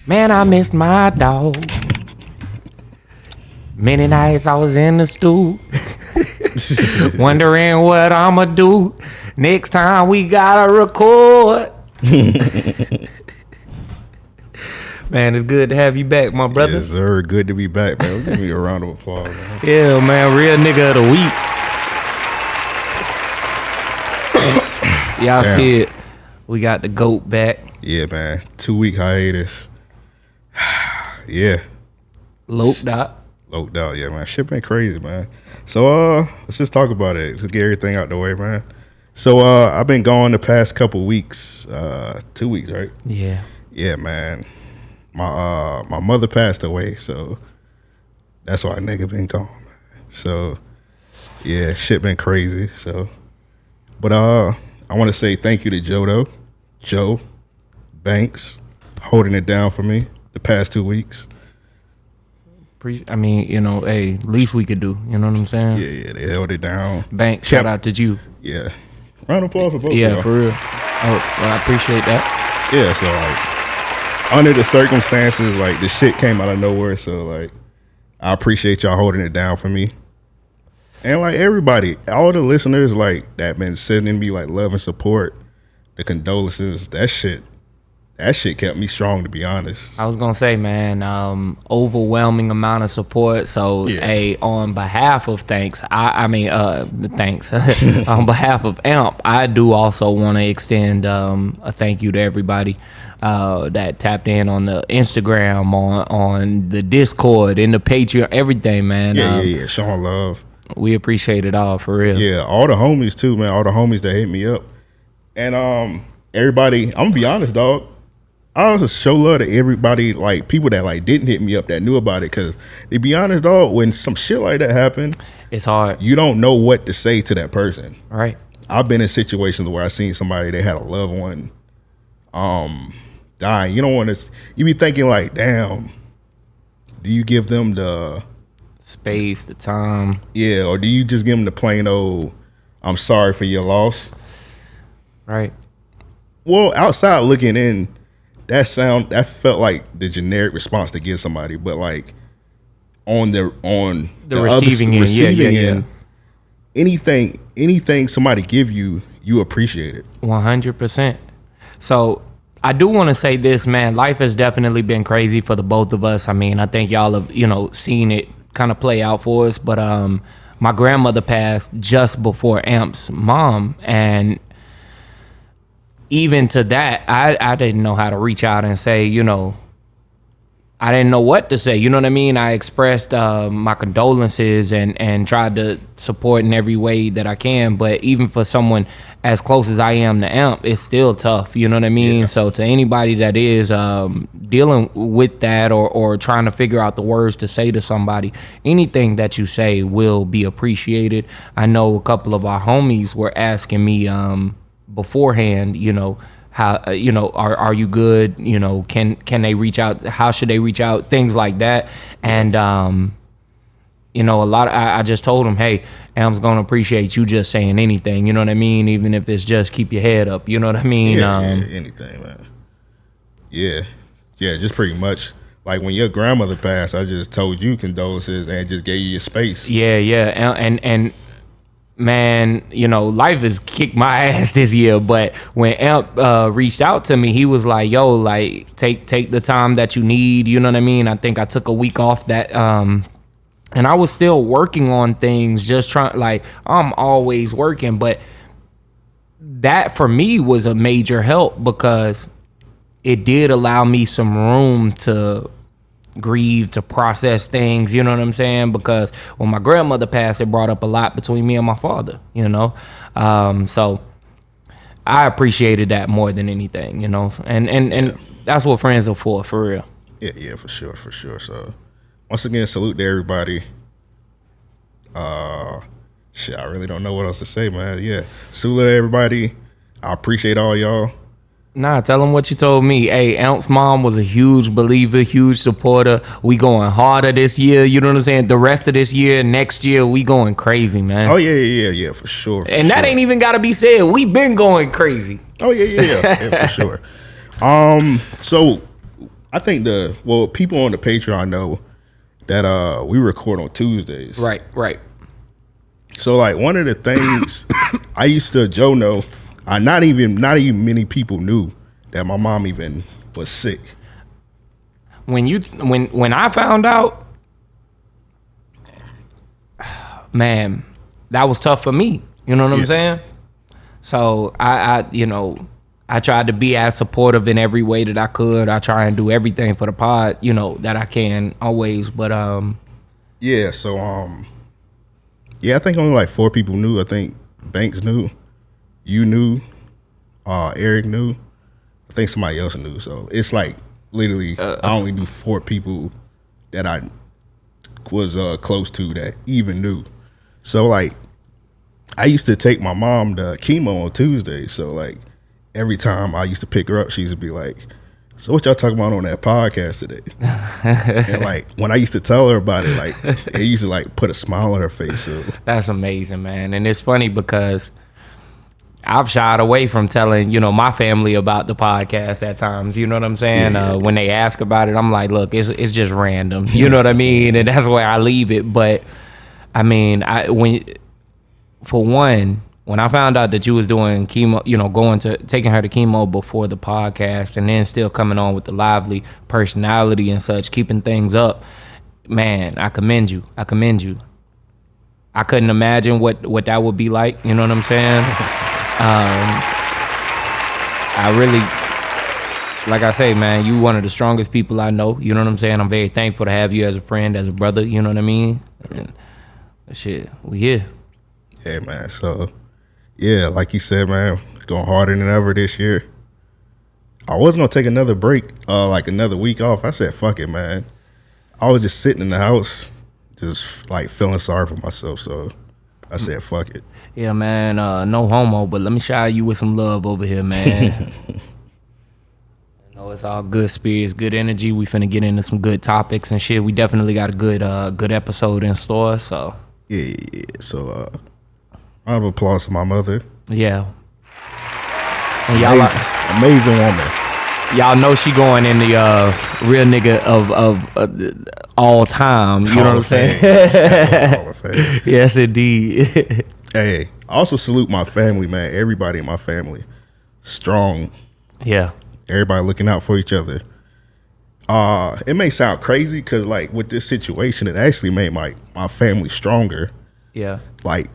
Man, I missed my dog. Many nights I was in the stew, wondering what I'ma do next time we gotta record. Man, it's good to have you back, my brother. Yes, sir. Good to be back, man. Give me a round of applause, man. Yeah, man, real nigga of the week. Y'all see it. We got the GOAT back. Yeah, man. 2-week hiatus. Yeah. Loped out. Loped out, yeah, man. Shit been crazy, man. So let's just talk about it. Let's get everything out the way, man. So I've been gone the past couple weeks, 2 weeks, right? Yeah. Yeah, man. My mother passed away, so that's why a nigga been gone, man. So yeah, shit been crazy. So but I want to say thank you to Joe Banks, holding it down for me the past 2 weeks. I mean, you know, hey, least we could do. You know what I'm saying? Yeah, they held it down. Bank, shout out to you. Yeah. Round of applause for both Yeah, of y'all. for real. Oh, well, I appreciate that. Yeah, so like under the circumstances, like the shit came out of nowhere. So like I appreciate y'all holding it down for me. And like everybody, all the listeners like that been sending me like love and support, the condolences, that shit kept me strong, to be honest. I was gonna say, man, overwhelming amount of support. So, Yeah. hey, on behalf of thanks. On behalf of AMP, I do also want to extend a thank you to everybody that tapped in on the Instagram, on the Discord, in the Patreon, everything, man. Yeah. Showing love. We appreciate it all, for real. Yeah, all the homies too, man. All the homies that hit me up. And everybody, I'm gonna be honest, dog. I also show love to everybody, like people that like didn't hit me up that knew about it. Cause to be honest, dog, when some shit like that happen, It's hard, you don't know what to say to that person. right? I've been in situations where I seen somebody, they had a loved one dying. You don't want to, you be thinking like, damn, do you give them the Space, the time. yeah, or do you just give them the plain old, I'm sorry for your loss? Right. Well, outside looking in, that felt like the generic response to give somebody, but like on the receiving end, yeah. anything somebody give you, you appreciate it. 100%. So I do want to say this, man. Life has definitely been crazy for the both of us. I mean, I think y'all have, seen it kind of play out for us. But my grandmother passed just before Amp's mom, and even to that, I didn't know how to reach out and say, I didn't know what to say. You know what I mean? I expressed my condolences and tried to support in every way that I can. But even for someone as close as I am to Amp, it's still tough. You know what I mean? Yeah. So to anybody that is dealing with that or trying to figure out the words to say to somebody, anything that you say will be appreciated. I know a couple of our homies were asking me beforehand, how are you good? Can they reach out? How should they reach out? Things like that. And a lot of, I just told them, hey, Am's gonna appreciate you just saying anything. You know what I mean? Even if it's just keep your head up. You know what I mean? Yeah, anything, man. Yeah, just pretty much. Like when your grandmother passed, I just told you condolences and just gave you your space. Yeah, and man, life has kicked my ass this year. But when Amp reached out to me, he was like, yo, like, take the time that you need. You know what I mean? I think I took a week off that, and I was still working on things, just trying, like, I'm always working. But that for me was a major help because it did allow me some room to grieve, to process things, you know what I'm saying? Because when my grandmother passed, it brought up a lot between me and my father, so I appreciated that more than anything, and that's what friends are for real. Yeah, for sure. So once again, salute to everybody. I really don't know what else to say, man. Yeah, salute to everybody. I appreciate all y'all. Nah, tell them what you told me. Hey, Amp's mom was a huge believer, huge supporter. We going harder this year. You know what I'm saying? The rest of this year, next year, we going crazy, man. Oh, yeah, for sure. And that ain't even got to be said. We been going crazy. Oh, yeah, for sure. So I think people on the Patreon know that we record on Tuesdays. Right. So like one of the things I used to Joe know, not even many people knew that my mom even was sick. When I found out, man, that was tough for me. You know what I'm saying? So I tried to be as supportive in every way that I could. I try and do everything for the pod, that I can always. But yeah. So I think only like 4 people knew. I think Banks knew, you knew, Eric knew. I think somebody else knew. So it's like literally I only knew 4 people that I was close to that even knew. So like I used to take my mom to chemo on Tuesday. So like every time I used to pick her up, she used to be like, "So what y'all talking about on that podcast today?" And like when I used to tell her about it, like it used to like put a smile on her face. So that's amazing, man. And it's funny because I've shied away from telling, my family about the podcast at times. You know what I'm saying? Yeah. When they ask about it, I'm like, look, it's just random. You know what I mean? And that's where I leave it. But I mean, when I found out that you was doing chemo, taking her to chemo before the podcast, and then still coming on with the lively personality and such, keeping things up, man, I commend you. I couldn't imagine what that would be like. You know what I'm saying? I really, like I say, man, you one of the strongest people I know. You know what I'm saying? I'm very thankful to have you as a friend, as a brother. You know what I mean? And shit, we here. Yeah, man. So, yeah, like you said, man, going harder than ever this year. I was gonna take another break, like another week off. I said, fuck it, man. I was just sitting in the house, just like feeling sorry for myself. So I said, fuck it. Yeah, man, no homo, but let me shower you with some love over here, man. It's all good spirits, good energy. We finna get into some good topics and shit. We definitely got a good episode in store, so. Yeah. So, round of applause to my mother. Yeah. And y'all amazing woman. Y'all know she going in the real nigga of all time. You know what I'm saying? Hall of Fame. Yes, indeed. Hey, I also salute my family, man. Everybody in my family. Strong. Yeah. Everybody looking out for each other. It may sound crazy because, like, with this situation, it actually made my family stronger. Yeah. Like,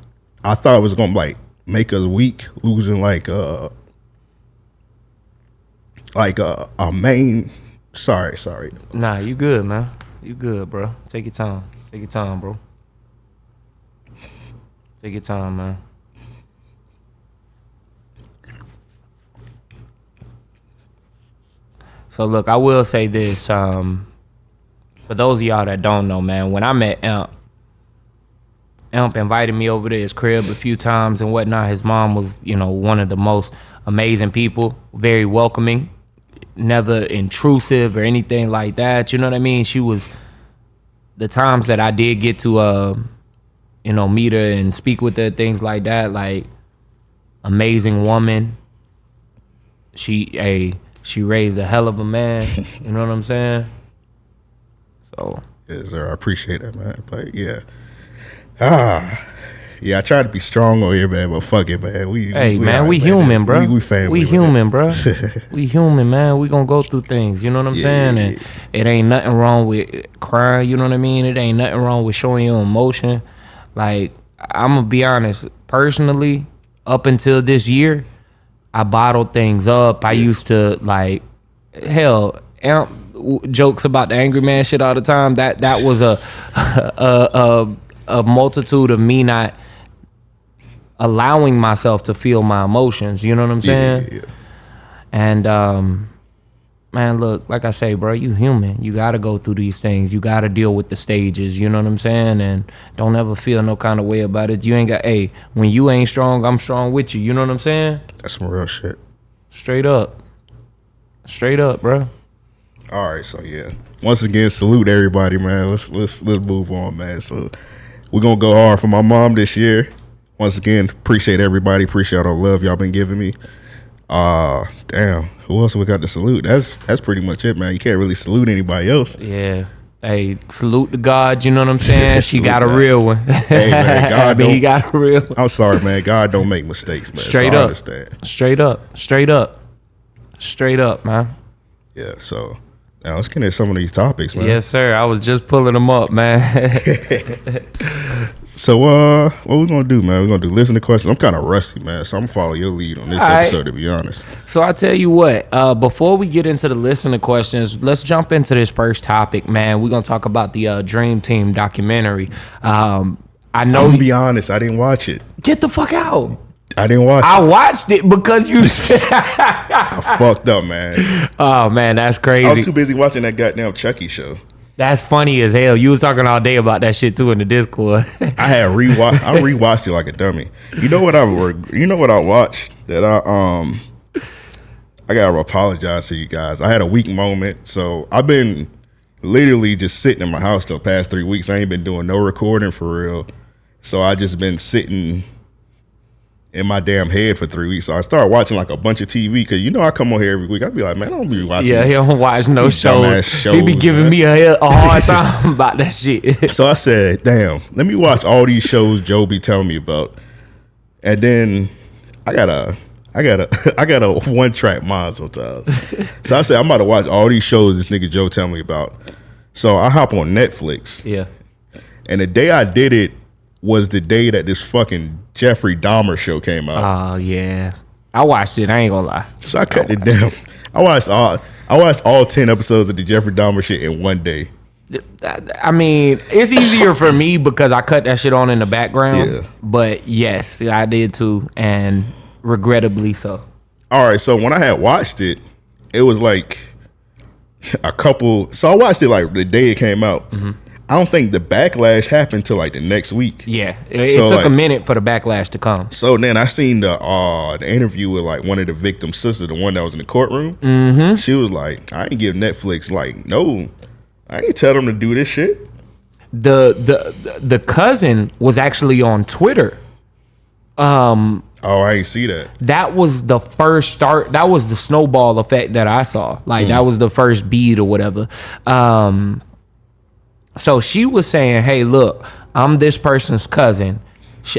I thought it was gonna like make us weak, losing like a main. Sorry. Nah, you good, man. You good, bro. Take your time, bro. Take your time, man. So look, I will say this. For those of y'all that don't know, man, when I met Imp invited me over to his crib a few times and whatnot. His mom was, one of the most amazing people, very welcoming, never intrusive or anything like that. You know what I mean? She was, the times that I did get to, meet her and speak with her, things like that, like, amazing woman. She raised a hell of a man. You know what I'm saying? So. Yes, sir. I appreciate that, man. But yeah. Yeah, I try to be strong over here, man, but fuck it, man. We human, bro. We family. We human, bro. We human, man. We gonna go through things, you know what I'm saying? Yeah. And it ain't nothing wrong with crying, you know what I mean? It ain't nothing wrong with showing your emotion. Like, I'm gonna be honest, personally, up until this year, I bottled things up. I used to, like, hell, jokes about the angry man shit all the time. That was a multitude of me not allowing myself to feel my emotions. You know what I'm saying? Yeah. And man, look, like I say, bro, you human. You gotta go through these things. You gotta deal with the stages. You know what I'm saying? And don't ever feel no kind of way about it. You ain't got. When you ain't strong, I'm strong with you. You know what I'm saying? That's some real shit. Straight up, bro. All right, so yeah. Once again, salute everybody, man. Let's move on, man. So we're gonna go hard for my mom this year. Once again, appreciate everybody. Appreciate all the love y'all been giving me. Damn. Who else we got to salute? That's pretty much it, man. You can't really salute anybody else. Yeah. Hey, salute to God. You know what I'm saying? She got a God. real one. Hey, man, God He don't. got a real one. I'm sorry, man. God don't make mistakes, man. Straight So I up. understand. Straight up. Straight up. Straight up, man. Yeah. So now let's get into some of these topics, man. Yes, sir. I was just pulling them up, man. So what we gonna do, man? We're gonna do listen to questions. I'm kind of rusty, man. So I'm gonna follow your lead on this All right. episode, to be honest. So I tell you what, before we get into the listener questions, let's jump into this first topic, man. We're gonna talk about the Dream Team documentary. I know. I'm gonna be honest, I didn't watch it. Get the fuck out. I didn't watch I it. watched it because you. I fucked up, man. Oh man, that's I was crazy. too busy watching that goddamn Chucky show. That's funny as hell. You was talking all day about that shit too in the Discord. I rewatched it like a dummy. You know what I watched that I gotta apologize to you guys. I had a weak moment, so I've been literally just sitting in my house the past 3 weeks. I ain't been doing no recording for real, so I just been sitting in my damn head for 3 weeks. So I started watching like a bunch of TV because I come on here every week. I'd be like, man, I don't be watching. Yeah, he don't watch no these dumbass shows. He be shows, giving man. me a hard time about that shit. So I said, damn, let me watch all these shows Joe be telling me about. And then I got a one track mind sometimes. So I said, I'm about to watch all these shows this nigga Joe tell me about. So I hop on Netflix. Yeah. And the day I did it was the day that this fucking Jeffrey Dahmer show came out. Oh yeah. I watched it, I ain't gonna lie. So I cut it down. I watched all 10 episodes of the Jeffrey Dahmer shit in one day. I mean, it's easier for me because I cut that shit on in the background. Yeah. But yes, I did too, and regrettably so. All right, so when I had watched it, it was like a couple. So I watched it like the day it came out. Mm-hmm. I don't think the backlash happened till like the next week. Yeah, it So, took like, a minute for the backlash to come. So then I seen the interview with like one of the victim's sisters, the one that was in the courtroom. Mm-hmm. She was like, "I ain't give Netflix like no, I ain't tell them to do this shit." The cousin was actually on Twitter. Oh, I ain't see that. That was the first start. That was the snowball effect that I saw. Like that was the first beat or whatever. So she was saying, "Hey, look, I'm this person's cousin.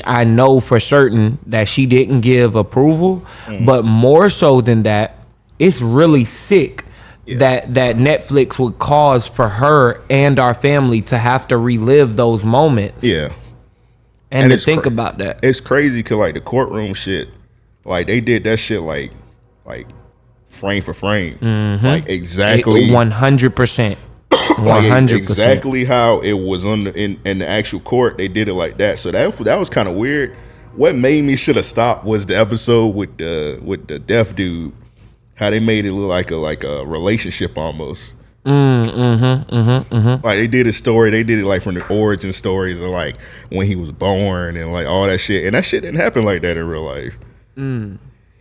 I know for certain that she didn't give approval, but more so than that, it's really sick that Netflix would cause for her and our family to have to relive those moments." Yeah. And to it's think about that. It's crazy because like the courtroom shit, like they did that shit like frame for frame, like exactly 100%. like 100%. exactly how it was on in the actual court. They did it like that, so that was kind of weird. What made me should have stopped was the episode with the deaf dude, how they made it look like a relationship almost. Like they did a story, they did it like from the origin stories of like when he was born and like all that shit, and that shit didn't happen like that in real life.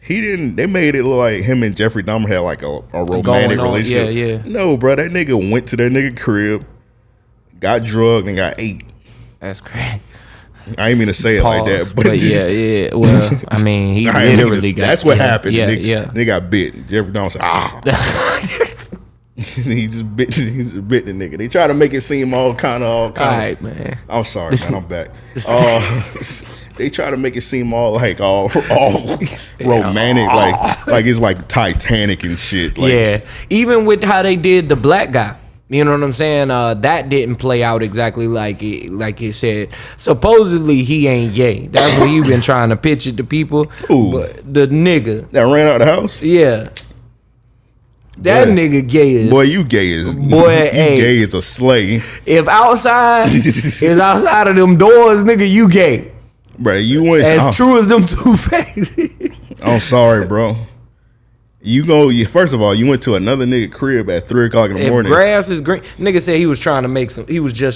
He didn't. They made it look like him and Jeffrey Dahmer had like a romantic relationship. Yeah. No, bro, that nigga went to that nigga crib, got drugged and got ate. That's crazy. I ain't mean to say it like Pause, that, but yeah. Well, I mean, he I ain't mean literally to- got. that's what happened. Yeah, They got bit. Jeffrey Dahmer said, he just bit the nigga. They try to make it seem all kind All right, man. I'm sorry, man. I'm back. They try to make it seem all romantic, like it's like Titanic and shit. Like, Yeah, even with how they did the black guy. You know what I'm saying? That didn't play out exactly like it said. Supposedly he ain't gay. That's what he been trying to pitch it to people. Ooh. But the nigga, that ran out of the house. yeah, that Boy. nigga gay as Boy, you gay as Boy, you hey. gay as a slave, If outside is outside of them doors, nigga, you gay. bro. You went. As true as them two faces. I'm sorry, bro. First of all, you went to another nigga crib at 3:00 in the If morning. grass is green, nigga said he was just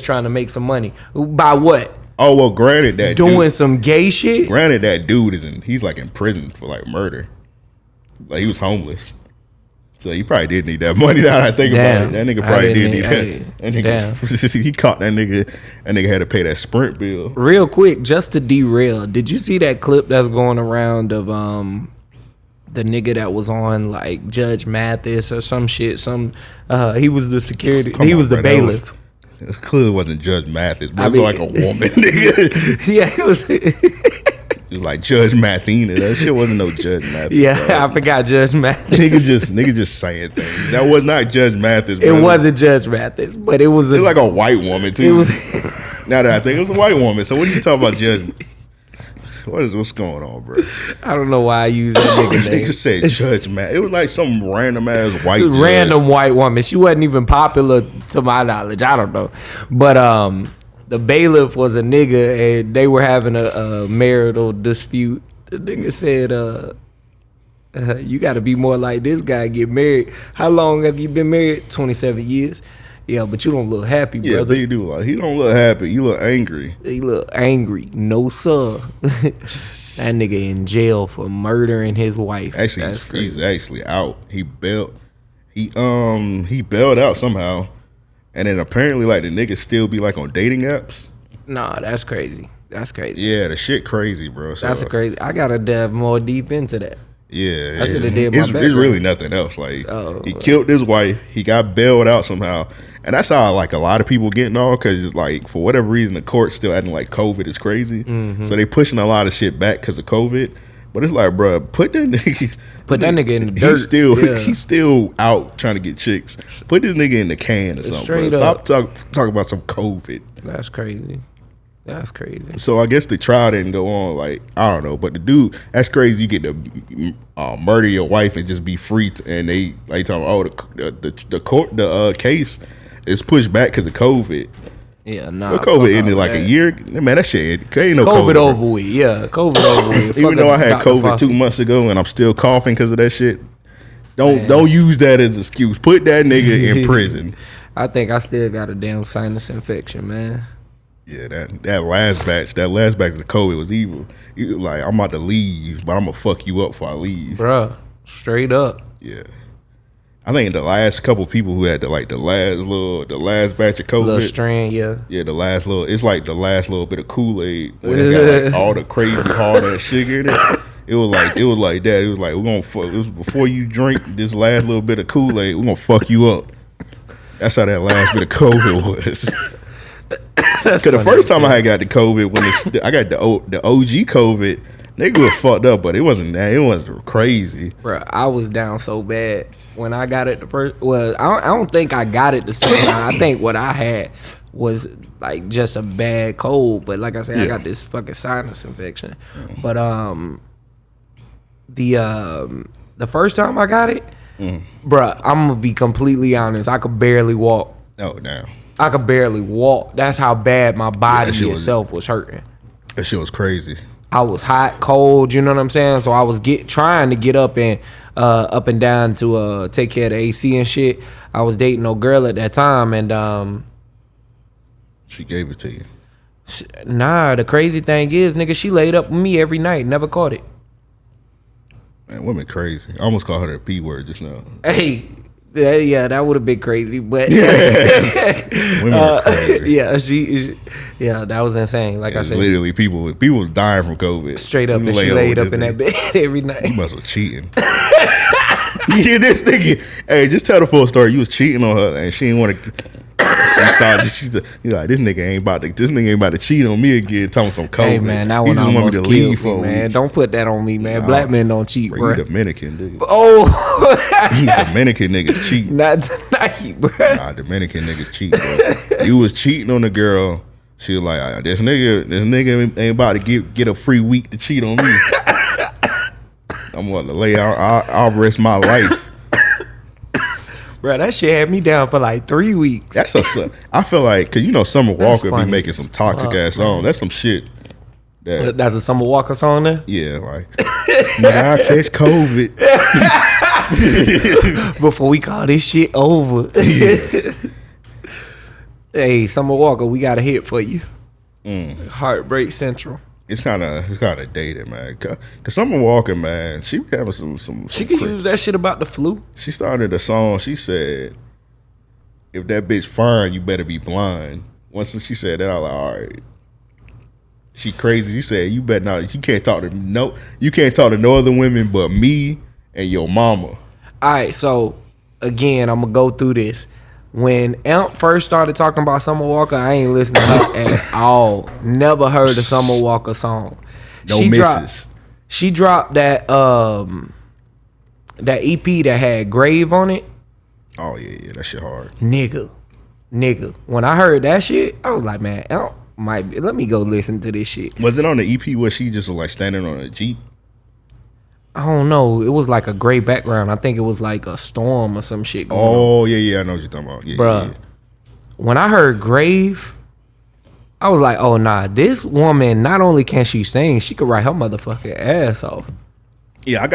trying to make some money. By what? Oh well, granted that Doing some gay shit? Granted, that dude he's like in prison for like murder. Like he was homeless. So he probably did need that money. Now that I think Damn. about it. That nigga I probably did didn't need need- that. That nigga, he caught that nigga. That nigga had to pay that Sprint bill. Real quick, just to derail, did you see that clip that's going around of the nigga that was on like Judge Mathis or some shit. He was the security. He was the bailiff. It clearly wasn't Judge Mathis, but it was like a woman, nigga. Yeah, it was. It was like Judge Mathina. That shit wasn't no Judge Mathis. Yeah, bro. I forgot Judge Mathis. Nigga just saying things. That was not Judge Mathis, bro. It wasn't Judge Mathis, but it was. It was like a white woman too. It was. Now that I think it was a white woman. So what are you talking about, Judge? What's going on, bro? I don't know why I used that nigga name. Nigga said Judge Mathis. It was like some random ass white. Random white woman. She wasn't even popular to my knowledge. I don't know, but the bailiff was a nigga, and they were having a marital dispute. The nigga said, "You got to be more like this guy. Get married. How long have you been married? 27 years. Yeah, but you don't look happy, brother. Yeah, you do. Like, he don't look happy. You look angry. He look angry. No, sir. That nigga in jail for murdering his wife. Actually, he's actually out. He bailed out somehow, and then apparently, like, the niggas still be like on dating apps. Nah, that's crazy. That's crazy. Yeah, the shit crazy, bro. So, that's crazy. I gotta dive more deep into that. Yeah, I should have did my it's really nothing else. Like, he killed his wife. He got bailed out somehow, and that's how like a lot of people getting on, because like for whatever reason the court's still acting like COVID is crazy, so they pushing a lot of shit back because of COVID. But it's like, bro, put that nigga in the dirt. He's still out trying to get chicks. Put this nigga in the can or something. Bro. Stop talking about some COVID. That's crazy. That's crazy. So I guess the trial didn't go on. Like, I don't know, but the dude, that's crazy. You get to murder your wife and just be free, and they like talking. The case is pushed back because of COVID. Yeah, nah. Well, COVID ended like a year. Man, that shit ain't no COVID over with. Yeah, COVID over with. Even though I had COVID 2 months ago and I'm still coughing because of that shit. Don't use that as an excuse. Put that nigga in prison. I think I still got a damn sinus infection, man. Yeah, that last batch of the COVID was evil. You like, I'm about to leave, but I'm gonna fuck you up before I leave, bruh. Straight up. Yeah, I think the last couple people who had the last batch of COVID, little strand, yeah, the last little, it's like the last little bit of Kool-Aid where they got like all the crazy hard ass sugar in it. It was like that. It was like, we're gonna fuck. It was before you drink this last little bit of Kool-Aid, we're gonna fuck you up. That's how that last bit of COVID was. Because the first time I had got the COVID, when I got the OG COVID, nigga was fucked up, but it wasn't that. It wasn't crazy. Bro, I was down so bad when I got it the first. Well, I don't think I got it the second time. I think what I had was like just a bad cold. But like I said, I got this fucking sinus infection. But the first time I got it, bro, I'm gonna be completely honest. I could barely walk. Oh, damn. I could barely walk. That's how bad my body itself was hurting. That shit was crazy. I was hot, cold, you know what I'm saying? So I was trying to get up and down to take care of the AC and shit. I was dating no girl at that time, and she gave it to you. Nah, the crazy thing is, nigga, she laid up with me every night, never caught it. Man, women crazy. I almost called her the P word just now. Hey. Yeah, that would have been crazy, but women are crazy. Yeah, that was insane. Like I said, literally people was dying from COVID. Straight up, and she laid up in that bed every night. You must have cheating. Yeah, this nigga. Hey, just tell the full story. You was cheating on her, and she didn't want to. She thought you like, this nigga ain't about to cheat on me again. Talking some COVID. Hey man, that one almost killed me, man. Don't put that on me, man. Black men don't cheat, bro. You Dominican, dude. Oh, Dominican niggas cheat. Not tonight, bro. Nah, Dominican niggas cheat, bro. You was cheating on the girl. She was like, this nigga ain't about to get a free week to cheat on me. I'm going to lay out. I'll risk my life. Bro, that shit had me down for like 3 weeks. I feel like, because Summer Walker be making some toxic ass songs. That's some shit. That's a Summer Walker song there? Yeah, like, nigga, I catch COVID. Before we call this shit over. Hey, Summer Walker, we got a hit for you. Heartbreak Central. It's kind of dated, man. Cause Summer Walker, man, she be having some. She could use that shit about the flu. She started a song. She said, "If that bitch fine, you better be blind." Once she said that, I was like, all right. She crazy. She said, "You better not. You can't talk to no other women but me and Yo Mama. All right, so again, I'm gonna go through this. When Amp first started talking about Summer Walker, I ain't listening to her at all. Never heard a Summer Walker song. No misses. She dropped that that EP that had Grave on it. Oh yeah, that shit hard. Nigga. When I heard that shit, I was like, man, Amp might be, let me go listen to this shit. Was it on the EP where she just was like standing on a Jeep? I don't know. It was like a gray background. I think it was like a storm or some shit going on. Oh, yeah, I know what you're talking about. Yeah, Bruh, yeah. When I heard Grave, I was like, oh, nah, this woman, not only can she sing, she could write her motherfucking ass off. Yeah, I'll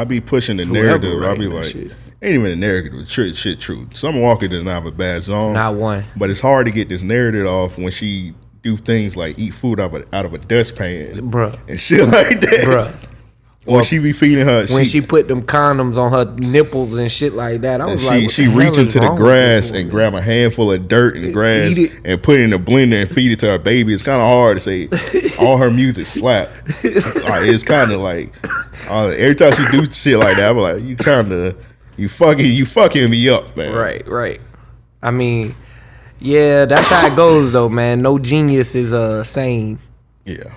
be pushing the narrative. I'll be like, shit. Ain't even a narrative. Shit true. Summer Walker does not have a bad song. Not one. But it's hard to get this narrative off when she do things like eat food out of a dustpan. Bruh. And shit like that. Bruh. Or she be feeding her. When she put them condoms on her nipples and shit like that, I was like, what she the hell reach is into the wrong with grass this woman? and grab a handful of dirt and grass Eat it. and put it in a blender and feed it to her baby. It's kind of hard to say all her music slap. It's kind of like every time she do shit like that, I'm like, you fucking me up, man. Right. I mean, yeah, that's how it goes though, man. No genius is sane. Yeah.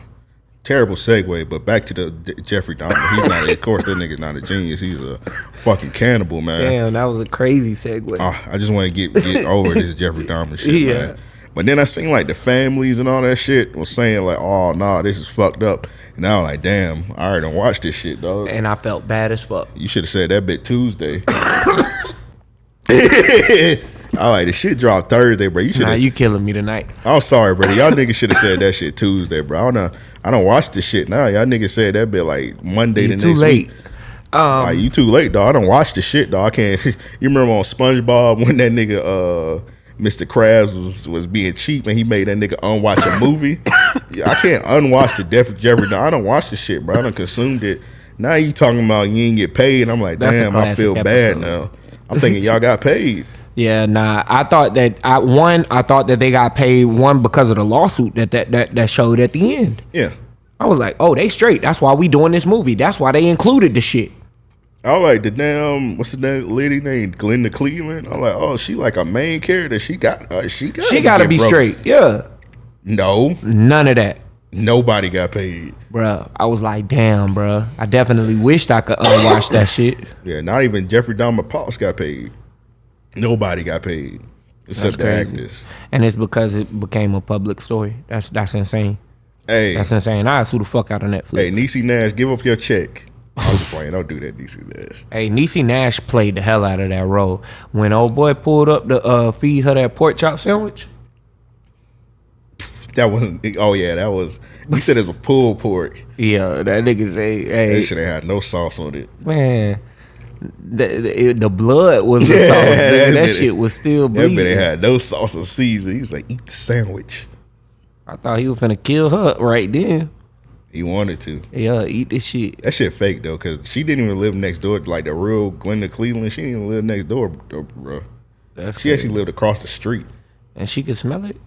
Terrible segue, but back to the Jeffrey Dahmer. He's not, of course, that nigga's not a genius. He's a fucking cannibal, man. Damn, that was a crazy segue. I just want to get over this Jeffrey Dahmer shit, Yeah. man. But then I seen like the families and all that shit was saying like, oh, nah, this is fucked up. And I was like, damn, I already done watched this shit, dog. And I felt bad as fuck. You should have said that bit Tuesday. I like the shit dropped Thursday, bro. You should. Nah, you killing me tonight. I'm sorry, brother. Y'all niggas should have said that shit Tuesday, bro. I don't watch this shit now. Y'all niggas said that bit like Monday the next week. Too late. Like, you too late, dog. I don't watch the shit, dog. I can't. You remember on SpongeBob when that nigga Mr. Krabs was being cheap and he made that nigga unwatch a movie? Yeah, I can't unwatch the Jeffrey Dahmer. I don't watch the shit, bro. I done consumed it. Now you talking about you ain't get paid. I'm like, That's a damn, I feel classic bad episode. now. I'm thinking y'all got paid. Yeah, nah. I thought that they got paid because of the lawsuit that showed at the end. Yeah. I was like, oh, they straight. That's why we doing this movie. That's why they included the shit. I like the damn, what's the damn lady named Glenda Cleveland? I'm like, oh, she like a main character. She got to be straight. Yeah. No. None of that. Nobody got paid. Bruh, I was like, damn, bruh. I definitely wished I could unwatch that shit. Yeah, not even Jeffrey Dahmer pops got paid. Nobody got paid except the actors. And it's because it became a public story. That's insane. Hey, That's insane. I sue the fuck out of Netflix. hey, Niecy Nash, give up your check. I was playing. Don't do that, Niecy Nash. Hey, Niecy Nash played the hell out of that role. When old boy pulled up to feed her that pork chop sandwich. That wasn't. Oh yeah, that was. He said it was a pulled pork. Yeah, that nigga say, hey, That shit ain't had no sauce on it. man, the blood was the sauce. Nigga. That shit was still That bleeding. bit ain't had no sauce or season. He was like, eat the sandwich. I thought he was finna kill her right then. He wanted to. Yeah, eat this shit. That shit fake though, cause she didn't even live next door. Like the real Glenda Cleveland, she didn't even live next door, bro. That's She crazy. actually lived across the street. And she could smell it?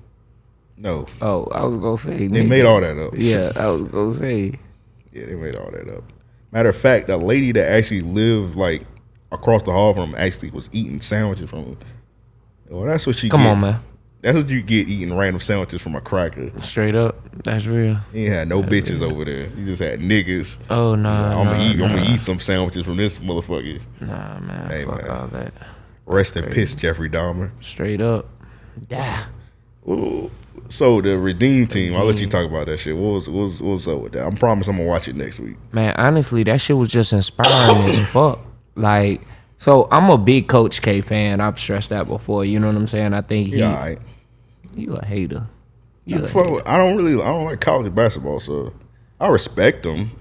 No, Oh, I was gonna say. they nigga. made all that up. Yeah, I was gonna say. Yeah, they made all that up. Matter of fact, the lady that actually lived like across the hall from him actually was eating sandwiches from him. Well, that's what she Come get. on, man. That's what you get eating random sandwiches from a cracker. Straight up. That's real. He ain't had no bitches over there. You just had niggas. Oh, nah. I'm gonna eat some sandwiches from this motherfucker. Nah, man. Hey, fuck man. all that. Rest in piss, Jeffrey Dahmer. Straight up. Yeah. Ooh. So the Redeem team, I'll let you talk about that shit. What was up with that? I promise I'm gonna watch it next week. Man, honestly, that shit was just inspiring as fuck. Like, so I'm a big Coach K fan. I've stressed that before. You know what I'm saying? I think Yeah, all right. you a hater. You a hater. I don't like college basketball, so I respect him.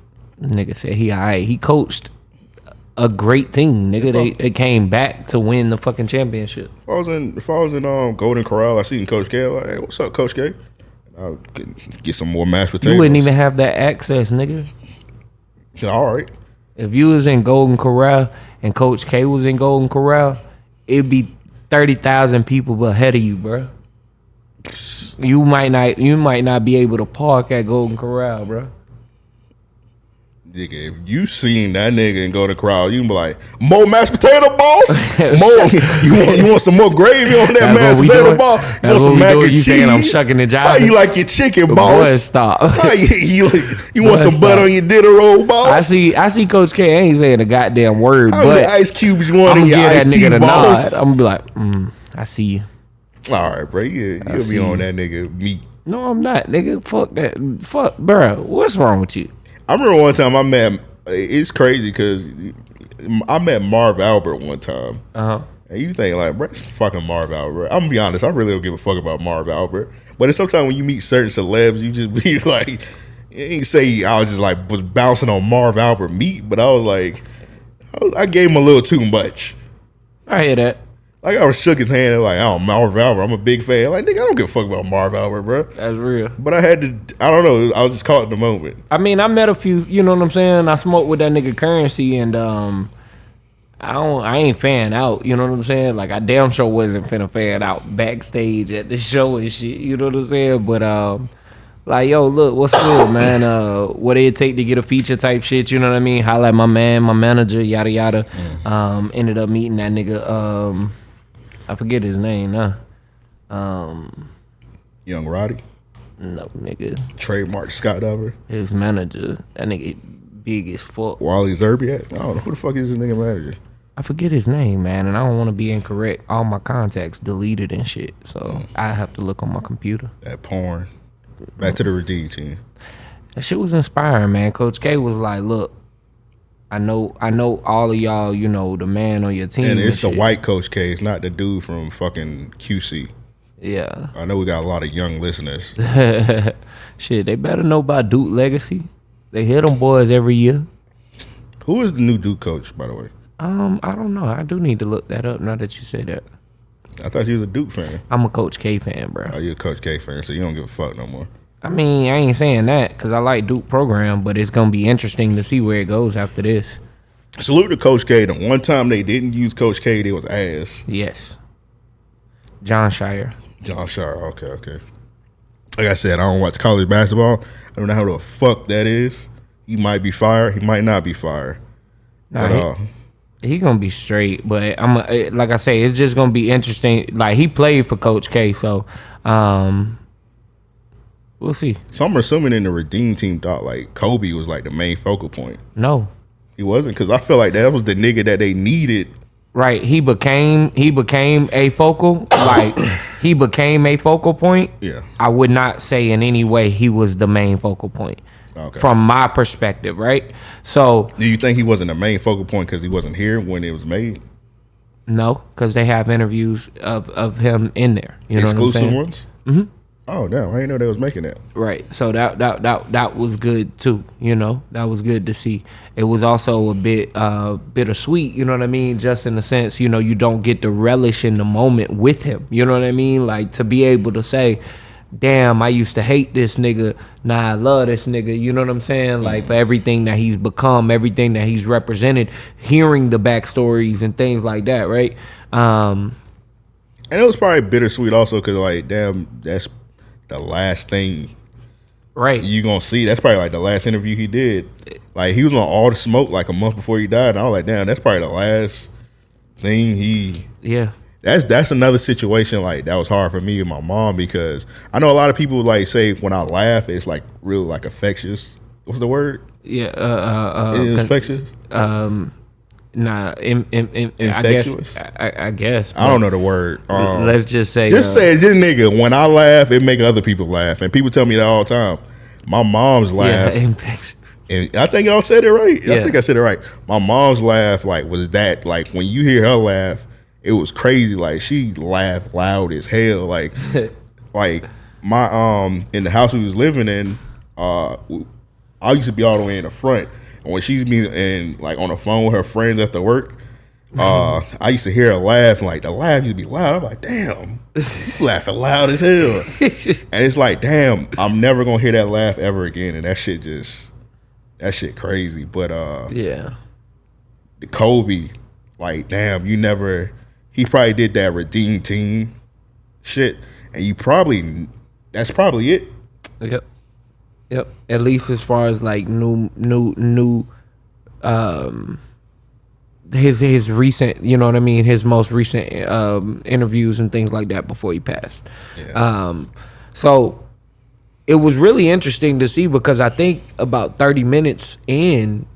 Nigga said he alright. He coached a great team. Nigga, they came back to win the fucking championship. If I was in Golden Corral, I seen Coach K. I'm like, hey, what's up, Coach K? I'll get some more mashed potatoes. You wouldn't even have that access, nigga. So, all right. If you was in Golden Corral and Coach K was in Golden Corral, it'd be 30,000 people ahead of you, bro. You might not be able to park at Golden Corral, bro. Nigga, if you seen that nigga and go to the crowd, you can be like, more mashed potato balls? More, you want some more gravy on that mashed potato ball? You want some mac and cheese? Saying I'm shucking the job. How you like your chicken balls? Boy, stop. How you want some butter on your dinner roll balls? I see Coach K ain't saying a goddamn word. How but many ice cubes you want in your ice cube balls? I'm gonna be like, I see you. All right, bro. You'll be on that nigga meat. No, I'm not, nigga. Fuck that. Fuck, bro. What's wrong with you? I remember one time it's crazy because I met Marv Albert one time. And you think like, bro, it's fucking Marv Albert. I'm gonna be honest, I really don't give a fuck about Marv Albert. But it's sometimes when you meet certain celebs, you just be like, you ain't say I was just like was bouncing on Marv Albert meat, but I was like, I gave him a little too much. I hear that. Like I was shook his hand like, oh, Marv Albert, I'm a big fan. Like, nigga, I don't give a fuck about Marv Albert, bro. That's real. But I don't know, I was just caught in the moment. I mean, I met a few, you know what I'm saying? I smoked with that nigga Currency and I ain't fan out, you know what I'm saying? Like I damn sure wasn't finna fan out backstage at the show and shit, you know what I'm saying? But like, yo, look, what's good, man? What it take to get a feature type shit, you know what I mean? Holla at my man, my manager, yada yada. Ended up meeting that nigga, I forget his name, Young Roddy? No, nigga. Trademark Scott Dover? His manager. That nigga big as fuck. Wally Zerbiak? I don't know. Who the fuck is this nigga manager? I forget his name, man, and I don't want to be incorrect. All my contacts deleted and shit, so I have to look on my computer. That porn. Back to the Redeem team. That shit was inspiring, man. Coach K was like, look, I know all of y'all, you know, the man on your team. And it's the white Coach K. It's not the dude from fucking QC. Yeah. I know we got a lot of young listeners. Shit, they better know about Duke Legacy. They hit them boys every year. Who is the new Duke coach, by the way? I don't know. I do need to look that up now that you say that. I thought you was a Duke fan. I'm a Coach K fan, bro. Oh, you're a Coach K fan, so you don't give a fuck no more. I mean, I ain't saying that because I like Duke program, but it's going to be interesting to see where it goes after this. Salute to Coach K. The one time they didn't use Coach K, they was ass. Yes. John Shire. Okay. Like I said, I don't watch college basketball. I don't know how the fuck that is. He might be fired. He might not be fired. Nah, he gonna be straight. But like I say, it's just gonna be interesting. Like he played for Coach K, so we'll see. So I'm assuming in the Redeem team thought like Kobe was like the main focal point. No, he wasn't, because I feel like that was the nigga that they needed. Right, he became a focal, like he became a focal point. Yeah, I would not say in any way he was the main focal point. Okay. From my perspective, right? So, do you think he wasn't the main focal point because he wasn't here when it was made? No, because they have interviews of him in there. You know exclusive what I'm saying? Ones. Mm-hmm. Oh damn! I didn't know they was making that. Right. So that was good too. You know, that was good to see. It was also a bit bittersweet. You know what I mean? Just in the sense, you know, you don't get to relish in the moment with him. You know what I mean? Like to be able to say, "Damn, I used to hate this nigga. Nah, I love this nigga." You know what I'm saying? Like for everything that he's become, everything that he's represented, hearing the backstories and things like that. Right. And it was probably bittersweet also because like, damn, that's the last thing you gonna see. That's probably like the last interview he did. Like he was on All the Smoke like a month before he died, and I was like, damn, that's probably the last thing he. Yeah. That's another situation like that was hard for me and my mom, because I know a lot of people like say when I laugh it's like really like infectious. What's the word? Yeah. Infectious. Nah, infectious. I guess. I don't know the word. Let's just say. Say this nigga. When I laugh, it make other people laugh, and people tell me that all the time. My mom's laugh. Yeah, infectious. And I think y'all said it right. Yeah. I think I said it right. My mom's laugh like was that like when you hear her laugh, it was crazy. Like she laughed loud as hell. Like like my in the house we was living in, I used to be all the way in the front. And when she's been and like on the phone with her friends after work, I used to hear her laugh. And, like the laugh used to be loud. I'm like, damn, she's laughing loud as hell. And it's like, damn, I'm never gonna hear that laugh ever again. And that shit crazy. But yeah, the Kobe, like, damn, he probably did that Redeem Team shit, and that's probably it. Yep. Yep. At least as far as like new his recent, you know what I mean, his most recent interviews and things like that before he passed. Yeah. So it was really interesting to see because I think about 30 minutes in,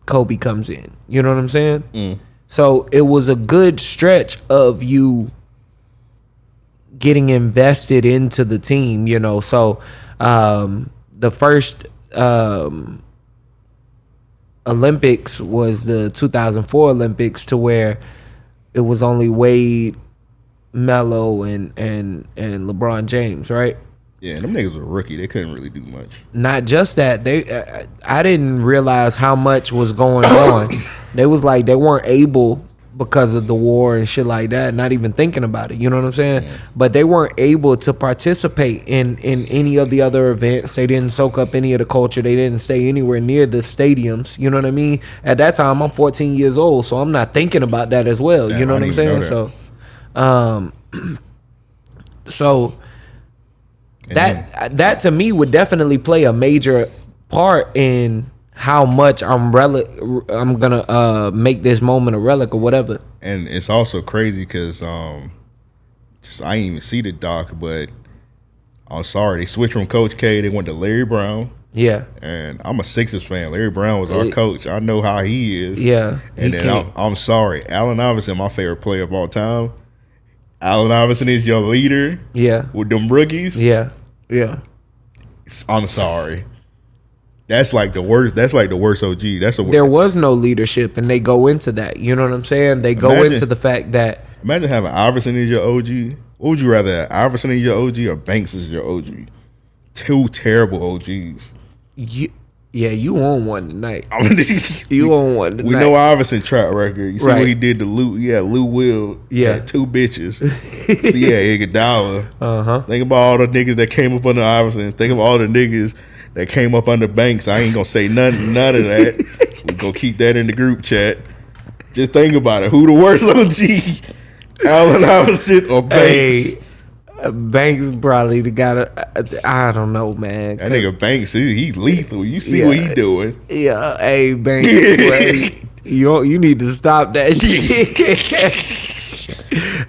Kobe comes in. You know what I'm saying? Mm. So it was a good stretch of you getting invested into the team, you know. So the first Olympics was the 2004 Olympics, to where it was only Wade, Melo, and LeBron James, right? Yeah, and them niggas were rookie. They couldn't really do much. Not just that, they I didn't realize how much was going on. They was like they weren't able because of the war and shit like that, not even thinking about it, you know what I'm saying? Yeah. But they weren't able to participate in any of the other events. They didn't soak up any of the culture. They didn't stay anywhere near the stadiums, you know what I mean? At that time, I'm 14 years old, so I'm not thinking about that as well, Damn, you know what I I'm didn't saying? even So that to me would definitely play a major part in how much I'm gonna make this moment a relic or whatever. And it's also crazy because I didn't even see the doc, but I'm sorry, they switched from Coach K. They went to Larry Brown. Yeah. And I'm a Sixers fan. Larry Brown was our coach. I know how he is. Yeah. And then I'm sorry, Allen Iverson, my favorite player of all time. Allen Iverson is your leader. Yeah. With them rookies. Yeah. Yeah. I'm sorry. That's like the worst. That's like the worst OG. There was no leadership, and they go into that. You know what I'm saying? They go into the fact that. Imagine having Iverson as your OG. What would you rather have, Iverson as your OG or Banks as your OG? Two terrible OGs. You on one tonight. You on one tonight. We know Iverson track record. You see Right. what he did to Lou. Yeah, Lou Will. Yeah. Had two bitches. So yeah, Iguodala. Uh-huh. Think about all the niggas that came up under Iverson. Think of all the niggas that came up under Banks. I ain't gonna say none of that. We gonna keep that in the group chat. Just think about it. Who the worst OG? Allen Iverson or Banks? Hey, Banks probably the guy. I don't know, man. That nigga Banks, he lethal. You see what he doing? Yeah, hey Banks, boy, you need to stop that shit.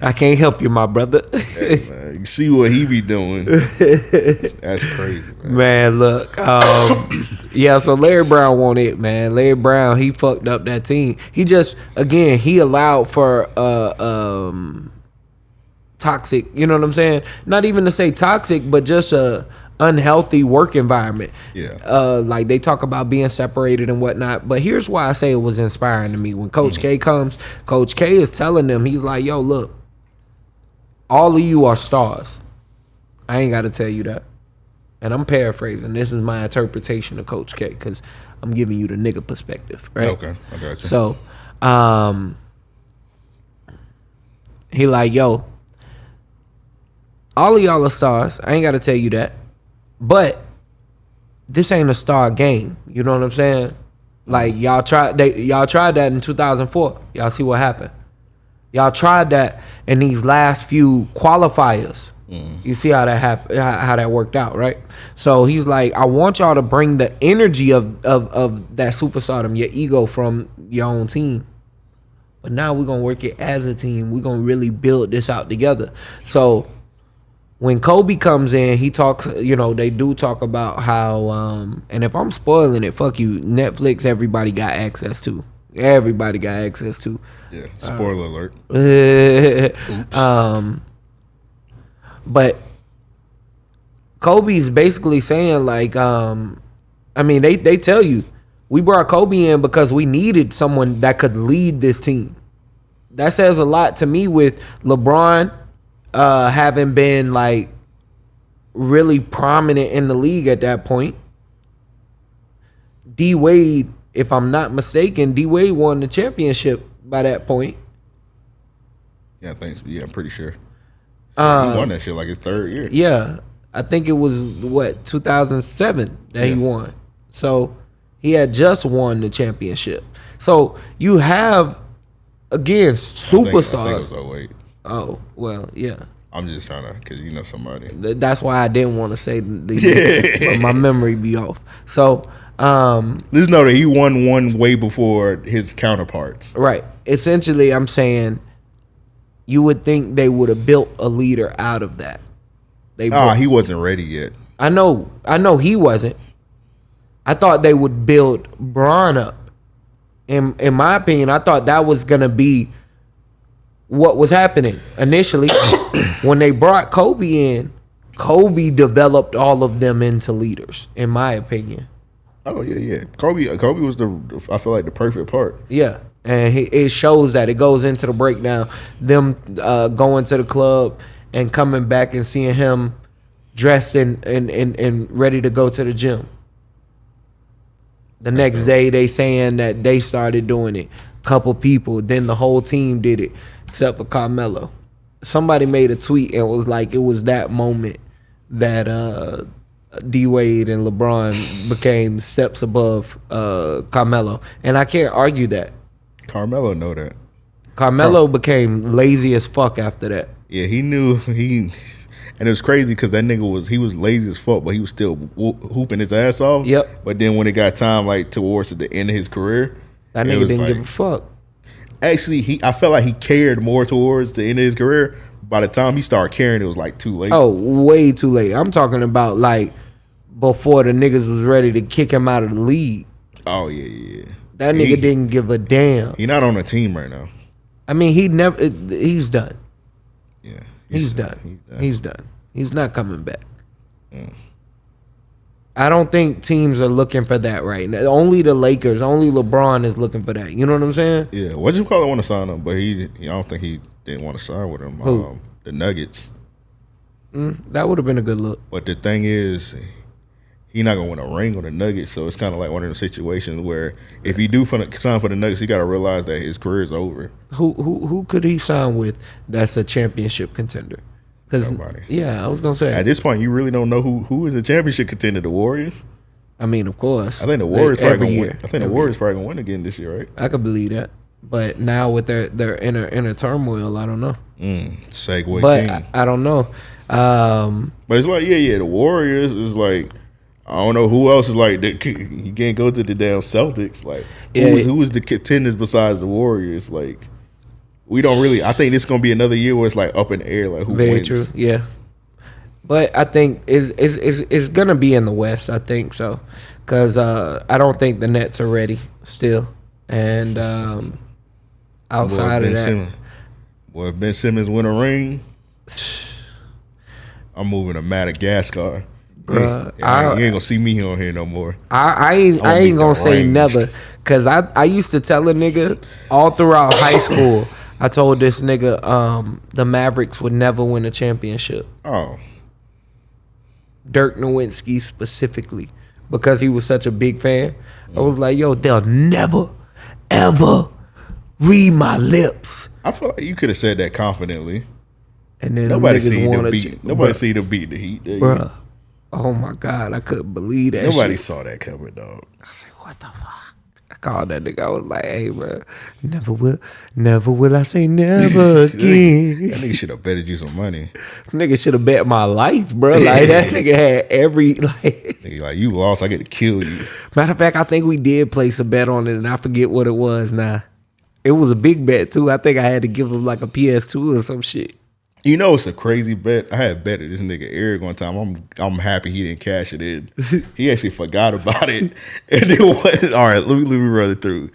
I can't help you, my brother. Hey, man, you see what he be doing? That's crazy, man. Look, yeah. So Larry Brown won it, man. Larry Brown, he fucked up that team. He just, again, he allowed for toxic. You know what I'm saying? Not even to say toxic, but just a unhealthy work environment. Yeah. Like they talk about being separated and whatnot. But here's why I say it was inspiring to me. When Coach K comes, Coach K is telling them, he's like, yo, look, all of you are stars. I ain't got to tell you that. And I'm paraphrasing. This is my interpretation of Coach K because I'm giving you the nigga perspective, right? Okay, I got you. So, he like, yo, all of y'all are stars. I ain't got to tell you that. But this ain't a star game. You know what I'm saying? Like y'all tried that in 2004. Y'all see what happened. Y'all tried that in these last few qualifiers. You see how that happened, how that worked out, right? So he's like, I want y'all to bring the energy of that superstardom, your ego from your own team. But now we're gonna work it as a team. We're gonna really build this out together. So when Kobe comes in, he talks, you know, they do talk about how, and if I'm spoiling it, fuck you, Netflix, everybody got access to. Everybody got access to. Yeah, spoiler alert. But Kobe's basically saying, like, I mean, they tell you, we brought Kobe in because we needed someone that could lead this team. That says a lot to me with LeBron having been like really prominent in the league at that point. D Wade, if I'm not mistaken, D Wade won the championship by that point. Yeah, thanks. Yeah, I'm pretty sure. He won that shit like his third year. Yeah, I think it was 2007 that he won. So he had just won the championship. So you have, again, superstars. I think it was 08. Oh, well, yeah. I'm just trying to, because you know somebody. That's why I didn't want to say but my memory be off. So, just know that he won one way before his counterparts. Right. Essentially, I'm saying you would think they would have built a leader out of that. He wasn't ready yet. I know he wasn't. I thought they would build Bron up. In my opinion, I thought that was gonna be what was happening initially. When they brought Kobe in, Kobe developed all of them into leaders, in my opinion. Oh yeah. Kobe was I feel like the perfect part. Yeah. And it shows that. It goes into the breakdown. Them going to the club and coming back and seeing him dressed and ready to go to the gym. The next day they saying that they started doing it. Couple people, then the whole team did it, except for Carmelo. Somebody made a tweet and was like, it was that moment that D Wade and LeBron became steps above Carmelo. And I can't argue that. Carmelo know that. Carmelo became lazy as fuck after that. Yeah, he knew and it was crazy because that nigga was lazy as fuck, but he was still hooping his ass off. Yep. But then when it got time, like towards the end of his career, that nigga didn't give a fuck. Actually, I felt like he cared more towards the end of his career. By the time he started caring, it was like too late. Oh, way too late. I'm talking about like before the niggas was ready to kick him out of the league. Oh yeah. That nigga didn't give a damn. He not on the team right now. I mean, he's done. Yeah. He's done. He's not coming back. I don't think teams are looking for that right now. Only the Lakers, only LeBron is looking for that. You know what I'm saying? Yeah. What you call it? Want to sign him, but I don't think he didn't want to sign with him. Who? The Nuggets. That would have been a good look. But the thing is, he's not gonna win a ring with the Nuggets. So it's kind of like one of the situations where if he do sign for the Nuggets, he got to realize that his career is over. Who could he sign with? That's a championship contender. Nobody. Yeah, I was gonna say. At this point, you really don't know who is a championship contender. The Warriors. I mean, of course. I think the Warriors probably gonna win. I think the Every Warriors probably gonna win again this year, right? I could believe that, but now with their inner turmoil, I don't know. Segue. But King. I don't know. But it's like the Warriors is like, I don't know who else is like that. You can't go to the damn Celtics. Like who is the contenders besides the Warriors? Like. We don't really. I think this is gonna be another year where it's like up in the air, like who Very wins. true, yeah. But I think it's gonna be in the West. I think so, because I don't think the Nets are ready still. And outside of that, if Ben Simmons win a ring, I'm moving to Madagascar. Bruh, you ain't gonna see me on here no more. I ain't gonna say never, because I used to tell a nigga all throughout high school. I told this nigga the Mavericks would never win a championship. Oh. Dirk Nowitzki specifically, because he was such a big fan. I was like, yo, they'll never, ever read my lips. I feel like you could have said that confidently. And then nobody seen them beat. Nobody seen them beat the Heat. Bruh. Oh my God, I couldn't believe that. Nobody shit. saw that coming, dog. I said, what the fuck? I called that nigga. I was like, hey, bro, never will I say never again. That nigga should have betted you some money. Nigga should have bet my life, bro. Like, that nigga had every, like. Nigga, like, you lost, I get to kill you. Matter of fact, I think we did place a bet on it, and I forget what it was now. It was a big bet, too. I think I had to give him, like, a PS2 or some shit. You know it's a crazy bet. I had betted this nigga Eric one time. I'm happy he didn't cash it in. He actually forgot about it. And then what? All right, let me run it through.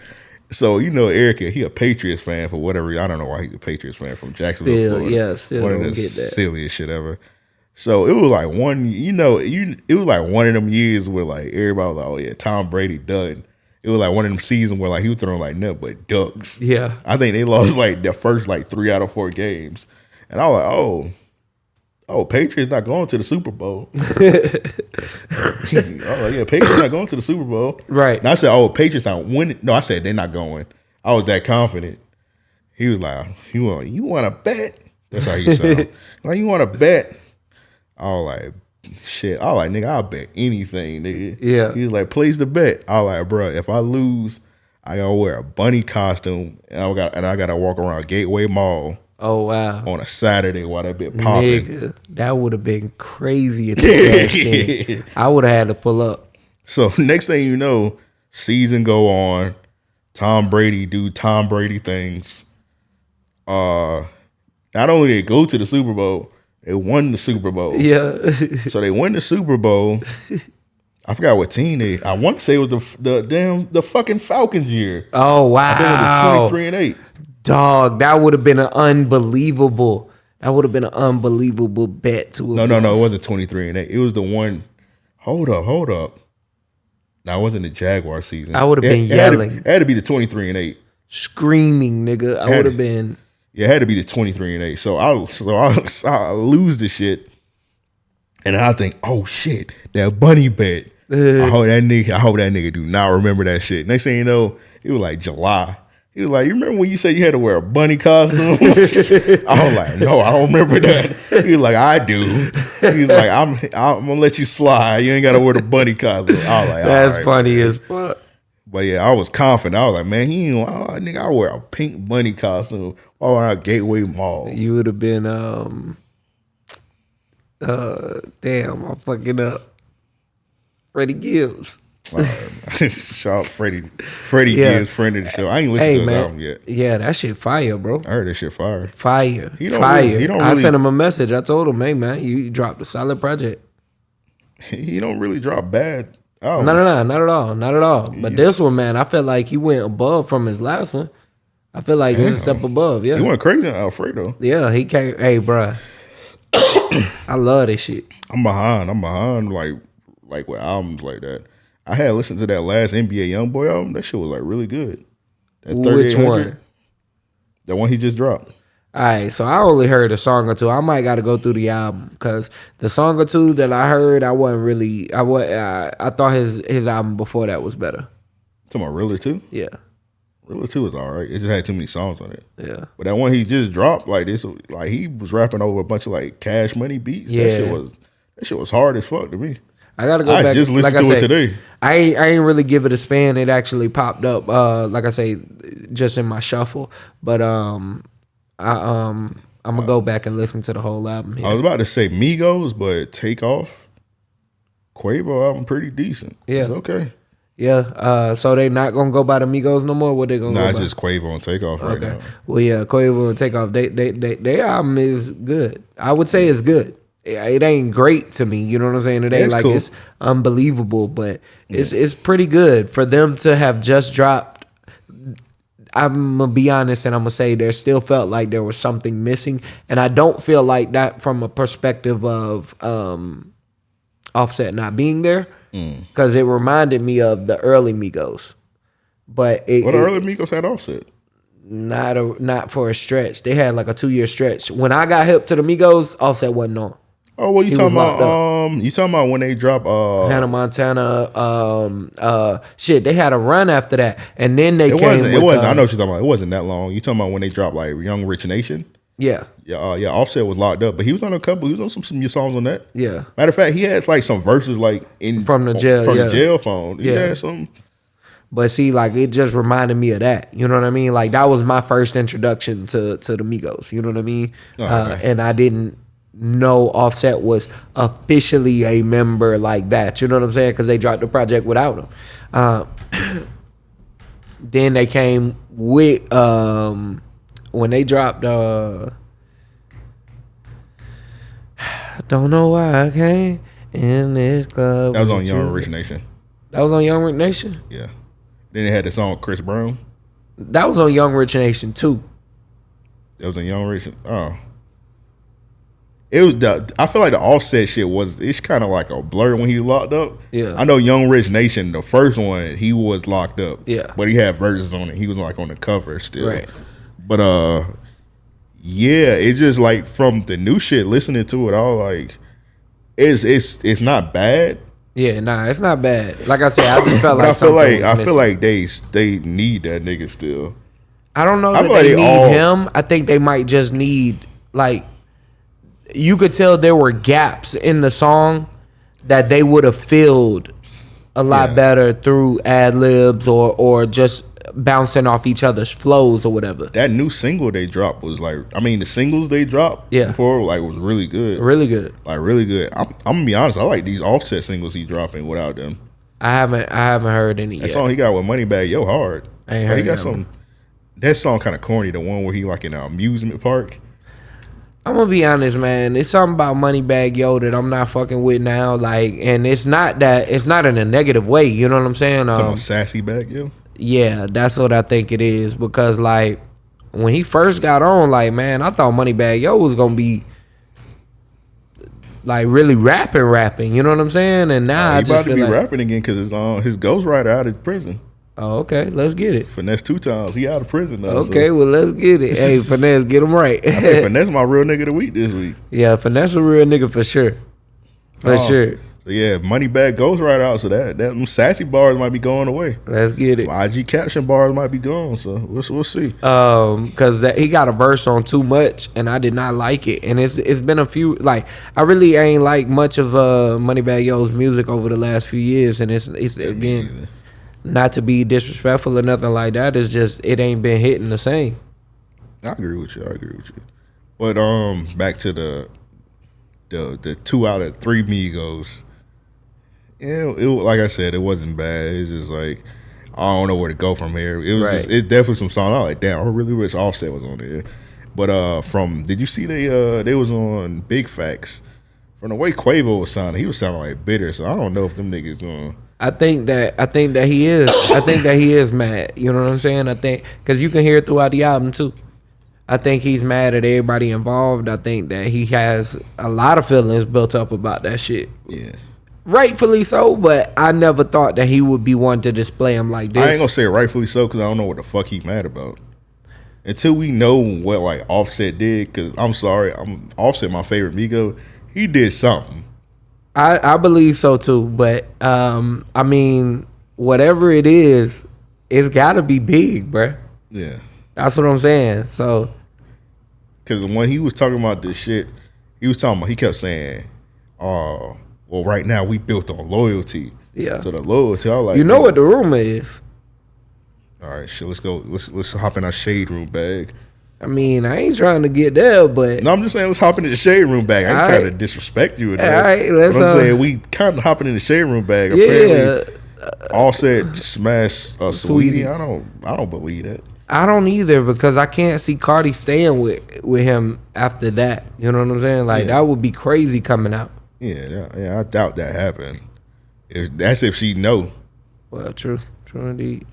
So you know Eric, he a Patriots fan for whatever reason. I don't know why he's a Patriots fan from Jacksonville, Florida. Still one of the silliest shit ever. So it was like it was like one of them years where like everybody was like, oh yeah, Tom Brady done. It was like one of them seasons where like he was throwing like nothing but ducks. Yeah, I think they lost like their first like 3 out of 4 games. And I was like, oh, Patriots not going to the Super Bowl. I was like, yeah, Patriots not going to the Super Bowl. Right. And I said, oh, Patriots not winning. No, I said they're not going. I was that confident. He was like, you want to bet? That's how he sounded. Like, you want to bet? I was like, shit. I was like, nigga, I'll bet anything, nigga. Yeah. He was like, place the bet. I was like, bro, if I lose, I gotta wear a bunny costume and I gotta walk around Gateway Mall. Oh wow. On a Saturday while that bit popping. Nigga, that would have been crazy if it crashed in. I would have had to pull up. So next thing you know, season go on. Tom Brady do Tom Brady things. Not only did they go to the Super Bowl, they won the Super Bowl. Yeah. So they won the Super Bowl. I forgot what team they. I want to say it was the fucking Falcons year. Oh wow. I think it was 23-8. Dog, that would have been an unbelievable. That would have been an unbelievable bet to. No, it wasn't 23-8. It was the one. Hold up. No, it wasn't the Jaguar season. I would have been yelling. It had to be the 23-8. Screaming, nigga. I would have been. Yeah, it had to be the 23-8. So I lose the shit, and I think, oh shit, that bunny bet. I hope that nigga do not remember that shit. Next thing you know, it was like July. He was like, you remember when you said you had to wear a bunny costume? I was like, no, I don't remember that. He was like, I do. He was like, I'm gonna let you slide. You ain't gotta wear the bunny costume. I was like, that's right, funny man. As fuck. But yeah, I was confident. I was like, man, nigga, I wear a pink bunny costume all around Gateway Mall. You would have been damn, I'm fucking up. Freddie Gibbs. Shout out Freddie Gibbs, friend of the show. I ain't listened to his album yet. Yeah, that shit fire, bro. I heard that shit fire. Fire. I sent him a message. I told him, hey man, you dropped a solid project. He don't really drop bad albums. No, not at all. But this one, man, I felt like he went above from his last one. I feel like it's a step above. Yeah, he went crazy on Alfredo. Yeah, he came. Hey, bro, I love this shit. I'm behind. Like with albums like that. I had listened to that last NBA YoungBoy album. That shit was like really good. That Which one? The one he just dropped. All right, so I only heard a song or two. I might got to go through the album because the song or two that I heard, I wasn't really. I thought his album before that was better. Talking about Realer 2? Yeah. Realer 2 was all right. It just had too many songs on it. Yeah. But that one he just dropped, like this, like he was rapping over a bunch of like Cash Money beats. Yeah. That shit was hard as fuck to me. I gotta go back. I just listened to it today. I ain't really give it a span. It actually popped up, like I say, just in my shuffle. But I'm gonna go back and listen to the whole album here. I was about to say Migos, but Takeoff, Quavo album pretty decent. Yeah, it's okay. Yeah. So they not gonna go by the Migos no more. What they gonna? Nah, go it's by? just Quavo and Takeoff right now. Well, yeah, Quavo and Takeoff. Their album is good. I would say it's good. It ain't great to me, you know what I'm saying? It ain't like cool. It's unbelievable, but it's pretty good for them to have just dropped. I'm gonna be honest, and I'm gonna say there still felt like there was something missing, and I don't feel like that from a perspective of Offset not being there, because it reminded me of the early Migos. But the early Migos had Offset. Not for a stretch. They had like a 2-year stretch. When I got hip to the Migos, Offset wasn't on. Oh well, you talking about when they dropped Hannah Montana? Shit, they had a run after that, and then they came. It wasn't. I know what you're talking about. It wasn't that long. You talking about when they dropped like Young Rich Nation? Yeah. Yeah. Offset was locked up, but he was on a couple. He was on some new songs on that. Yeah. Matter of fact, he had like some verses like from the jail phone. He had some. But see, like it just reminded me of that. You know what I mean? Like that was my first introduction to the Migos. You know what I mean? And I didn't know Offset was officially a member like that. You know what I'm saying? Because they dropped the project without him. Then they came with when they dropped. Don't know why I came in this club. That was on Young Rich Nation. That was on Young Rich Nation? Yeah. Then they had the song Chris Brown. That was on Young Rich Nation too. That was on Young Rich. Oh. It was I feel like the Offset shit it's kind of like a blur when he locked up. Yeah. I know Young Rich Nation, the first one, he was locked up. Yeah. But he had verses on it. He was like on the cover still. Right. But yeah, it's just like from the new shit, listening to it all, like it's not bad. Yeah, nah, it's not bad. Like I said, I just felt like I feel like they need that nigga still. I don't know that they need him. I think they might just need like you could tell there were gaps in the song that they would have filled a lot better through ad libs or just bouncing off each other's flows or whatever. That new single they dropped was like, I mean, the singles they dropped before like was really good. Really good. Like really good. I'm gonna be honest, I like these Offset singles he dropping without them. I haven't heard any that yet. Song he got with Moneybagg Yo hard. I ain't heard he got that some one. That song kind of corny, the one where he like in an amusement park. I'm gonna be honest, man. It's something about Moneybagg Yo that I'm not fucking with now. Like, and it's not in a negative way. You know what I'm saying? Sassy Bag Yo. Yeah, that's what I think it is. Because like when he first got on, like, man, I thought Moneybagg Yo was gonna be like really rapping. You know what I'm saying? And now I he just about to feel be like, rapping again because his ghostwriter out of prison. oh, okay, let's get it. Finesse 2 times. He out of prison now. Okay, well, let's get it. Hey, Finesse, get him right. I think Finesse my real nigga of the week this week. Yeah, Finesse a real nigga for sure. For sure. So yeah, Moneybagg goes right out. So that them sassy bars might be going away. Let's get it. IG caption bars might be gone. So we'll see. Cause he got a verse on Too Much, and I did not like it. And it's been a few, like, I really ain't like much of Moneybagg Yo's music over the last few years, and it's again. Not to be disrespectful or nothing like that. It's just it ain't been hitting the same. I agree with you. But back to the 2 out of 3 Migos. Yeah, it like I said, it wasn't bad. It's just like I don't know where to go from here. It was just, it's definitely some songs I was like, damn, I really wish Offset was on there. But did you see they was on Big Facts? From the way Quavo was sounding, he was sounding like bitter. So I don't know if them niggas going. I think that he is. I think that he is mad. You know what I'm saying? I think because you can hear it throughout the album too. I think he's mad at everybody involved. I think that he has a lot of feelings built up about that shit. Yeah, rightfully so. But I never thought that he would be one to display him like this. I ain't gonna say rightfully so because I don't know what the fuck he mad about. Until we know what like Offset did, because I'm sorry, Offset my favorite Migo. He did something. I believe so too, but I mean, whatever it is, it's got to be big, bruh. Yeah, that's what I'm saying. So, because when he was talking about this shit, he kept saying, "Oh, well, right now we built on loyalty." Yeah. So the loyalty, I was like, you know what the rumor is. All right, shit. Let's go. Let's hop in our shade room bag. I mean, I ain't trying to get there, but no, I'm just saying let's hop into the shade room bag. I ain't trying to disrespect you. All right, let's. But I'm saying we kind of hopping in the shade room bag. Yeah. Offset smash Sweetie. I don't believe that. I don't either because I can't see Cardi staying with him after that. You know what I'm saying? Like that would be crazy coming out. Yeah. I doubt that happened. If she know. Well, true indeed.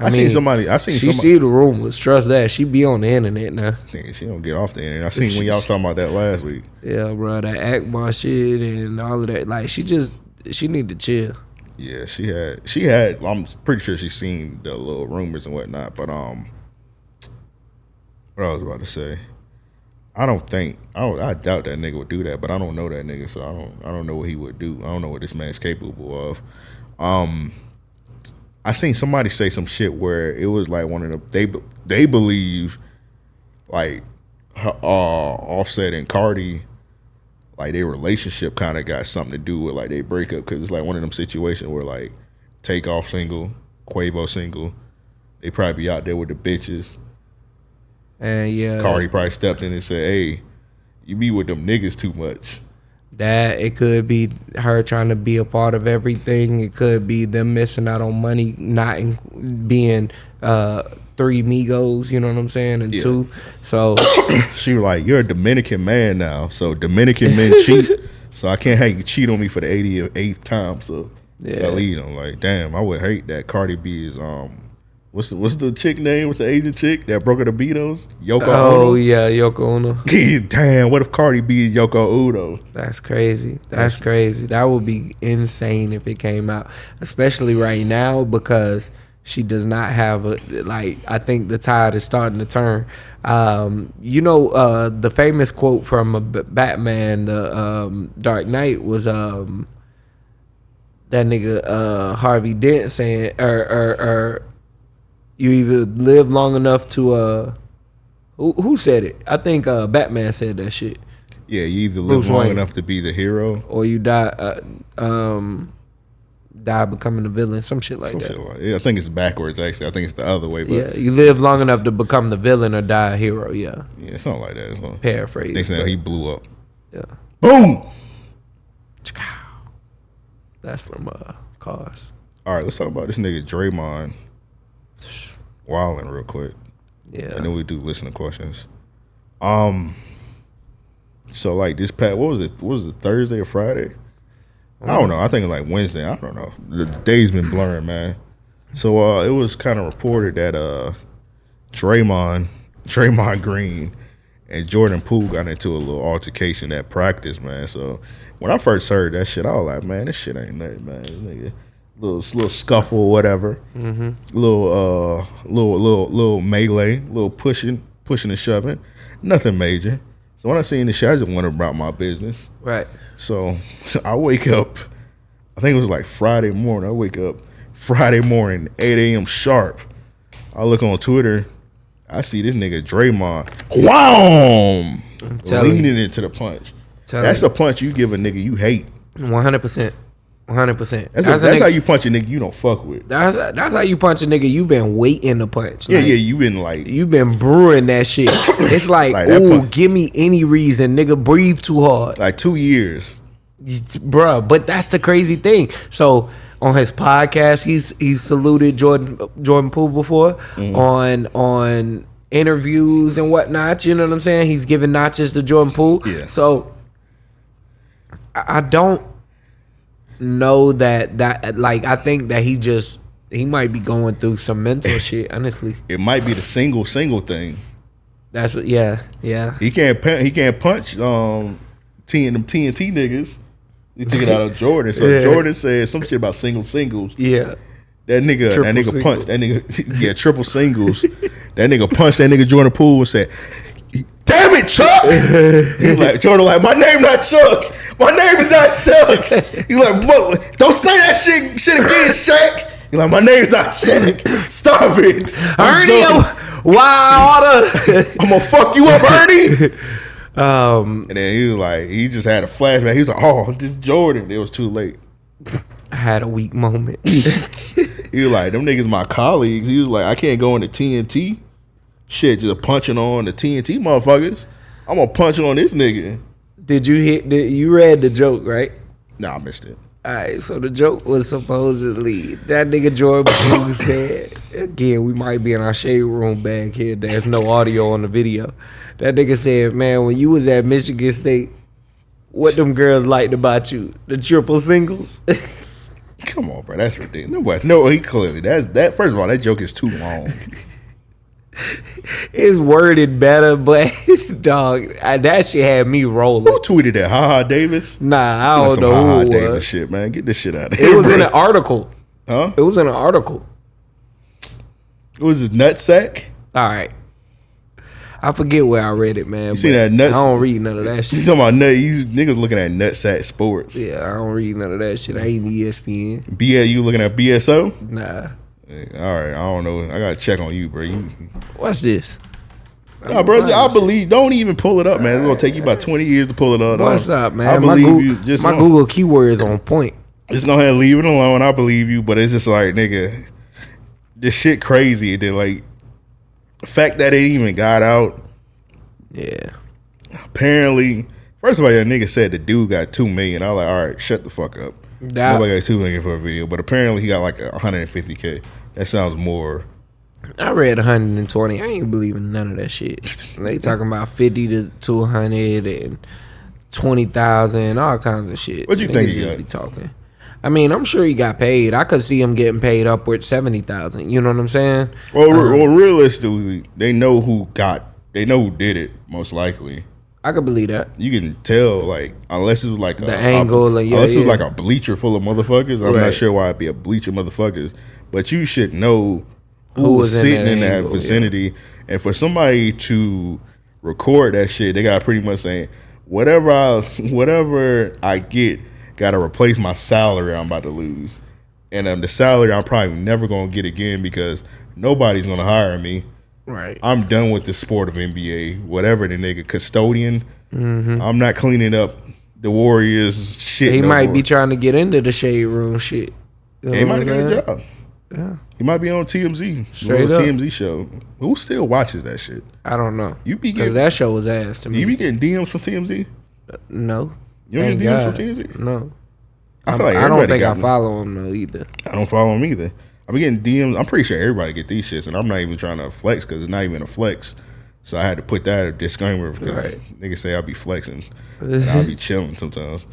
I seen somebody. She see the rumors. Trust that. She be on the internet now. She don't get off the internet. I seen when y'all was talking about that last week. Yeah, bro. That Akbar shit and all of that. Like she need to chill. Yeah, she had. I'm pretty sure she's seen the little rumors and whatnot. But what I was about to say, I doubt that nigga would do that. But I don't know that nigga, so I don't know what he would do. I don't know what this man's capable of. I seen somebody say some shit where it was like one of them. They believe like Offset and Cardi, like their relationship kind of got something to do with like they breakup because it's like one of them situations where like Takeoff single, Quavo single, they probably be out there with the bitches. And yeah, Cardi probably stepped in and said, "Hey, you be with them niggas too much." That it could be her trying to be a part of everything. It could be them missing out on money, not being 3 Migos. You know what I'm saying? And 2. So she was like, "You're a Dominican man now, so Dominican men cheat. So I can't have you cheat on me for the 88th time." So I'm like, damn, I would hate that Cardi B is what's the chick name? What's the Asian chick that broke her the Beatles? Yoko Ono? Oh, yeah, Yoko Ono. Damn, what if Cardi B is Yoko Ono? That's crazy. That's crazy. That would be insane if it came out, especially right now because she does not have I think the tide is starting to turn. The famous quote from Batman, the Dark Knight was that nigga Harvey Dent saying, you either live long enough to who said it? I think Batman said that shit. Yeah, you either live long enough to be the hero, or you die die becoming a villain, some shit like that. Yeah, I think it's backwards actually. I think it's the other way. But Yeah, you live long enough to become the villain or die a hero. Yeah, yeah, something like that. So, paraphrase. next thing he blew up. Yeah. Boom. That's from Cars. All right, let's talk about this nigga Draymond wilding real quick. Yeah. And then we do listener questions. So like this what was it? What was it, Thursday or Friday? I don't know. I think it's like Wednesday. I don't know. The day's been blurring, man. So it was kind of reported that Draymond Green and Jordan Poole got into a little altercation at practice, man. So when I first heard that shit, I was like, man, this shit ain't nothing, man. This nigga, little scuffle or whatever. Mm-hmm. Little melee, little pushing and shoving. Nothing major. So when I seen this shit, I just wondered about my business. Right. So I wake up, I think it was like Friday morning. I wake up Friday morning, 8 a.m. sharp. I look on Twitter. I see this nigga Draymond, wham, leaning into the punch. That's the punch you give a nigga you hate. 100%. 100%. That's how you punch a nigga you don't fuck with. That's how you punch a nigga you been waiting to punch. Yeah, you been brewing that shit. It's like ooh, give me any reason, nigga. Breathe too hard. Like 2 years, bruh. But that's the crazy thing. So on his podcast, he's saluted Jordan Poole before on interviews and whatnot. You know what I'm saying? He's giving notches to Jordan Poole. Yeah. So I don't know that like I think that he might be going through some mental shit. Honestly, it might be the single thing. That's what. Yeah. He can't punch them TNT niggas. He took it out of Jordan. So Jordan said some shit about singles. Yeah. That nigga punched that nigga. Yeah, triple singles. That nigga punched that nigga Jordan Poole and said, "Damn it, Chuck!" He's like, Jordan, like, my name not Chuck. My name is not Chuck. He's like, what? Don't say that shit again, Shaq. He's like, my name's not Shaq. Stop it. Ernie, wow. I'm gonna fuck you up, Ernie. And then he was like, he just had a flashback. He was like, oh, this is Jordan. It was too late. I had a weak moment. He was like, them niggas my colleagues. He was like, I can't go into TNT. Shit, just punching on the TNT motherfuckers. I'm gonna punch on this nigga. Did you you read the joke, right? Nah, I missed it. Alright, so the joke was supposedly that nigga Jordan Poole said, again, we might be in our shade room bag here. There's no audio on the video. That nigga said, man, when you was at Michigan State, what them girls liked about you? The triple singles? Come on, bro. That's ridiculous. No, he clearly, that. First of all, that joke is too long. It's worded better, but dog, that shit had me rolling. Who tweeted that? Ha Davis? Nah, I don't know who it Davis was. Shit, man. Get this shit out of here. It was in an article. Huh? It was in an article. It was a nutsack? All right. I forget where I read it, man. You seen that nuts? I don't read none of that shit. You talking about you niggas looking at Nutsack Sports? Yeah, I don't read none of that shit. I ain't ESPN. You looking at BSO? Nah. All right, I don't know. I gotta check on you, bro. What's this? Nah, bro, I believe. Don't even pull it up, man. It's gonna take you about 20 years to pull it up. What's up, man? I believe you. Just my Google keyword is on point. Just go ahead and leave it alone. I believe you, but it's just like, nigga, this shit crazy. That like the fact that it even got out. Yeah. Apparently, first of all, your nigga said the dude got $2 million. I was like, all right, shut the fuck up. Nobody got $2 million for a video, but apparently he got like $150K. That sounds more. I read 120. I ain't believing none of that shit. They talking about 50 to 200 and 20,000, all kinds of shit. What you think he got? Be talking. I mean, I'm sure he got paid. I could see him getting paid upward 70,000. You know what I'm saying? Well, realistically, they know who did it. Most likely, I could believe that. You can tell, like, unless it was like the angle, unless it was like a bleacher full of motherfuckers. I'm not sure why it'd be a bleacher motherfuckers, but you should know who was sitting in that vicinity. Yeah. And for somebody to record that shit, they got pretty much saying, whatever I get, got to replace my salary I'm about to lose, and the salary I'm probably never gonna get again because nobody's gonna hire me. Right. I'm done with the sport of NBA. Whatever the nigga custodian. Mm-hmm. I'm not cleaning up the Warriors shit. He might be trying to get into the shade room shit. Yeah, he might get a job. Yeah. He might be on TMZ. Straight up. TMZ show. Who still watches that shit? I don't know. You be getting that show was ass to me. You be getting DMs from TMZ? No. You don't get DMs from TMZ? No. I feel like I don't think got I follow him though either. I don't follow him either. I be getting DMs. I'm pretty sure everybody get these shits, and I'm not even trying to flex because it's not even a flex. So I had to put that a disclaimer because niggas say I be flexing. And I'll be chilling sometimes.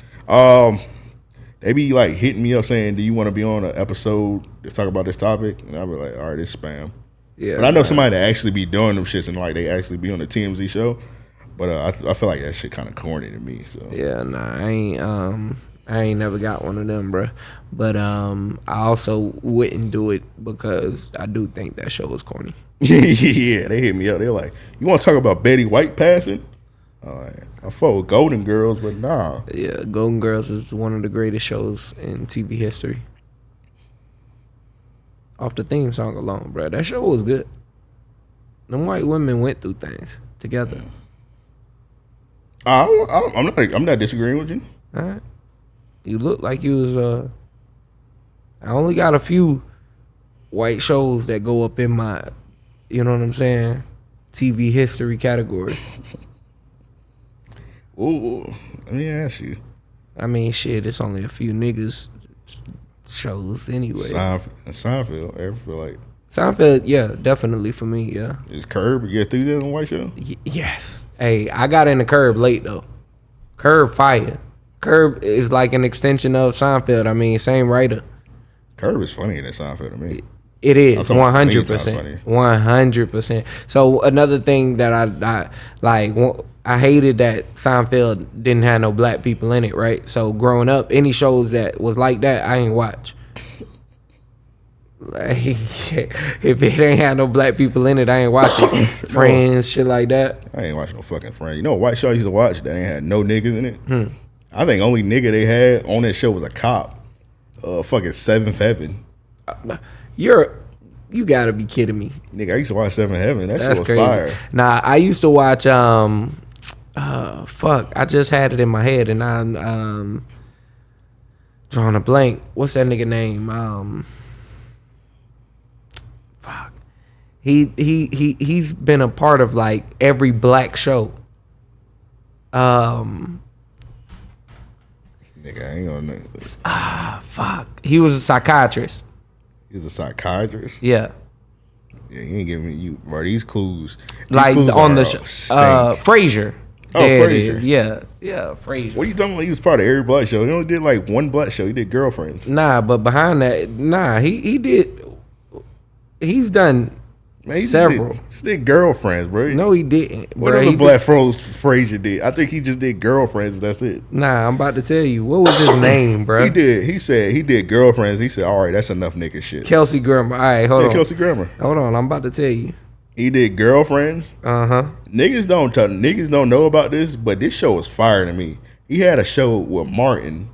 They be like hitting me up saying, "Do you want to be on an episode to talk about this topic?" And I'll be like, "All right, it's spam." Yeah, but I know somebody that actually be doing them shits and like they actually be on the TMZ show. But I feel like that shit kind of corny to me. So yeah, nah, I ain't never got one of them, bro. But I also wouldn't do it because I do think that show is corny. Yeah, they hit me up. They're like, "You want to talk about Betty White passing?" I fuck with Golden Girls, but nah. Yeah, Golden Girls is one of the greatest shows in TV history. Off the theme song alone, bro. That show was good. Them white women went through things together. I'm not disagreeing with you. All right. You look like you was I only got a few white shows that go up in my, you know what I'm saying, TV history category. Ooh, let me ask you. I mean, shit, it's only a few niggas shows anyway. Seinfeld, I feel like. Seinfeld, yeah, definitely for me, yeah. Is Curb get through that on White Show? Yes. Hey, I got into Curb late though. Curb fire. Curb is like an extension of Seinfeld. I mean, same writer. Curb is funnier than Seinfeld to me. It is 100%. 100%. So another thing that I like, I hated that Seinfeld didn't have no black people in it, right? So growing up, any shows that was like that, I ain't watch. Like, if it ain't had no black people in it, I ain't watching. Friends, shit like that. I ain't watching no fucking Friends. You know what white show I used to watch that ain't had no niggas in it? I think only nigga they had on that show was a cop. Fucking Seventh Heaven. You gotta be kidding me. Nigga, I used to watch Seventh Heaven. That shit was crazy. Fire. Nah, I used to watch fuck. I just had it in my head and I'm drawing a blank. What's that nigga name? Fuck. He's been a part of like every black show. Nigga, I ain't gonna know. Fuck. He was a psychiatrist. He was a psychiatrist? Yeah. Yeah, you ain't giving me bro, these clues. Like clues on the Frasier. Oh, Frasier. Yeah, Frasier. What are you talking about? He was part of every black show. He only did like one black show. He did Girlfriends. Nah, but behind that, he did. He's done several. He did Girlfriends, bro. No, he didn't. What other black Frasier did? I think he just did Girlfriends. That's it. Nah, I'm about to tell you. What was his name, bro? He said he did Girlfriends. He said, all right, that's enough nigga shit. Kelsey Grammer. All right, hold on. Kelsey Grammer. Hold on, I'm about to tell you. He did Girlfriends. Niggas don't know about this, but this show was fire to me. He had a show with Martin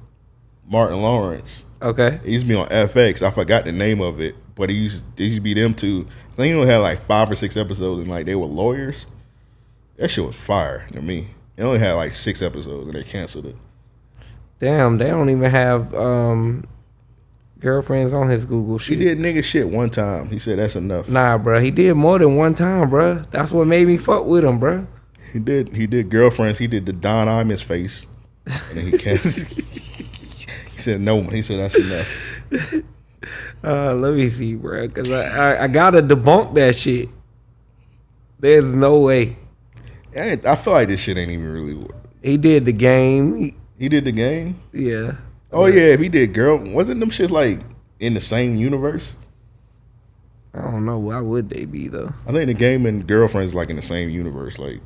Lawrence. Okay. He used to be on FX. I forgot the name of it, but it used to be them two. I think he only had like 5 or 6 episodes, and like they were lawyers. That shit was fire to me. It only had like 6 episodes, and they canceled it. Damn, they don't even have Girlfriends on his Google shit. He did nigga shit one time. He said that's enough. Nah, bro, he did more than one time, bro. That's what made me fuck with him, bro. He did Girlfriends. He did the Don Imus face, and then he canceled. He said no. He said that's enough. Let me see, bro, because I gotta debunk that shit. There's no way. I feel like this shit ain't even really. He did the game. He did the game. Yeah. Oh yeah, if he did wasn't them shits like in the same universe? I don't know. Why would they be though? I think the game and Girlfriends is like in the same universe. Like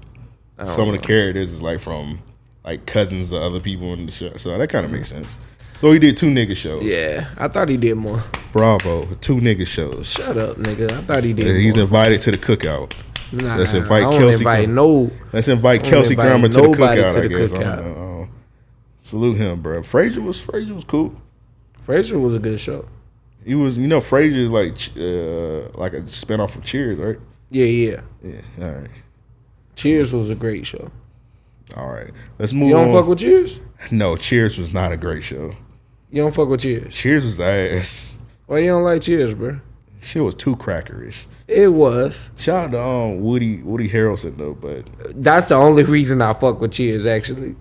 some of the characters is like from like cousins of other people in the show. So that kind of makes sense. So he did 2 nigga shows. Yeah, I thought he did more. Bravo, 2 nigga shows. Shut up, nigga. I thought he did. He's more. Invited to the cookout. Nah, let's invite I Kelsey. Let's invite Kelsey Grammer to the cookout. To the I guess. cookout. Salute him, bro. Frasier was cool. Frasier was a good show. He was, Frasier is like a spinoff of Cheers, right? Yeah. All right. Cheers was a great show. All right, let's move on. You don't fuck with Cheers? No, Cheers was not a great show. You don't fuck with Cheers? Cheers was ass. Why you don't like Cheers, bro? Shit was too crackerish. It was. Shout out to Woody Harrelson though, but That's the only reason I fuck with Cheers. Actually,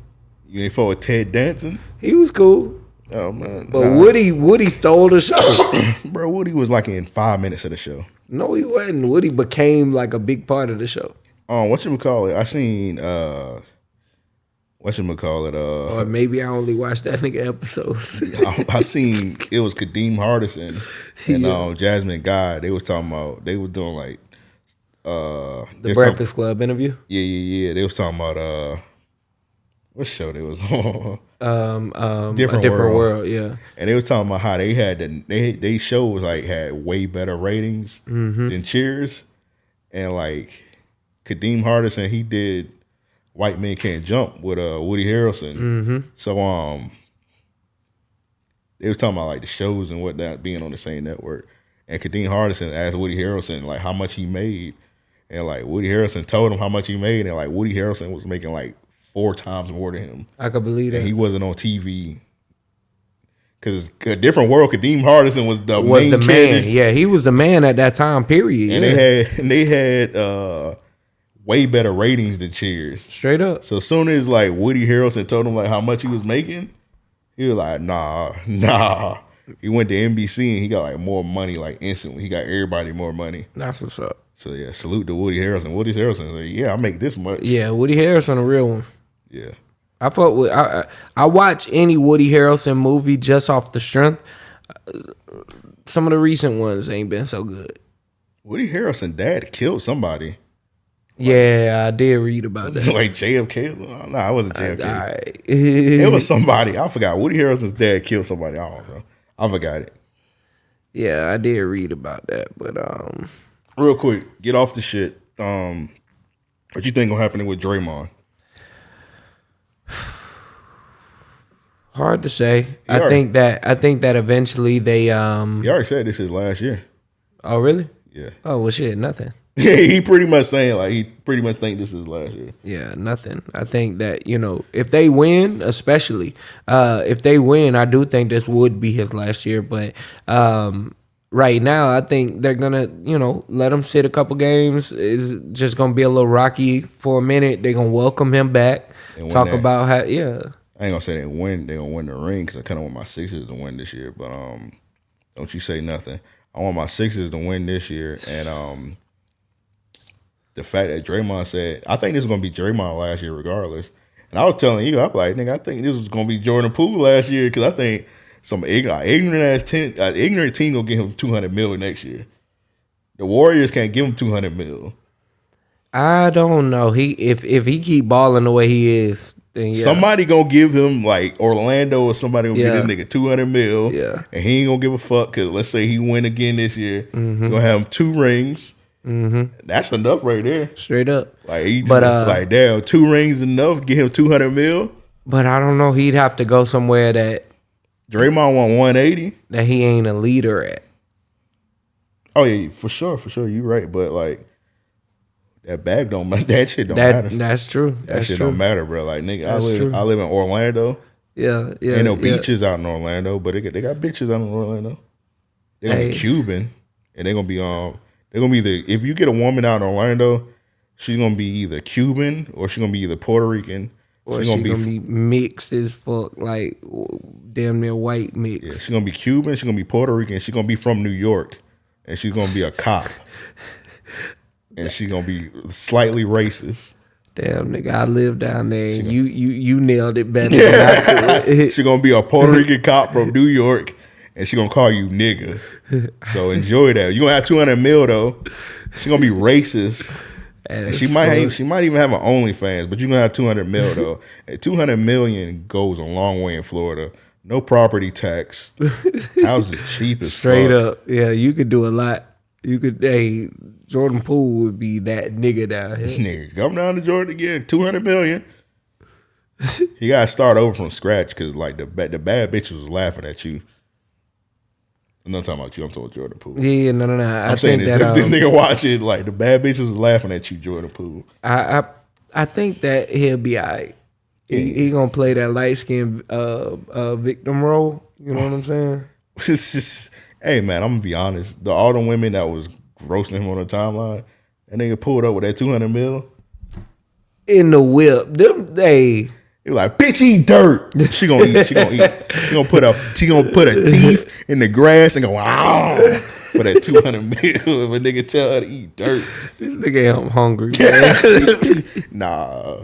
you ain't fuck with Ted Danson. he was cool. Oh man, But Woody stole the show. bro. Woody was like in 5 minutes of the show. No, he wasn't. Woody became like a big part of the show. Whatchamacallit? I seen whatchamacallit? Or maybe I only watched that nigga episodes. I seen it was Kadeem Hardison and Jasmine Guy. They was talking about they was doing like The Breakfast Club interview. Yeah. They was talking about what show they was on. A different world, yeah. And they was talking about how they had they show was like had way better ratings than Cheers, and like Kadeem Hardison he did White Men Can't Jump with Woody Harrelson. So they was talking about like the shows and whatnot being on the same network, and Kadeem Hardison asked Woody Harrelson like how much he made, and like Woody Harrelson told him how much he made, and like Woody Harrelson was making like 4 times more than him. I could believe that. And he wasn't on TV. Because a different world, Kadeem Hardison was the main man. Yeah, he was the man at that time, period. And they had way better ratings than Cheers. Straight up. So as soon as like Woody Harrelson told him like how much he was making, he was like, nah. He went to NBC and he got like more money like instantly. He got everybody more money. That's what's up. So yeah, salute to Woody Harrelson. Woody Harrelson like, yeah, I make this much. Yeah, Woody Harrelson a real one. Yeah. I watch any Woody Harrelson movie just off the strength. Some of the recent ones ain't been so good. Woody Harrelson dad killed somebody. Yeah, I did read about that. Like JFK? No, I wasn't JFK. All right. It was somebody. I forgot. Woody Harrelson's dad killed somebody. I don't know. I forgot it. Yeah, I did read about that. But real quick, get off the shit. What you think gonna happen with Draymond? Hard to say. I think that eventually they He already said this is last year. Oh really? Yeah. Oh well shit, nothing. Yeah, he pretty much saying like he pretty much think this is last year. Yeah, nothing. I think that, if they win, especially if they win, I do think this would be his last year. But right now, I think they're gonna, let him sit a couple games. It's just gonna be a little rocky for a minute. They're gonna welcome him back. Talk about how, yeah. I ain't gonna say they gonna win the ring because I kind of want my Sixers to win this year. But don't you say nothing. I want my Sixers to win this year, and the fact that Draymond said, I think this is gonna be Draymond last year regardless. And I was telling you, I was like, nigga, I think this was gonna be Jordan Poole last year because I think some ignorant team gonna get him $200 million next year. The Warriors can't give him $200 million. I don't know. If he keep balling the way he is, then yeah. Somebody gonna give him like Orlando or somebody gonna give this nigga $200 million. Yeah. And he ain't gonna give a fuck because let's say he win again this year, gonna have him 2 rings. That's enough right there. Straight up. Like he just, like damn, 2 rings enough. Get him $200 million. But I don't know. He'd have to go somewhere that Draymond want 180. That he ain't a leader at. Oh yeah, for sure. You right, but like that bag don't matter. That shit don't matter. That's true. That shit don't matter, bro. Like nigga, I live in Orlando. Yeah. Ain't no beaches out in Orlando, but they got bitches out in Orlando. They're gonna be Cuban, and they're gonna be if you get a woman out in Orlando, she's gonna be either Cuban or she's gonna be either Puerto Rican. Or she's gonna be mixed as fuck, like damn near white mix. Yeah, she's gonna be Cuban, she's gonna be Puerto Rican, she's gonna be from New York, and she's gonna be a cop. And she's gonna be slightly racist. Damn nigga, I live down there and you nailed it better than I could. She's gonna be a Puerto Rican cop from New York. And she gonna call you nigga. So enjoy that. You gonna have $200 million though. She gonna be racist. And she might even have an OnlyFans, but you gonna have $200 million though. And $200 million goes a long way in Florida. No property tax. Houses cheap as straight fuck. up. Yeah, you could do a lot. You could. Hey, Jordan Poole would be that nigga down here. Nigga, come down to Jordan again. $200 million. You gotta start over from scratch because like the bad bitches was laughing at you. I'm not talking about you. I'm talking about Jordan Poole. Yeah, no. I'm saying this, if this nigga watch it, like the bad bitches was laughing at you, Jordan Poole. I think that he'll be all right. He gonna play that light skinned victim role. You know what I'm saying? Hey man, I'm gonna be honest. All the women that was roasting him on the timeline, that nigga pulled up with that 200 mil in the whip. Them they. He was like, bitch, eat dirt. She gonna eat. She gonna put her teeth in the grass and go, wow, for that 200 mil. If a nigga tell her to eat dirt, this nigga I'm hungry. Man. Nah.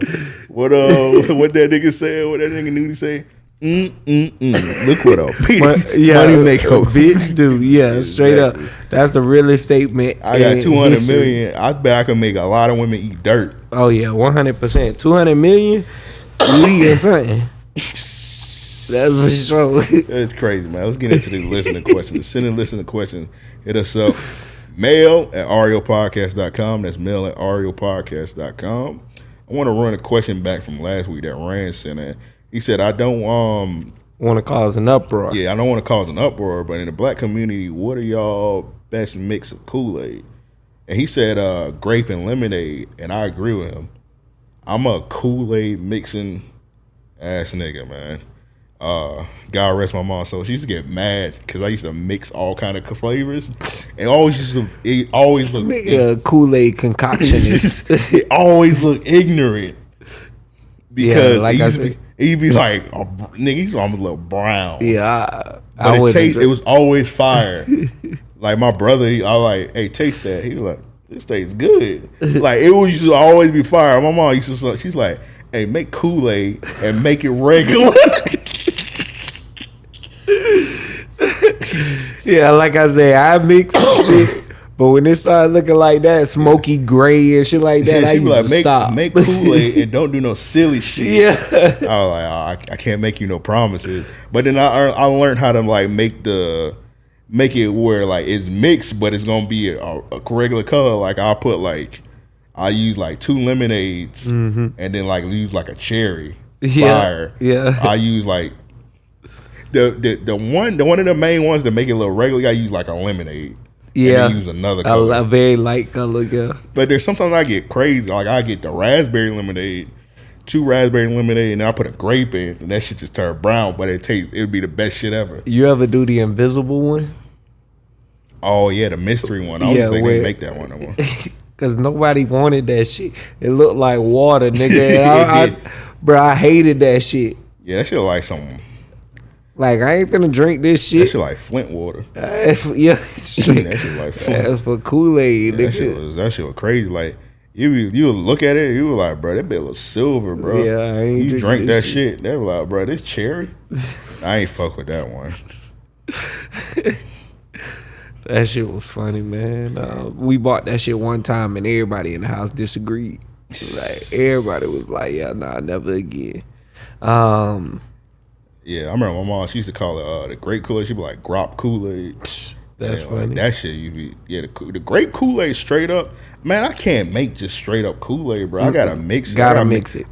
What that nigga said? What that nigga knew to say? Look what a money make a bitch do. Yeah, straight up. That's the realest statement. I got 200 million. I bet I can make a lot of women eat dirt. Oh yeah, 100%. 200 million. You eating something. That's for sure. That's crazy, man. Let's get into the listener questions. Send in listener questions. Hit us up. mail@ariopodcast.com. That's mail@ariopodcast.com. I want to run a question back from last week that Rand sent in. He said, I don't want to cause an uproar. Yeah, I don't want to cause an uproar, but in the black community, what are y'all best mix of Kool-Aid? And he said grape and lemonade, and I agree with him. I'm a Kool-Aid mixing ass nigga, man. God rest my mom. So she used to get mad because I used to mix all kind of flavors, and always look Kool-Aid concoctionist. It always look ignorant because he'd be like, oh, nigga, he's almost a little brown. Yeah, but it was always fire. Like my brother, I like, hey, taste that. He was like, this tastes good. Like it used to always be fire. My mom used to, she's like, hey, make Kool-Aid and make it regular. Yeah, like I say, I mix shit, but when it started looking like that, smoky gray and shit like that, I used to stop. Make Kool-Aid and don't do no silly shit. Yeah, I was like, oh, I can't make you no promises. But then I learned how to like make it where like it's mixed, but it's gonna be a regular color. Like I use like 2 lemonades and then like use like a cherry fire. Yeah, I use like the one of the main ones that make it a little regular. I use like a lemonade. Yeah, and use another color, a very light color. Yeah, but there's sometimes I get crazy. Like I get the raspberry lemonade, 2 raspberry lemonade, and I put a grape in, and that shit just turned brown. But it would be the best shit ever. You ever do the invisible one? Oh yeah, the mystery one. I don't think they make that one no more. Cause nobody wanted that shit. It looked like water, nigga. I hated that shit. Yeah, that shit like something. Like I ain't finna drink this shit. That shit like Flint water. Yeah, shit. That shit like Flint. That's for Kool-Aid. Yeah, that shit was crazy. Like you would look at it, you were like, bro, that bit was silver, bro. Yeah, I ain't you drank that shit. They were like, bro, this cherry. I ain't fuck with that one. That shit was funny, man. We bought that shit one time and everybody in the house disagreed. Like everybody was like, "Yeah, nah, never again." Yeah, I remember my mom. She used to call it the grape Kool-Aid. She'd be like, "Grop Kool-Aid." That's funny. Like, that shit, the grape Kool-Aid straight up. Man, I can't make just straight up Kool-Aid, bro. I gotta mix it. I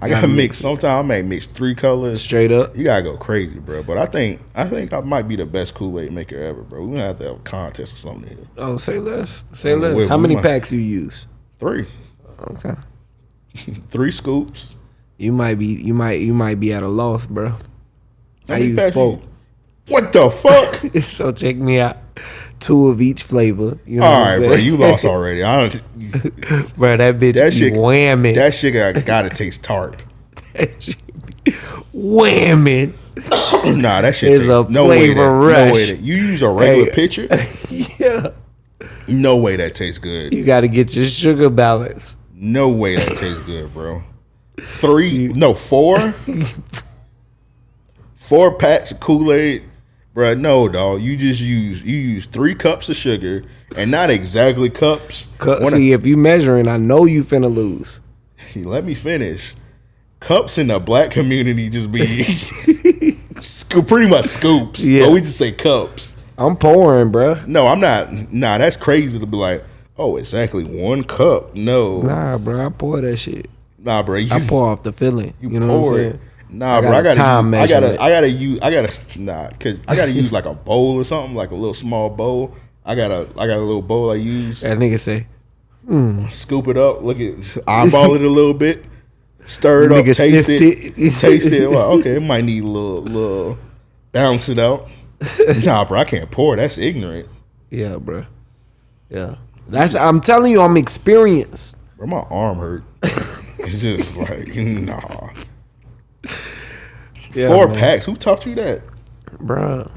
gotta mix. Sometimes I may mix 3 colors straight up. You gotta go crazy, bro. But I think I might be the best Kool-Aid maker ever, bro. We're gonna have to have a contest or something here. Oh, say less. Say less. How many packs you use? 3. Okay. 3 scoops. You might be at a loss, bro. I use 4. What the fuck? So check me out. 2 of each flavor. You know all right, bro. You lost already. Bro, that bitch be whamming. That shit gotta taste tart. That shit be whamming. Nah, that shit tastes no way. No way that you use a regular pitcher. Yeah. No way that tastes good. You got to get your sugar balance. No way that tastes good, bro. 4. 4 packs of Kool-Aid. Bro, no, dog. You use 3 cups of sugar, and not exactly cups. See, if you measuring, I know you finna lose. Let me finish. Cups in the black community just be pretty much scoops. Yeah, but we just say cups. I'm pouring, bro. No, I'm not. Nah, that's crazy to be like, oh, exactly 1 cup. No, nah, bro. I pour that shit. Nah, bro. I pour off the filling. You know what I'm saying? Nah, bro, I gotta use like a bowl or something, like a little small bowl. I got a little bowl I use. That nigga say, scoop it up, eyeball it a little bit, stir it up, taste it. Well, okay, it might need a little balance it out. Nah, bro, I can't pour. That's ignorant. Yeah, bro. Yeah. I'm telling you, I'm experienced. Bro, my arm hurt. It's just like, nah. Yeah, 4 man. packs. Who taught you that? Bruh.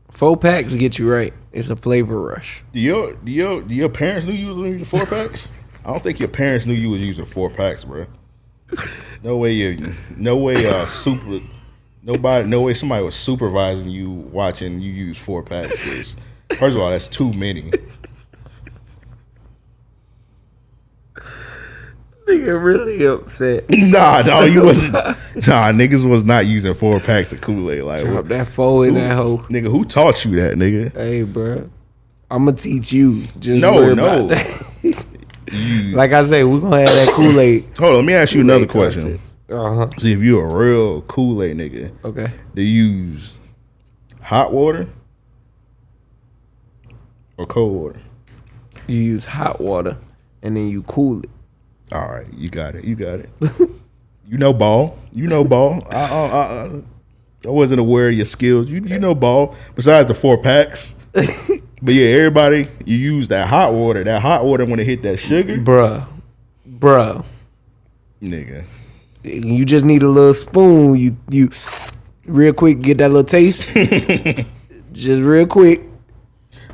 4 packs get you right. It's a flavor rush. Do your parents knew you was using 4 packs? I don't think your parents knew you was using 4 packs, bro. No way somebody was supervising you watching you use 4 packs. First of all, that's too many. Nigga really upset. Nah, you wasn't. Nah, niggas was not using 4 packs of Kool-Aid. Like, Drop that 4 in that hole. Nigga, who taught you that, nigga? Hey, bro. I'm going to teach you. Just No. worry about that. Like I say, we're going to have that Kool-Aid. Hold on, let me ask you another question. Uh-huh. See, if you're a real Kool-Aid nigga, Okay. do you use hot water or cold water? You use hot water, and then you cool it. All right, you got it. You know ball. I wasn't aware of your skills. You know ball. Besides the 4 packs. But yeah, everybody, you use that hot water. That hot water when it hit that sugar. Bruh. Nigga. You just need a little spoon. You real quick get that little taste. Just real quick.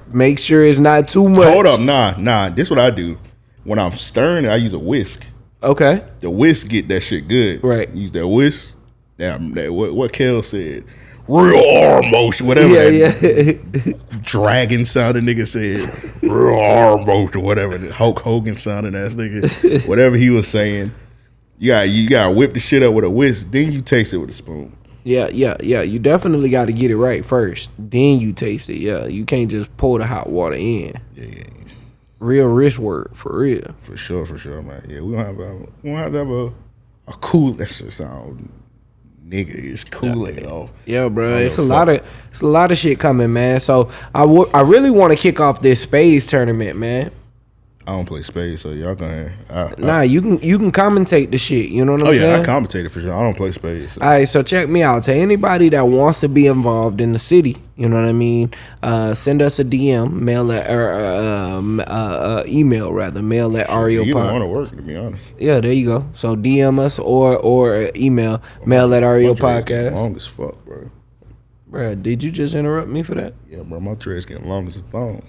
Make sure it's not too much. Hold up, nah. This what I do. When I'm stirring it, I use a whisk. Okay. The whisk get that shit good. Right. Use that whisk. What Kel said. Real arm motion, whatever that dragon sounding nigga said. Real arm motion, whatever. The Hulk Hogan sounding ass nigga. Whatever he was saying. You gotta whip the shit up with a whisk, then you taste it with a spoon. Yeah. You definitely got to get it right first. Then you taste it. Yeah. You can't just pour the hot water in. Yeah. Real wrist work, for real. For sure, man. Yeah, we gonna have to have a cool. That shit sound nigga-ish Kool-Aid off. Yeah, bro. It's a lot of shit coming, man. So I really want to kick off this spades tournament, man. I don't play spades, so y'all gonna. You can commentate the shit. You know what I'm saying? Oh yeah, I commentated for sure. I don't play spades. So. All right, so check me out. To anybody that wants to be involved in the city, you know what I mean? Send us a DM, mail at email rather, mail at Ario. You don't want to work, to be honest. Yeah, there you go. So DM us or email, mail at Ario Podcast. Long as fuck, bro. Bro, did you just interrupt me for that? Yeah, bro, my thread's getting long as a thong.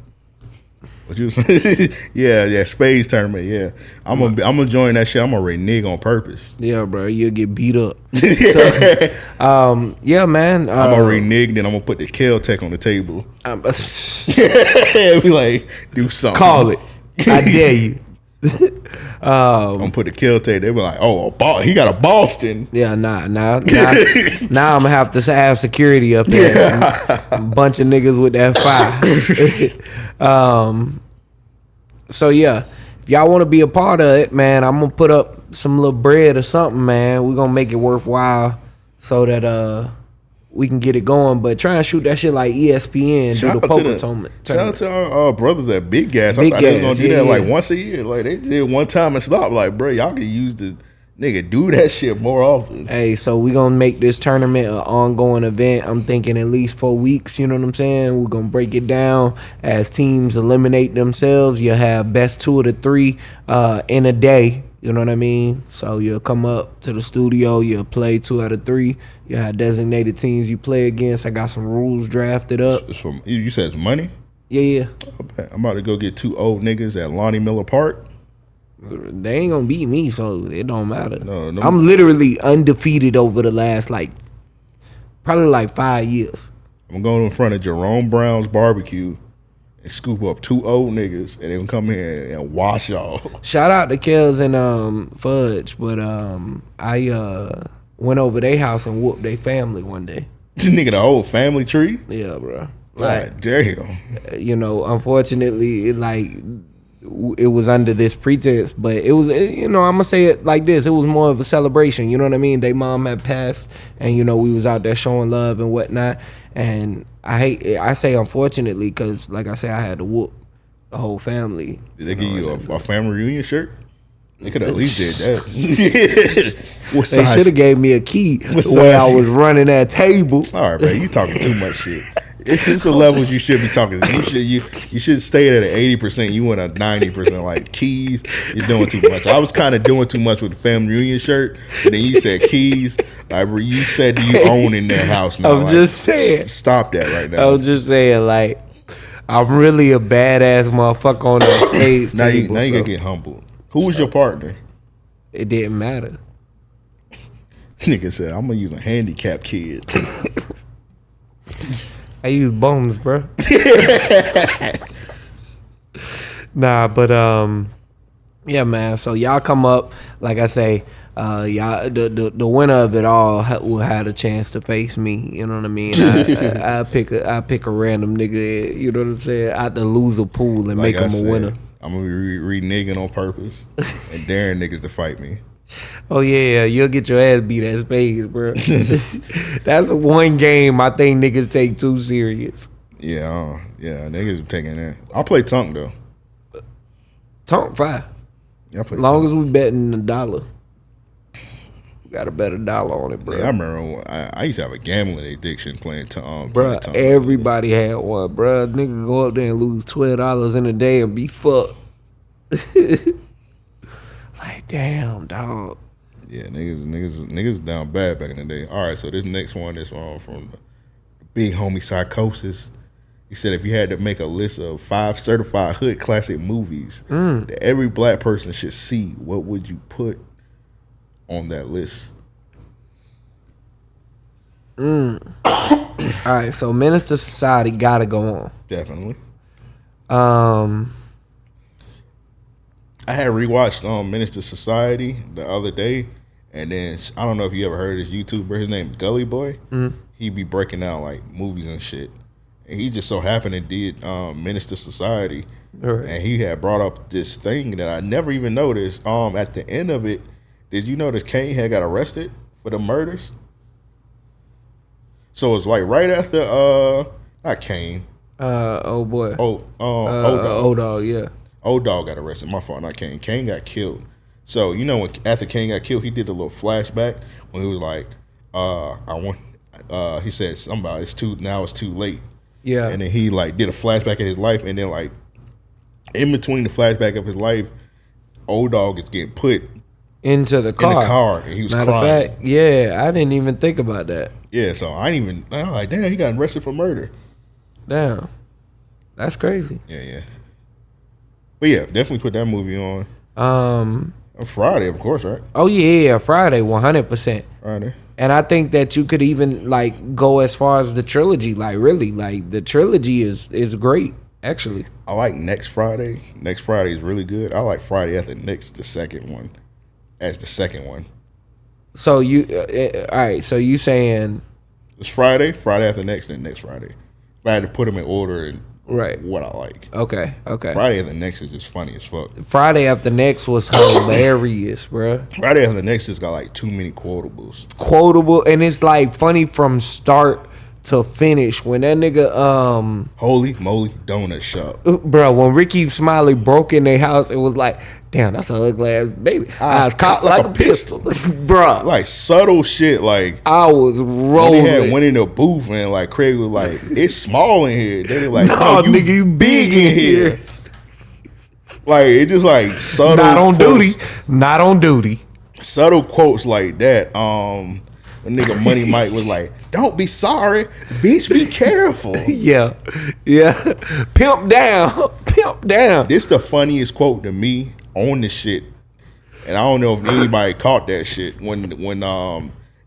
What you saying? yeah, spades tournament. Yeah, I'm gonna join that shit. I'm gonna renege on purpose. Yeah, bro, you'll get beat up. So, yeah, man. I'm gonna renege, then I'm gonna put the Kel Tech on the table. Be like, do something. Call it. I dare you. I'm gonna put the Kel Tech. They be like, oh, he got a Boston. Yeah, nah. Now I'm gonna have to have security up there. A bunch of niggas with that fire. So yeah, if y'all want to be a part of it, man, I'm gonna put up some little bread or something, man. We're gonna make it worthwhile so that we can get it going. But try and shoot that shit like ESPN. Do the poker tournament. Shout out to our brothers at Big Gas. I thought they was gonna do that like once a year. Like they did one time and stopped. Like, bro, y'all can use the nigga do that shit more often. Hey, so we gonna make this tournament an ongoing event. I'm thinking at least 4 weeks. You know what I'm saying? We're gonna break it down as teams eliminate themselves. You have best 2 of the 3 in a day. You know what I mean? So you'll come up to the studio, you'll play 2 out of 3. You have designated teams you play against. I got some rules drafted up. It's from, you said it's money? Yeah. I'm about to go get 2 old niggas at Lonnie Miller Park. They ain't gonna beat me, so it don't matter. No. I'm literally undefeated over the last probably 5 years. I'm going in front of Jerome Brown's barbecue and scoop up 2 old niggas and they can come here and wash y'all. Shout out to Kels and Fudge, but I went over their house and whooped their family one day. Nigga, the whole family tree? Yeah, bro. God damn. You know, unfortunately, it was under this pretense, but it was, I'm gonna say it like this: it was more of a celebration. You know what I mean? They mom had passed, and we was out there showing love and whatnot. And I say unfortunately, because like I say, I had to whoop the whole family. Did they give you a family reunion shirt? They could have at least did that. They should have gave me a key where I was running that table. All right, man, you talking too much shit. It's just the levels you should be talking. You should stay at an 80%. You want a 90%. Like keys, you're doing too much. I was kind of doing too much with the family reunion shirt, and then you said keys. Like you said, you own in their house now. I'm just saying. Stop that right now. I was just saying, like, I'm really a badass motherfucker on that spades table. Now you gotta get humbled. Who was your partner? It didn't matter. Nigga said, I'm gonna use a handicap kid. I use bones, bro. Nah, but yeah, man. So y'all come up, like I say, y'all the winner of it all will have a chance to face me. You know what I mean? I pick a random nigga. You know what I'm saying? Out the loser pool and Like make him a winner. I'm gonna be reneging on purpose and daring niggas to fight me. Oh yeah, you'll get your ass beat at spades, bro. That's one game I think niggas take too serious. Yeah, niggas taking that. I'll play Tunk though. Tonk fire. Yeah, As long as we betting $1. We got to bet $1 on it, bro. Yeah, I remember I used to have a gambling addiction playing Tunk. Bro, everybody had one, bro. Nigga go up there and lose $12 in a day and be fucked. Like, damn, dog. Yeah, niggas down bad back in the day. All right, so this next one is from the big homie Psychosis. He said if you had to make a list of 5 certified hood classic movies that every black person should see, what would you put on that list? All right, so Minister Society gotta go on. Definitely. I had rewatched Minister Society the other day, and then I don't know if you ever heard of this YouTuber. His name is Gully Boy. He be breaking down like movies and shit. And he just so happened and did Minister Society, and he had brought up this thing that I never even noticed. At the end of it, did you notice Kane had got arrested for the murders? So it's like right after not Kane. Oh boy. O Dog, yeah. Old Dog got arrested. My fault, not Kane. Kane got killed. So you know when after Kane got killed, he did a little flashback when he was like, he said something about it's too late. Yeah. And then he like did a flashback of his life, and then like in between the flashback of his life, Old Dog is getting put into the car. In the car, and he was Matter crying. of fact, yeah, I didn't even think about that. Yeah, so I was like, damn, he got arrested for murder. Damn. That's crazy. Yeah. But yeah, definitely put that movie on. Friday, of course, right? Oh yeah, Friday, 100%. Friday. And I think that you could even like go as far as the trilogy. Like really, like the trilogy is great, actually. I like Next Friday. Next Friday is really good. I like Friday After Next, the second one, as the second one. So you, all right. So you saying it's Friday After Next, and Next Friday. If I had to put them in order and right, what I like. Okay. Friday After Next is just funny as fuck. Friday After Next was hilarious, bro. Friday After Next just got like too many quotables. And it's like funny from start to finish. When that nigga Holy Moly Donut Shop, bro, when Ricky Smiley broke in their house, it was like, damn, that's an ugly ass baby. I was cocked like a pistol. Bro. Like subtle shit, like I was rolling. When they went in the booth and like Craig was like, it's small in here. They were like, no, nigga, you big in here. Like it just like subtle Not on duty. Subtle quotes like that. The nigga Money Mike was like, don't be sorry, bitch, be careful. Yeah. Pimp down. This the funniest quote to me on this shit. And I don't know if anybody caught that shit when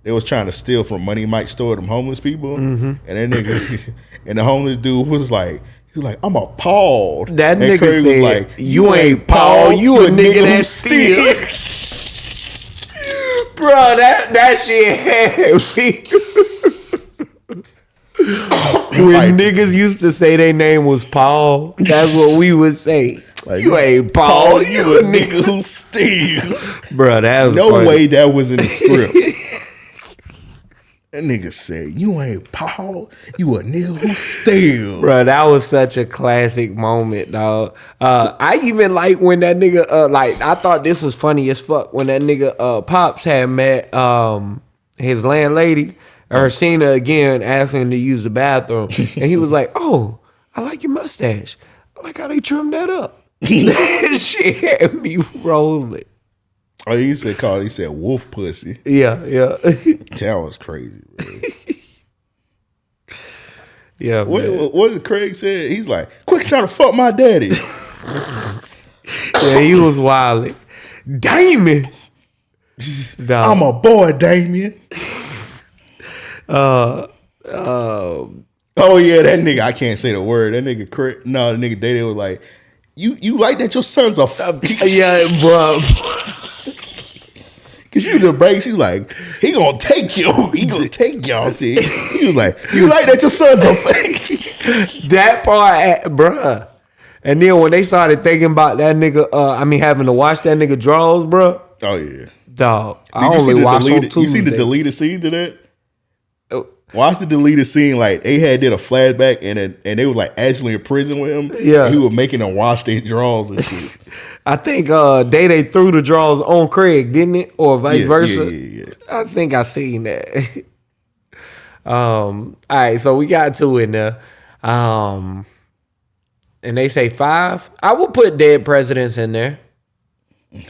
they was trying to steal from Money Mike's store, them homeless people. And that nigga and the homeless dude was like, I'm appalled. That and nigga Curry said, was like, you ain't Paul, you a nigga that steal. Bro, that shit had me. When niggas used to say their name was Paul, that's what we would say. Like, you ain't Paul, you a nigga who steals. Bro, that was no funny. way that was in the script. That nigga said, you ain't Paul, you a nigga who steals. Bro, that was such a classic moment, dog. I even like when that nigga, I thought this was funny as fuck when that nigga Pops had met his landlady, or seen her again asking to use the bathroom, and he was like, "Oh, I like your mustache. I like how they trimmed that up." That shit had me rolling. Oh, he said Cardi. He said wolf pussy. Yeah. That was crazy, bro. Yeah, what did Craig said? He's like, "Quit trying to fuck my daddy." Yeah, he was wilding. Damon. I'm a boy, Damien. Oh yeah, that nigga. I can't say the word. That nigga Craig. No, the nigga Day was like, "You like that your son's a yeah, bro." Cause she was a break. She was like, he gonna take you. He gonna take y'all. Shit. He was like, you like that your son's a fake. That part, bruh. And then when they started thinking about that nigga, having to watch that nigga draws, bruh. Oh yeah, dog. I only watched on Tuesday. You see the deleted scene to that? Oh. Watch the deleted scene. Like they did a flashback, and they was like actually in prison with him. Yeah, he was making them wash their drawers and shit. I think they threw the draws on Craig, didn't it, or vice versa? Yeah. I think I seen that. All right, so we got two in there. And they say 5. I would put dead presidents in there.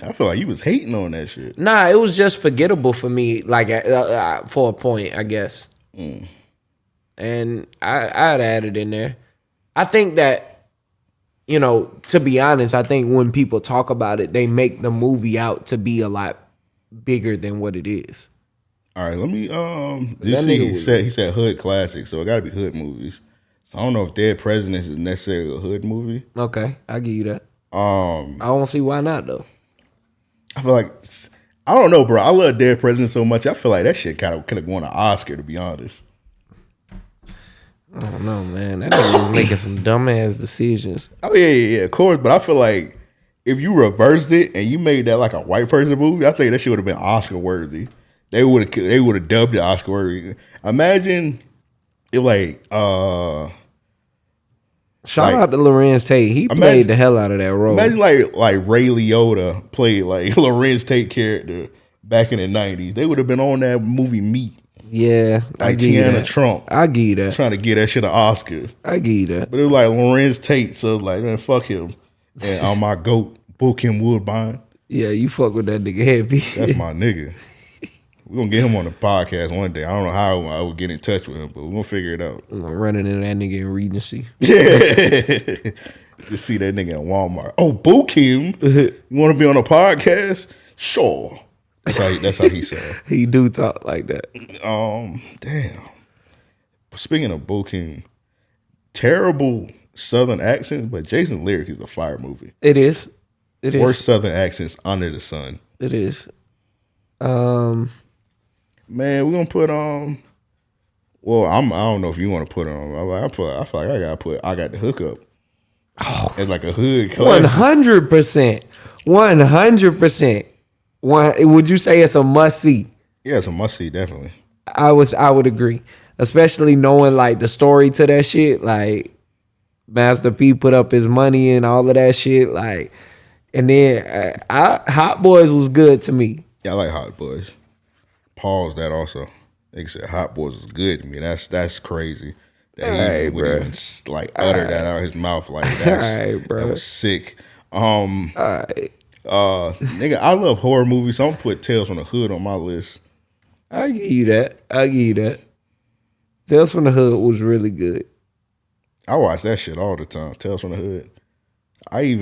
I feel like you was hating on that shit. Nah, it was just forgettable for me, like for a point, I guess. And I'd add it in there. I think that, to be honest, I think when people talk about it, they make the movie out to be a lot bigger than what it is. All right, let me he said hood classic, so it got to be hood movies. So I don't know if Dead Presidents is necessarily a hood movie. Okay, I give you that. I don't see why not though. I feel like I don't know, bro. I love Dead Presidents so much. I feel like that shit kind of could have won an Oscar, to be honest. I don't know, man. That nigga was making some dumbass decisions. Oh yeah, of course. But I feel like if you reversed it and you made that like a white person movie, I think that shit would have been Oscar worthy. They would have dubbed it Oscar worthy. Imagine if shout out to Lorenz Tate. He played the hell out of that role. Imagine like Ray Liotta played like Lorenz Tate character back in the 90s. They would have been on that movie Meat. Yeah, like Tiana Trump. I give you that. Trying to get that shit an Oscar. I give you that. But it was like Lorenz Tate, so it's like, man, fuck him. And on my goat, Bokeem Woodbine. Yeah, you fuck with that nigga heavy. That's my nigga. We're gonna get him on the podcast one day. I don't know how I would get in touch with him, but we're gonna figure it out. I'm running into that nigga in Regency. Yeah. Just see that nigga in Walmart. Oh, Bokeem, you wanna be on a podcast? Sure. That's how he said. He do talk like that. Damn. Speaking of Bokeem, terrible Southern accent, but Jason Lyric is a fire movie. It is. Worst Southern accents under the sun. It is. Man, we're gonna put well, I don't know if you want to put it on. I feel like I gotta put I Got the Hookup. Oh, as like a hood classic. 100%. 100%. Would you say it's a must see? Yeah, it's a must see, definitely. I would agree, especially knowing like the story to that shit. Like Master P put up his money and all of that shit. Like, and then Hot Boys was good to me. Yeah, I like Hot Boys. Pause that also. They said Hot Boys is good to me. That's crazy. That he would even like utter that out of his mouth like that. That was sick. Nigga, I love horror movies, so I'm gonna put Tales from the Hood on my list. I give you that. Tales from the Hood was really good. I watch that shit all the time. Tales from the Hood. I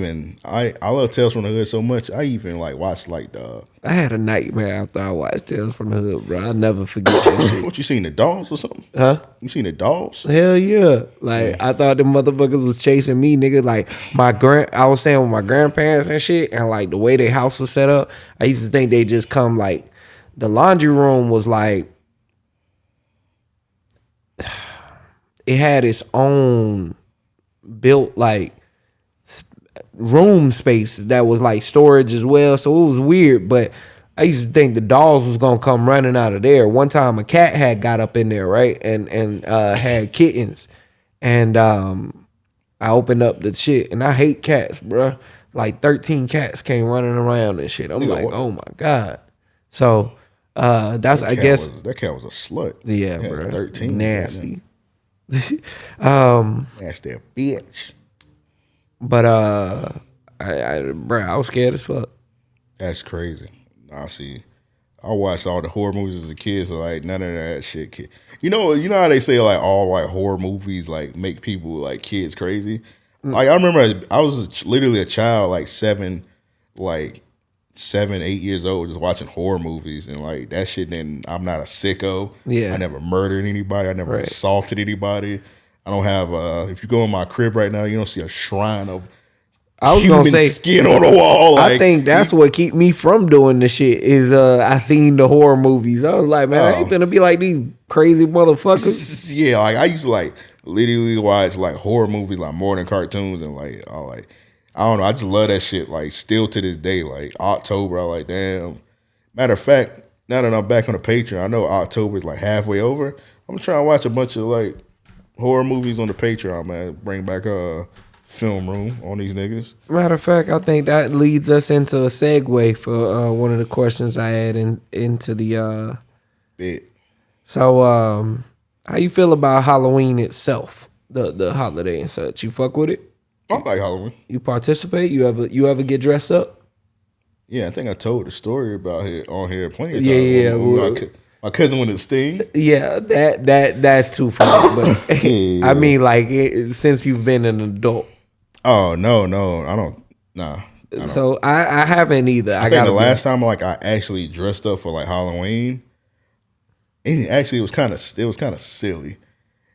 love Tales from the Hood so much. I even like watched like the. I had a nightmare after I watched Tales from the Hood, bro. I'll never forget that shit. What, you seen the dolls or something? Huh? You seen the dolls? Hell yeah! Like I thought the motherfuckers was chasing me, nigga. Like I was staying with my grandparents and shit, and like the way their house was set up, I used to think they just come like the laundry room was like it had its own built like room space that was like storage as well, so it was weird. But I used to think the dolls was gonna come running out of there. One time a cat had got up in there, right, and had kittens, and I opened up the shit, and I hate cats, bro. Like 13 cats came running around and shit. I'm like, oh my god. So That's I guess that cat was a slut. yeah, Yeah, bro. 13. Nasty. Nasty bitch. But bro, I was scared as fuck. That's crazy. I see. I watched all the horror movies as a kid, so like none of that shit. You know how they say like all like horror movies like make people like kids crazy. Like I remember I was literally a child, like 7, 8 years old, just watching horror movies and like that shit. Then I'm not a sicko. Yeah. I never murdered anybody. I never Right. assaulted anybody. I don't have. If you go in my crib right now, you don't see a shrine of I was human gonna say skin on the wall. I think that's what keep me from doing the shit is I seen the horror movies. I was like, man, I ain't gonna be like these crazy motherfuckers. Yeah, like I used to like literally watch like horror movies like more than cartoons and like I don't know, I just love that shit like still to this day. Like October, I like damn. Matter of fact, now that I'm back on the Patreon, I know October is like halfway over. I'm trying to watch a bunch of like horror movies on the Patreon, man. Bring back film room on these niggas. Matter of fact, I think that leads us into a segue for one of the questions I had into the Bit. So how you feel about Halloween itself, the holiday and such? You fuck with it? I like Halloween. You participate? You ever get dressed up? Yeah, I think I told the story about it on here plenty of times. Yeah. My cousin went to Sting. Yeah, that's too funny. But I mean, like since you've been an adult. Oh no, I don't. Nah. I don't. So I haven't either. I think the last time like I actually dressed up for like Halloween, it was kind of silly.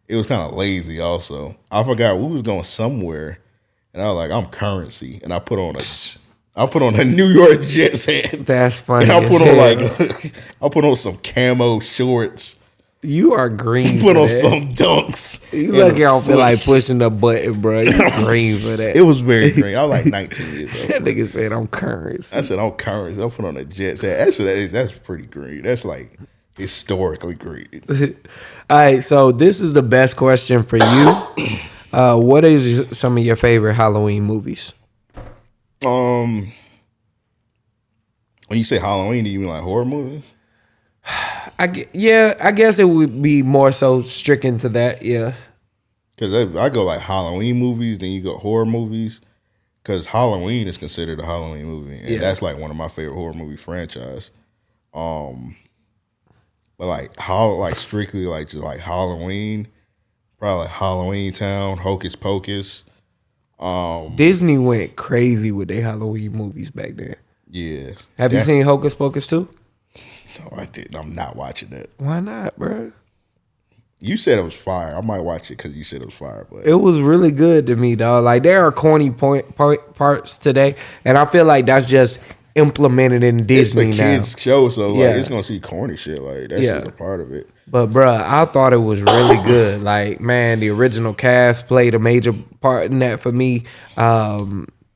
It was kind of lazy also. I forgot we was going somewhere, and I was like, I'm Currency, and I put on a New York Jets hat. That's funny. And I put on some camo shorts. You are green. Put on some dunks. You lucky I don't feel like pushing the button, bro. You green for that. It was very green. I was like 19 years old. That nigga said I'm Currency. I said I'm Currency. I put on a Jets hat. That's pretty green. That's like historically green. All right, so this is the best question for you. What is some of your favorite Halloween movies? When you say Halloween, do you mean like horror movies? I guess it would be more so stricken to that. Yeah, because I go like Halloween movies, then you go horror movies. Because Halloween is considered a Halloween movie, and that's like one of my favorite horror movie franchise. But like strictly like just like Halloween, probably like Halloween Town, Hocus Pocus. Disney went crazy with their Halloween movies back then. Yeah. Have you seen Hocus Pocus too? No, I didn't. I'm not watching that. Why not, bro? You said it was fire. I might watch it because you said it was fire. But it was really good to me, dog. Like there are corny parts today, and I feel like that's just implemented in Disney it's a now. kids show, so like it's gonna see corny shit. Like that's just a part of it. But bruh, I thought it was really good. Like man, the original cast played a major part in that for me.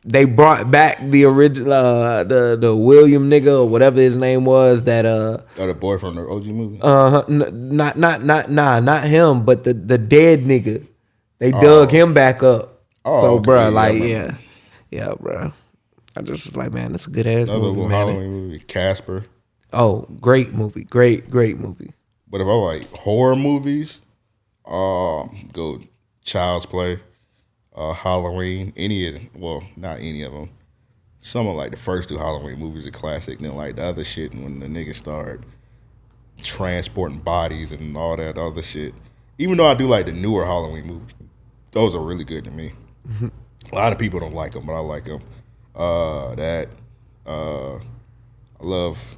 They brought back the original, the William nigga or whatever his name was. That the boy from the OG movie. Not him, but the dead nigga. They dug him back up. So, okay, bruh, like yeah, bruh. I just was like, man, it's a good ass movie, man. Halloween movie, Casper. Oh, great movie, great movie. But if I like horror movies, go Child's Play. Halloween, not any of them. Some of like the first 2 Halloween movies are classic. And then like the other shit when the niggas start transporting bodies and all that other shit. Even though I do like the newer Halloween movies, those are really good to me. A lot of people don't like them, but I like them. I love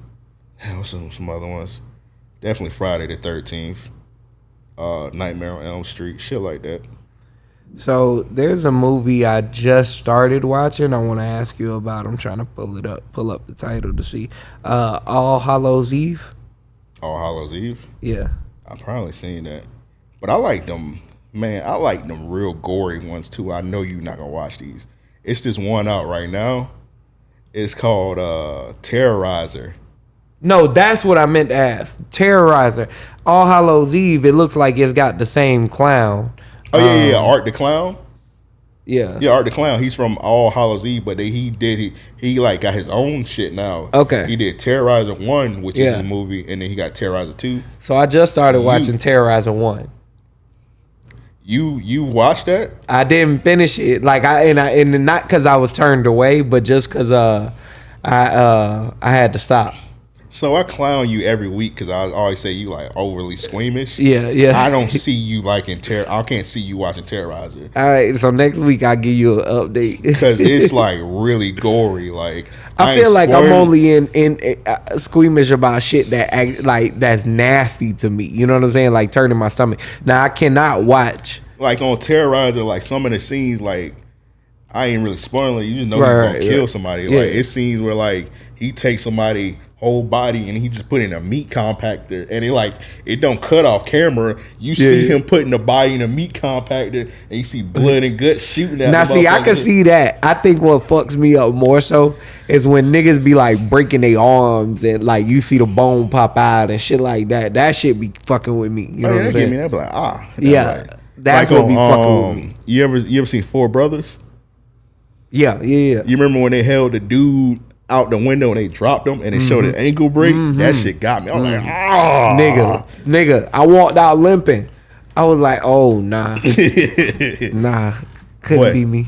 what's some other ones. Definitely Friday the 13th. Nightmare on Elm Street, shit like that. So there's a movie I just started watching. I want to ask you about. I'm trying to pull up the title to see. All Hallows Eve. All Hallows Eve. Yeah, I've probably seen that, but I like them. Man, I like them real gory ones too. I know you're not gonna watch these. It's this one out right now. It's called Terrorizer. No, that's what I meant to ask. Terrorizer. All Hallows Eve. It looks like it's got the same clown. Oh yeah, Art the Clown. Yeah. Yeah, Art the Clown. He's from All Hallows Eve, but he like got his own shit now. Okay. He did Terrorizer 1, which is Yeah. his movie, and then he got Terrorizer 2. So I just started watching Terrorizer 1. You watched that? I didn't finish it. Like and not because I was turned away, but just because I had to stop. So I clown you every week because I always say you like overly squeamish. Yeah. I don't see you liking I can't see you watching Terrorizer. All right, so next week I'll give you an update Because it's like really gory. Like I feel like I'm only in squeamish about shit that act, like that's nasty to me. You know what I'm saying? Like turning my stomach. Now I cannot watch like on Terrorizer. Like some of the scenes, like I ain't really spoiling. You just know Right, he's gonna kill right. somebody. Yeah. Like it's scenes where like he takes somebody whole body and he just put in a meat compactor and it don't cut off camera. You see him putting the body in a meat compactor and you see blood and guts shooting at Now the see, I can motherfucker. see that. I think what fucks me up more so is when niggas be like breaking their arms and like you see the bone pop out and shit like that. That shit be fucking with me. You know Oh, what yeah, I'm that give saying? me that. Be like Yeah, like- that's like what be fucking with me. You ever seen Four Brothers? Yeah. You remember when they held the dude out the window and they dropped him and they showed his ankle break? That shit got me. I was like, Nigga, I walked out limping. I was like, oh nah, nah, couldn't What? be me.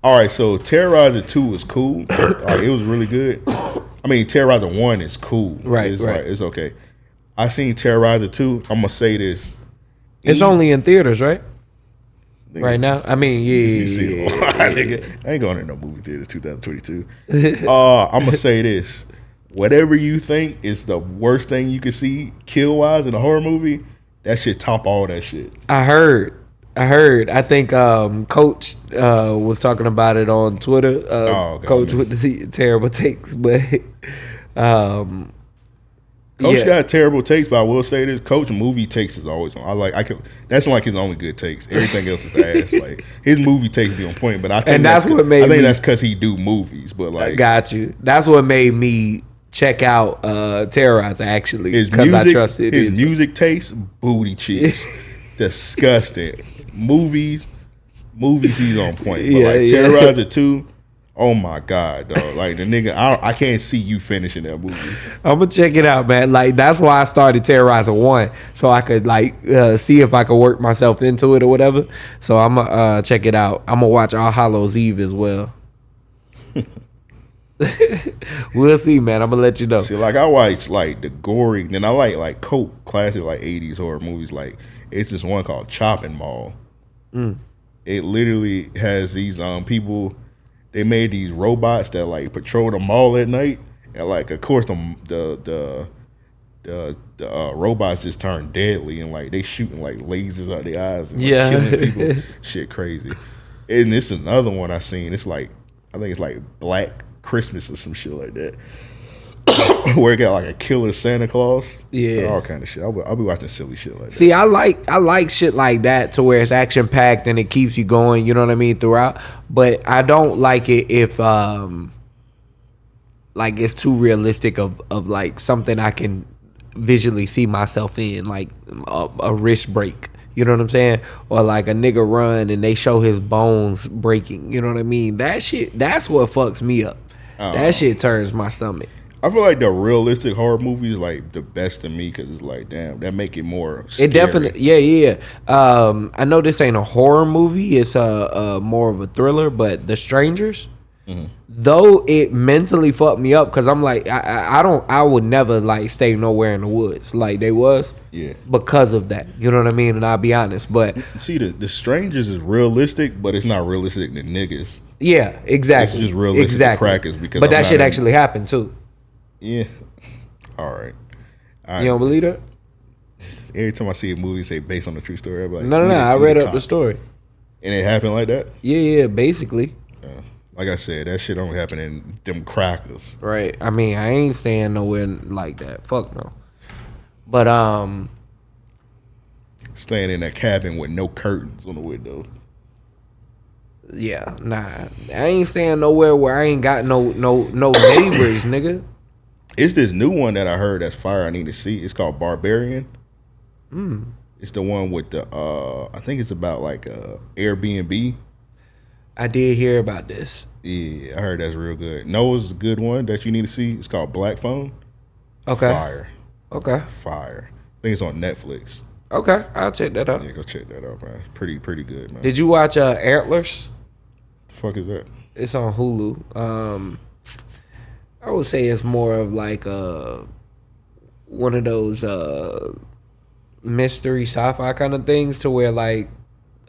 All right, so Terrorizer 2 was cool. Like, it was really good. I mean, Terrorizer 1 is cool. Right, It's right. like, it's okay. I seen Terrorizer 2. I'm gonna say this. It's only in theaters, right? Nigga, Right now. I mean, you see it. Nigga, I ain't going to no movie theaters 2022. I'm gonna say this. Whatever you think is the worst thing you could see kill wise in a horror movie, that shit top all that shit. I heard. I think Coach was talking about it on Twitter. Okay. Coach with the terrible takes, but Coach got terrible takes, but I will say this: Coach movie takes is always on. That's like his only good takes. Everything else is ass. Like his movie takes be on point, but I think And that's what made I think me- that's because he do movies. But like, got you. That's what made me check out Terrorizer actually his because I music, trusted his it. music taste, booty cheeks, disgusting. Movies, he's on point. But Yeah, like yeah. Terrorizer 2, oh my god, dog! Like the nigga, I can't see you finishing that movie. I'm gonna check it out, man. Like that's why I started Terrorizer 1, so I could like see if I could work myself into it or whatever. So I'm gonna check it out. I'm gonna watch All Hallows Eve as well. We'll see, man. I'm gonna let you know. See, like I watch like the gory, then I like cult classic like 80s horror movies. Like it's this one called Chopping Mall. It literally has these people. They made these robots that like patrol the mall at night, and like of course the robots just turn deadly and like they shooting like lasers out their eyes and like, Yeah. killing people. Shit, crazy. And this is another one I seen. It's like I think it's like Black Christmas or some shit like that. Where it got like a killer Santa Claus, Yeah. all kind of shit. I'll be watching silly shit like that. See, I like shit like that to where it's action packed and it keeps you going. You know what I mean throughout. But I don't like it if like it's too realistic of like something I can visually see myself in, like a wrist break. You know what I'm saying? Or like a nigga run and they show his bones breaking. You know what I mean? That shit. That's what fucks me up. That shit turns my stomach. I feel like the realistic horror movie is like the best to me because it's like, damn, that make it more scary. It definitely, yeah. I know this ain't a horror movie; it's a more of a thriller. But The Strangers, though, it mentally fucked me up because I'm like, I would never like stay nowhere in the woods like they was, Yeah. because of that. You know what I mean? And I'll be honest, but See, the Strangers is realistic, but it's not realistic to niggas. yeah, exactly, It's just realistic to crackers because But I'm that not shit in- actually happened too. Yeah. All right. You don't believe that? Every time I see a movie say based on a true story, I'm like, No. I read up the story. And it happened like that? Yeah, basically. Like I said, that shit only happened in them crackers. Right. I mean, I ain't staying nowhere like that. Fuck no. But Staying in that cabin with no curtains on the window. yeah, nah. I ain't staying nowhere where I ain't got no neighbors, nigga. It's this new one that I heard that's fire I need to see. It's called Barbarian. It's the one with the I think it's about like Airbnb. I did hear about this. Yeah, I heard that's real good. Noah's a good one that you need to see. It's called Black Phone. Okay. Fire. Okay. Fire. I think it's on Netflix. Okay. I'll check that out. Yeah, go check that out, man. Pretty good, man. Did you watch Antlers? The fuck is that? It's on Hulu. I would say it's more of like one of those mystery sci-fi kind of things to where like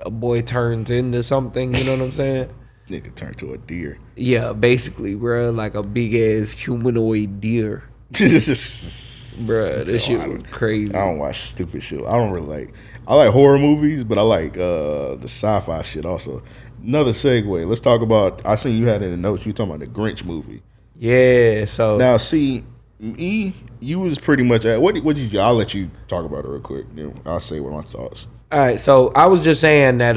a boy turns into something, you know what I'm saying? Nigga turned to a deer. Yeah, basically, bro, like a big ass humanoid deer. Bruh, this shit was crazy. I don't watch stupid shit. I don't really like. I like horror movies, but I like the sci-fi shit also. Another segue. Let's talk about. I seen you had in the notes. You talking about the Grinch movie. Yeah. So now, see, you was pretty much at what did you? I'll let you talk about it real quick. Then I'll say what my thoughts. All right. So I was just saying that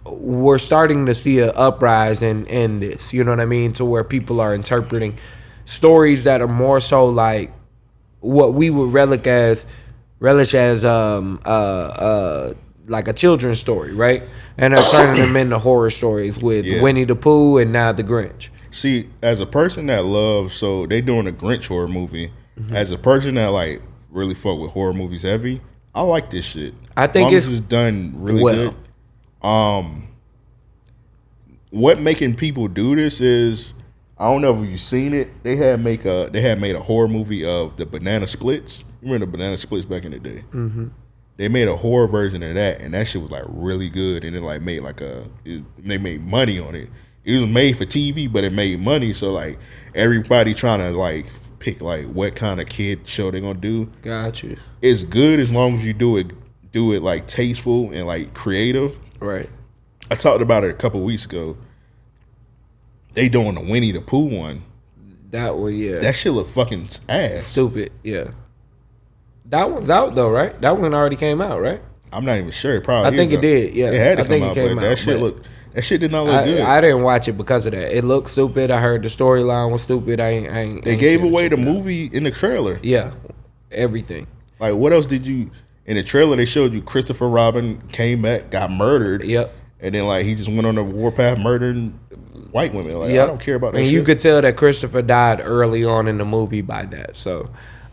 we're starting to see an uprise in this. You know what I mean? To where people are interpreting stories that are more so like what we would relish as like a children's story, right? And they're turning them into horror stories with Winnie the Pooh and now the Grinch. See, as a person that loves, so they doing a Grinch horror movie. Mm-hmm. As a person that like really fuck with horror movies heavy, I like this shit. I think it's done really good. What making people do this is, I don't know if you've seen it. They had made a horror movie of the Banana Splits. You remember the Banana Splits back in the day? Mm-hmm. They made a horror version of that, and that shit was like really good. And it like made they made money on it. It was made for TV, but it made money. So like everybody trying to like pick like what kind of kid show they gonna do. Got you. It's good as long as you do it like tasteful and like creative. Right. I talked about it a couple weeks ago. They doing the Winnie the Pooh one. That one, yeah. That shit look fucking ass. Stupid, yeah. That one's out though, right? That one already came out, right? I'm not even sure. It probably. I think it did. Yeah, it had to I think come out, it came but out. that shit did not look good. I didn't watch it because of that. It looked stupid. I heard the storyline was stupid. They gave away the movie in the trailer. Yeah, everything. Like, what else did you? In the trailer, they showed you Christopher Robin came back, got murdered. Yep. And then like he just went on the warpath murdering white women. Like, I don't care about that. And you could tell that Christopher died early on in the movie by that. So,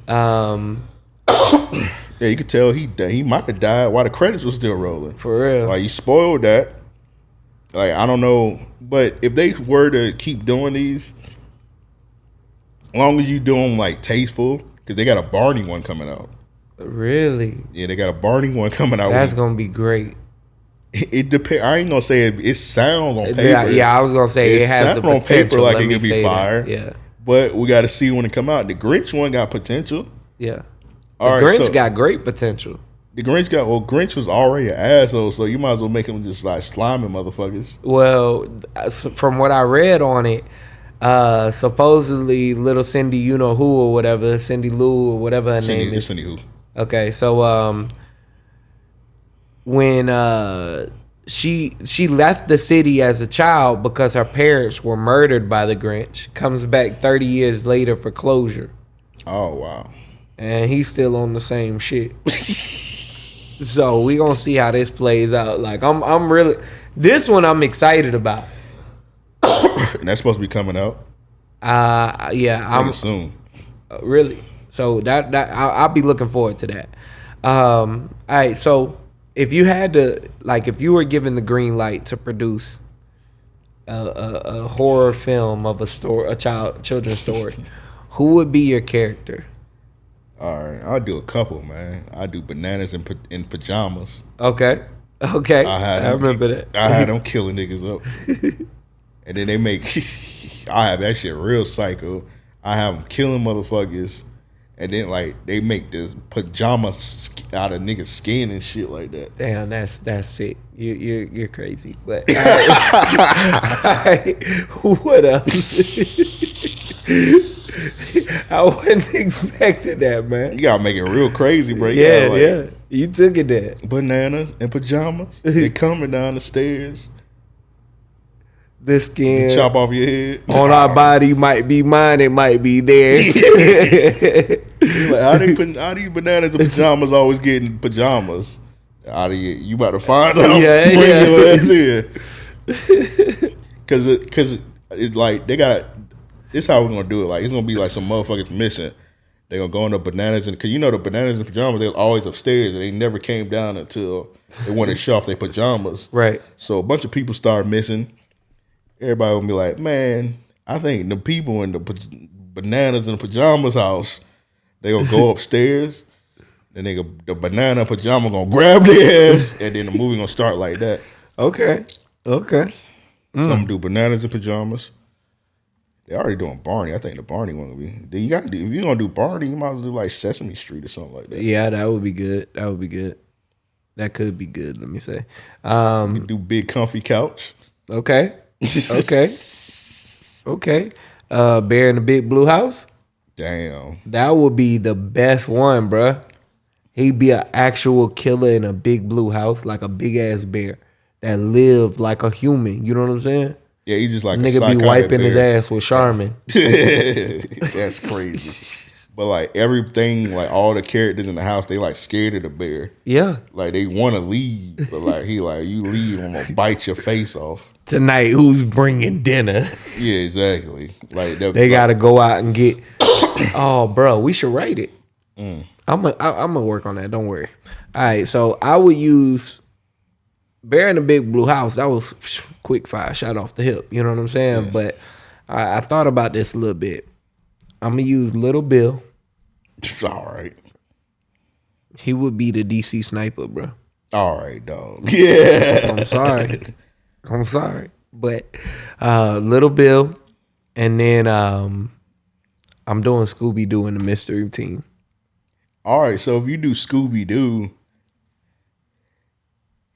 yeah, you could tell he might have died while the credits was still rolling. For real. Like, you spoiled that. Like, I don't know. But if they were to keep doing these, as long as you do them, like, tasteful, because they got a Barney one coming out. Really? Yeah, they got a Barney one coming out. That's going to be great. It depends. I ain't going to say it sounds on paper. Yeah, I was going to say it has the potential. On paper like it could be fire. That. Yeah. But we got to see when it come out. The Grinch one got potential. Yeah. Grinch got great potential. Grinch was already an asshole, so you might as well make him just like slimy motherfuckers. Well, from what I read on it, supposedly little Cindy, you know who or whatever, Cindy Lou or whatever her name is. Cindy who? Okay, so when she left the city as a child because her parents were murdered by the Grinch, comes back 30 years later for closure. Oh wow. And he's still on the same shit. So we gonna see how this plays out. Like I'm really, this one I'm excited about. And that's supposed to be coming out. Yeah, I'm soon. Really. So that I'll be looking forward to that. All right. So if you had to, like, if you were given the green light to produce a horror film of a story, children's story, who would be your character? All right, I'll do a couple, man. I'll do bananas in pajamas. Okay. I remember that. I had them killing niggas up. And then they make, I have that shit real psycho. I have them killing motherfuckers. And then, like, they make this pajamas out of niggas' skin and shit like that. Damn, that's sick. You're crazy. But what else? I wasn't expecting that, man. You gotta make it real crazy, bro. Yeah. You took it there. Bananas and pajamas. They coming down the stairs. The skin. You chop off your head. On our body might be mine, it might be theirs. Like, how these bananas and pajamas always getting pajamas? You about to find out. Yeah. Bring your ass here. Cause it's like they got. This how we're gonna do it. Like it's gonna be like some motherfuckers missing. They gonna go on the bananas and cause you know the bananas and pajamas they're always upstairs and they never came down until they wanted to show off their pajamas. Right. So a bunch of people started missing. Everybody gonna be like, man, I think the people in the bananas and pajamas house, they gonna go upstairs. Then the banana pajama gonna grab their ass, and then the movie gonna start like that. Okay. Some do bananas and pajamas. They already doing Barney. I think the Barney one will be. Then you got if you're gonna do Barney, you might as well do like Sesame Street or something like that. Yeah, that would be good. That could be good. Let me say. You do Big Comfy Couch. Okay. Bear in the Big Blue House. Damn. That would be the best one, bruh. He'd be an actual killer in a big blue house, like a big ass bear that lived like a human. You know what I'm saying? Yeah, he just like Nigga be wiping his ass with Charmin. That's crazy. But like everything, like all the characters in the house, they like scared of the bear. Yeah. Like they want to leave, but like he like you leave, I'm gonna bite your face off. Tonight, who's bringing dinner? Yeah, exactly. Like they got to go out and get. Oh, bro, we should write it. I'm gonna work on that. Don't worry. All right, so I would use Bear in the Big Blue House. That was quick fire, shot off the hip. You know what I'm saying? Yeah. But I thought about this a little bit. I'm gonna use Little Bill. All right. He would be the DC sniper, bro. All right, dog. Yeah. I'm sorry, but Little Bill, and then I'm doing Scooby Doo and the Mystery Team. All right, so if you do Scooby Doo,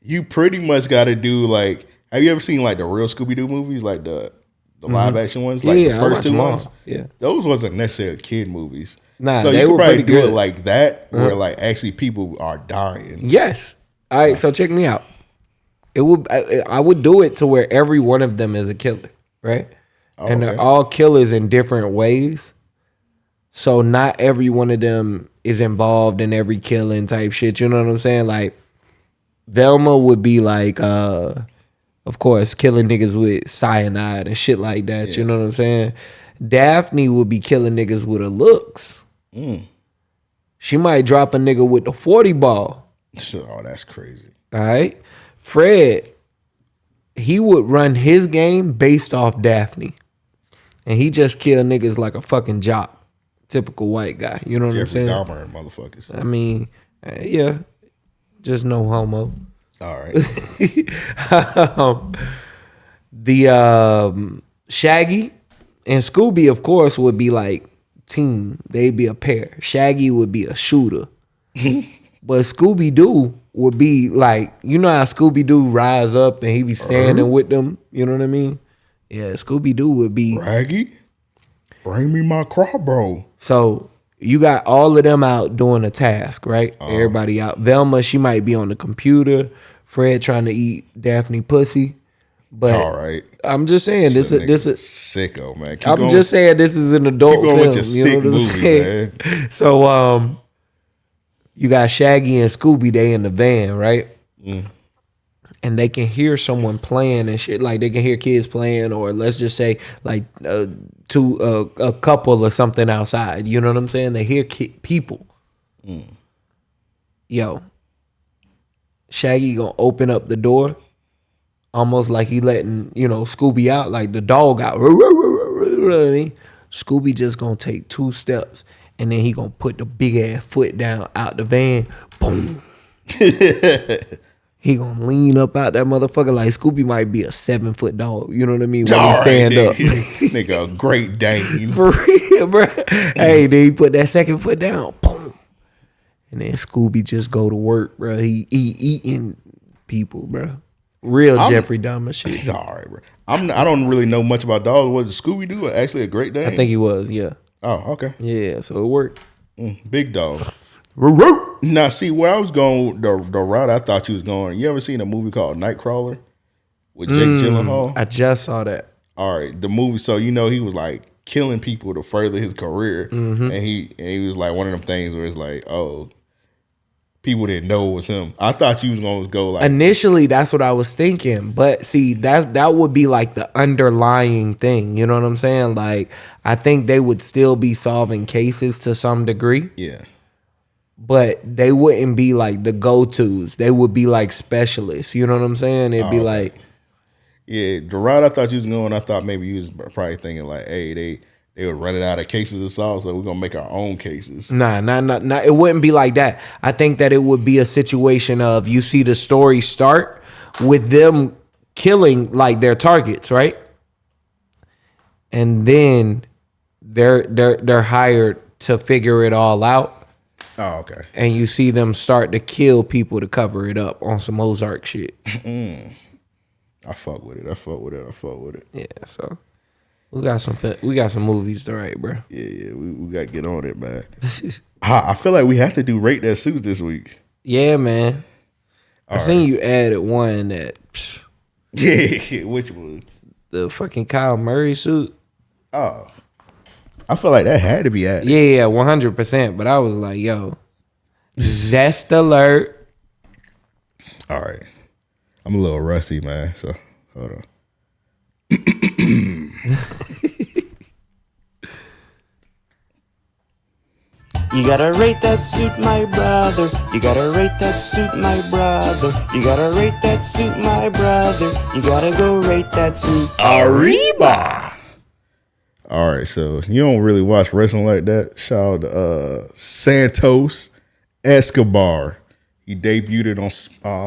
you pretty much got to do like. Have you ever seen like the real Scooby Doo movies, like the live action ones, like the first two ones? Yeah, those wasn't necessarily kid movies. Nah, so they you could were probably pretty do good. it like that, where like actually people are dying. Yes. All right, so check me out. I would do it to where every one of them is a killer, right? Oh, and they're all killers in different ways. So not every one of them is involved in every killing type shit. You know what I'm saying? Like Velma would be like, of course, killing niggas with cyanide and shit like that. Yeah. You know what I'm saying? Daphne would be killing niggas with her looks. She might drop a nigga with the 40 ball. Oh, that's crazy. All right. Fred, he would run his game based off Daphne. And he just kill niggas like a fucking jock. Typical white guy. You know what Jeffrey I'm saying? Dahmer, motherfuckers. I mean, yeah. Just no homo. All right. The Shaggy and Scooby, of course, would be like team. They'd be a pair. Shaggy would be a shooter. But Scooby-Doo would be like, you know how Scooby-Doo rise up and he be standing with them? You know what I mean? Yeah, Scooby-Doo would be... Raggy, bring me my crop, bro. So you got all of them out doing a task, right? Everybody out. Velma, she might be on the computer. Fred trying to eat Daphne pussy. But all right. I'm just saying this is sicko, man. Just saying this is an adult film. With your sick movie, man. So you got Shaggy and Scooby, they in the van, right? And they can hear someone playing and shit. Like they can hear kids playing, or let's just say like a couple or something outside. You know what I'm saying? They hear people. Yo, Shaggy gonna open up the door, almost like he letting Scooby out, like the dog out. You know what I mean? Scooby just gonna take 2 steps, and then he gonna put the big ass foot down out the van. Boom. He gonna lean up out that motherfucker like Scooby might be a 7-foot dog. You know what I mean? When he stand up. Nigga, a Great Dane. For real, bro. Hey, then he put that 2nd foot down. Boom. And then Scooby just go to work, bro. He eating people, bro. Real Jeffrey Dahmer shit. All right, bro. I don't really know much about dogs. Was Scooby-Doo actually a Great Dane? I think he was, yeah. Oh, okay. Yeah, so it worked. Big dog. Now, see, where I was going, the route I thought you was going, you ever seen a movie called Nightcrawler with Jake Gyllenhaal? I just saw that. All right, the movie, so he was like killing people to further his career. And he was like one of them things where it's like, oh, people didn't know it was him. I thought you was gonna go like Initially, that's what I was thinking, but see, that would be like the underlying thing. You know what I'm saying? Like, I think they would still be solving cases to some degree, yeah. but they wouldn't be like the go-tos. They would be like specialists. You know what I'm saying? It'd be like, yeah, the route I thought you was going, I thought maybe you was probably thinking like, hey, they were running out of cases to solve, so we're gonna make our own cases. Nah. It wouldn't be like that. I think that it would be a situation of you see the story start with them killing like their targets, right? And then they're hired to figure it all out. Oh, okay. And you see them start to kill people to cover it up on some Ozark shit. I fuck with it. Yeah, so we got some movies to write, bro. Yeah, we got to get on it, man. I feel like we have to do Rate That Suits this week. Yeah, man. I seen you added one that Yeah, which one? the fucking Kyle Murray suit. Oh, I feel like that had to be added. Yeah, 100%. But I was like, yo, zest alert. All right. I'm a little rusty, man, so hold on. You gotta rate that suit, my brother. You gotta rate that suit, my brother. You gotta rate that suit, my brother. You gotta go rate that suit. Arriba! All right, so you don't really watch wrestling like that. Shout out to Santos Escobar. He debuted on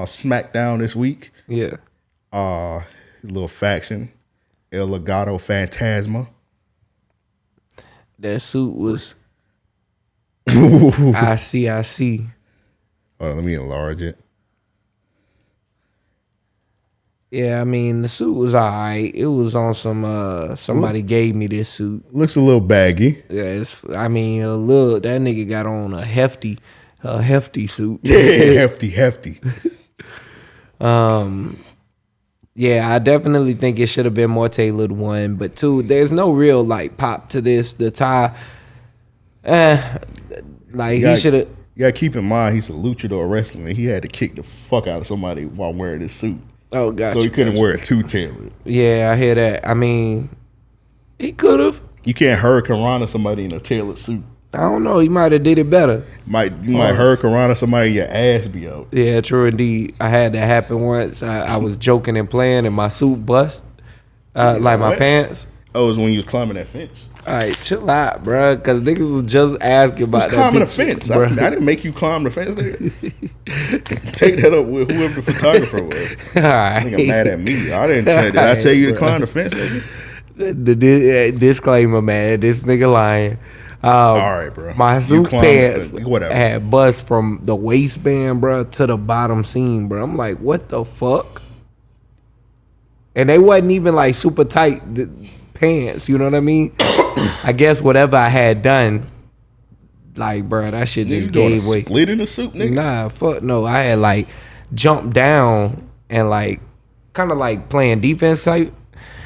SmackDown this week. Yeah. His little faction, El Legado Fantasma. That suit was... I see. Hold on, let me enlarge it. Yeah, I mean, the suit was all right. It was on some, somebody gave me this suit. Looks a little baggy. Yeah, a little, that nigga got on a hefty suit. Yeah, hefty. Yeah, I definitely think it should have been more tailored, one. But two, there's no real, like, pop to this. The tie, he should have. You gotta keep in mind he's a luchador wrestler and he had to kick the fuck out of somebody while wearing this suit. Oh, gotcha. So he couldn't wear it too tailored. Yeah, I hear that. I mean, he could have. You can't hurricane Rana somebody in a tailored suit. I don't know. He might have did it better. You might hurricane Rana somebody, your ass be out. Yeah, true indeed. I had that happen once. I was joking and playing and my suit bust, like my pants. Oh, it was when you was climbing that fence. All right, chill out, bro. Because niggas was just asking about that. Climbing the fence. I didn't make you climb the fence, nigga. Take that up with whoever the photographer was. All right. Nigga mad at me. I didn't tell. Did I tell you to climb the fence, nigga? The disclaimer, man. This nigga lying. All right, bro. My suit pants whatever had bust from the waistband, bro, to the bottom seam, bro. I'm like, what the fuck? And they wasn't even like super tight pants. You know what I mean? I guess whatever I had done, like, bro, that shit just gave way. Split in the suit, nigga? Nah, fuck no. I had like jumped down and like kind of like playing defense type.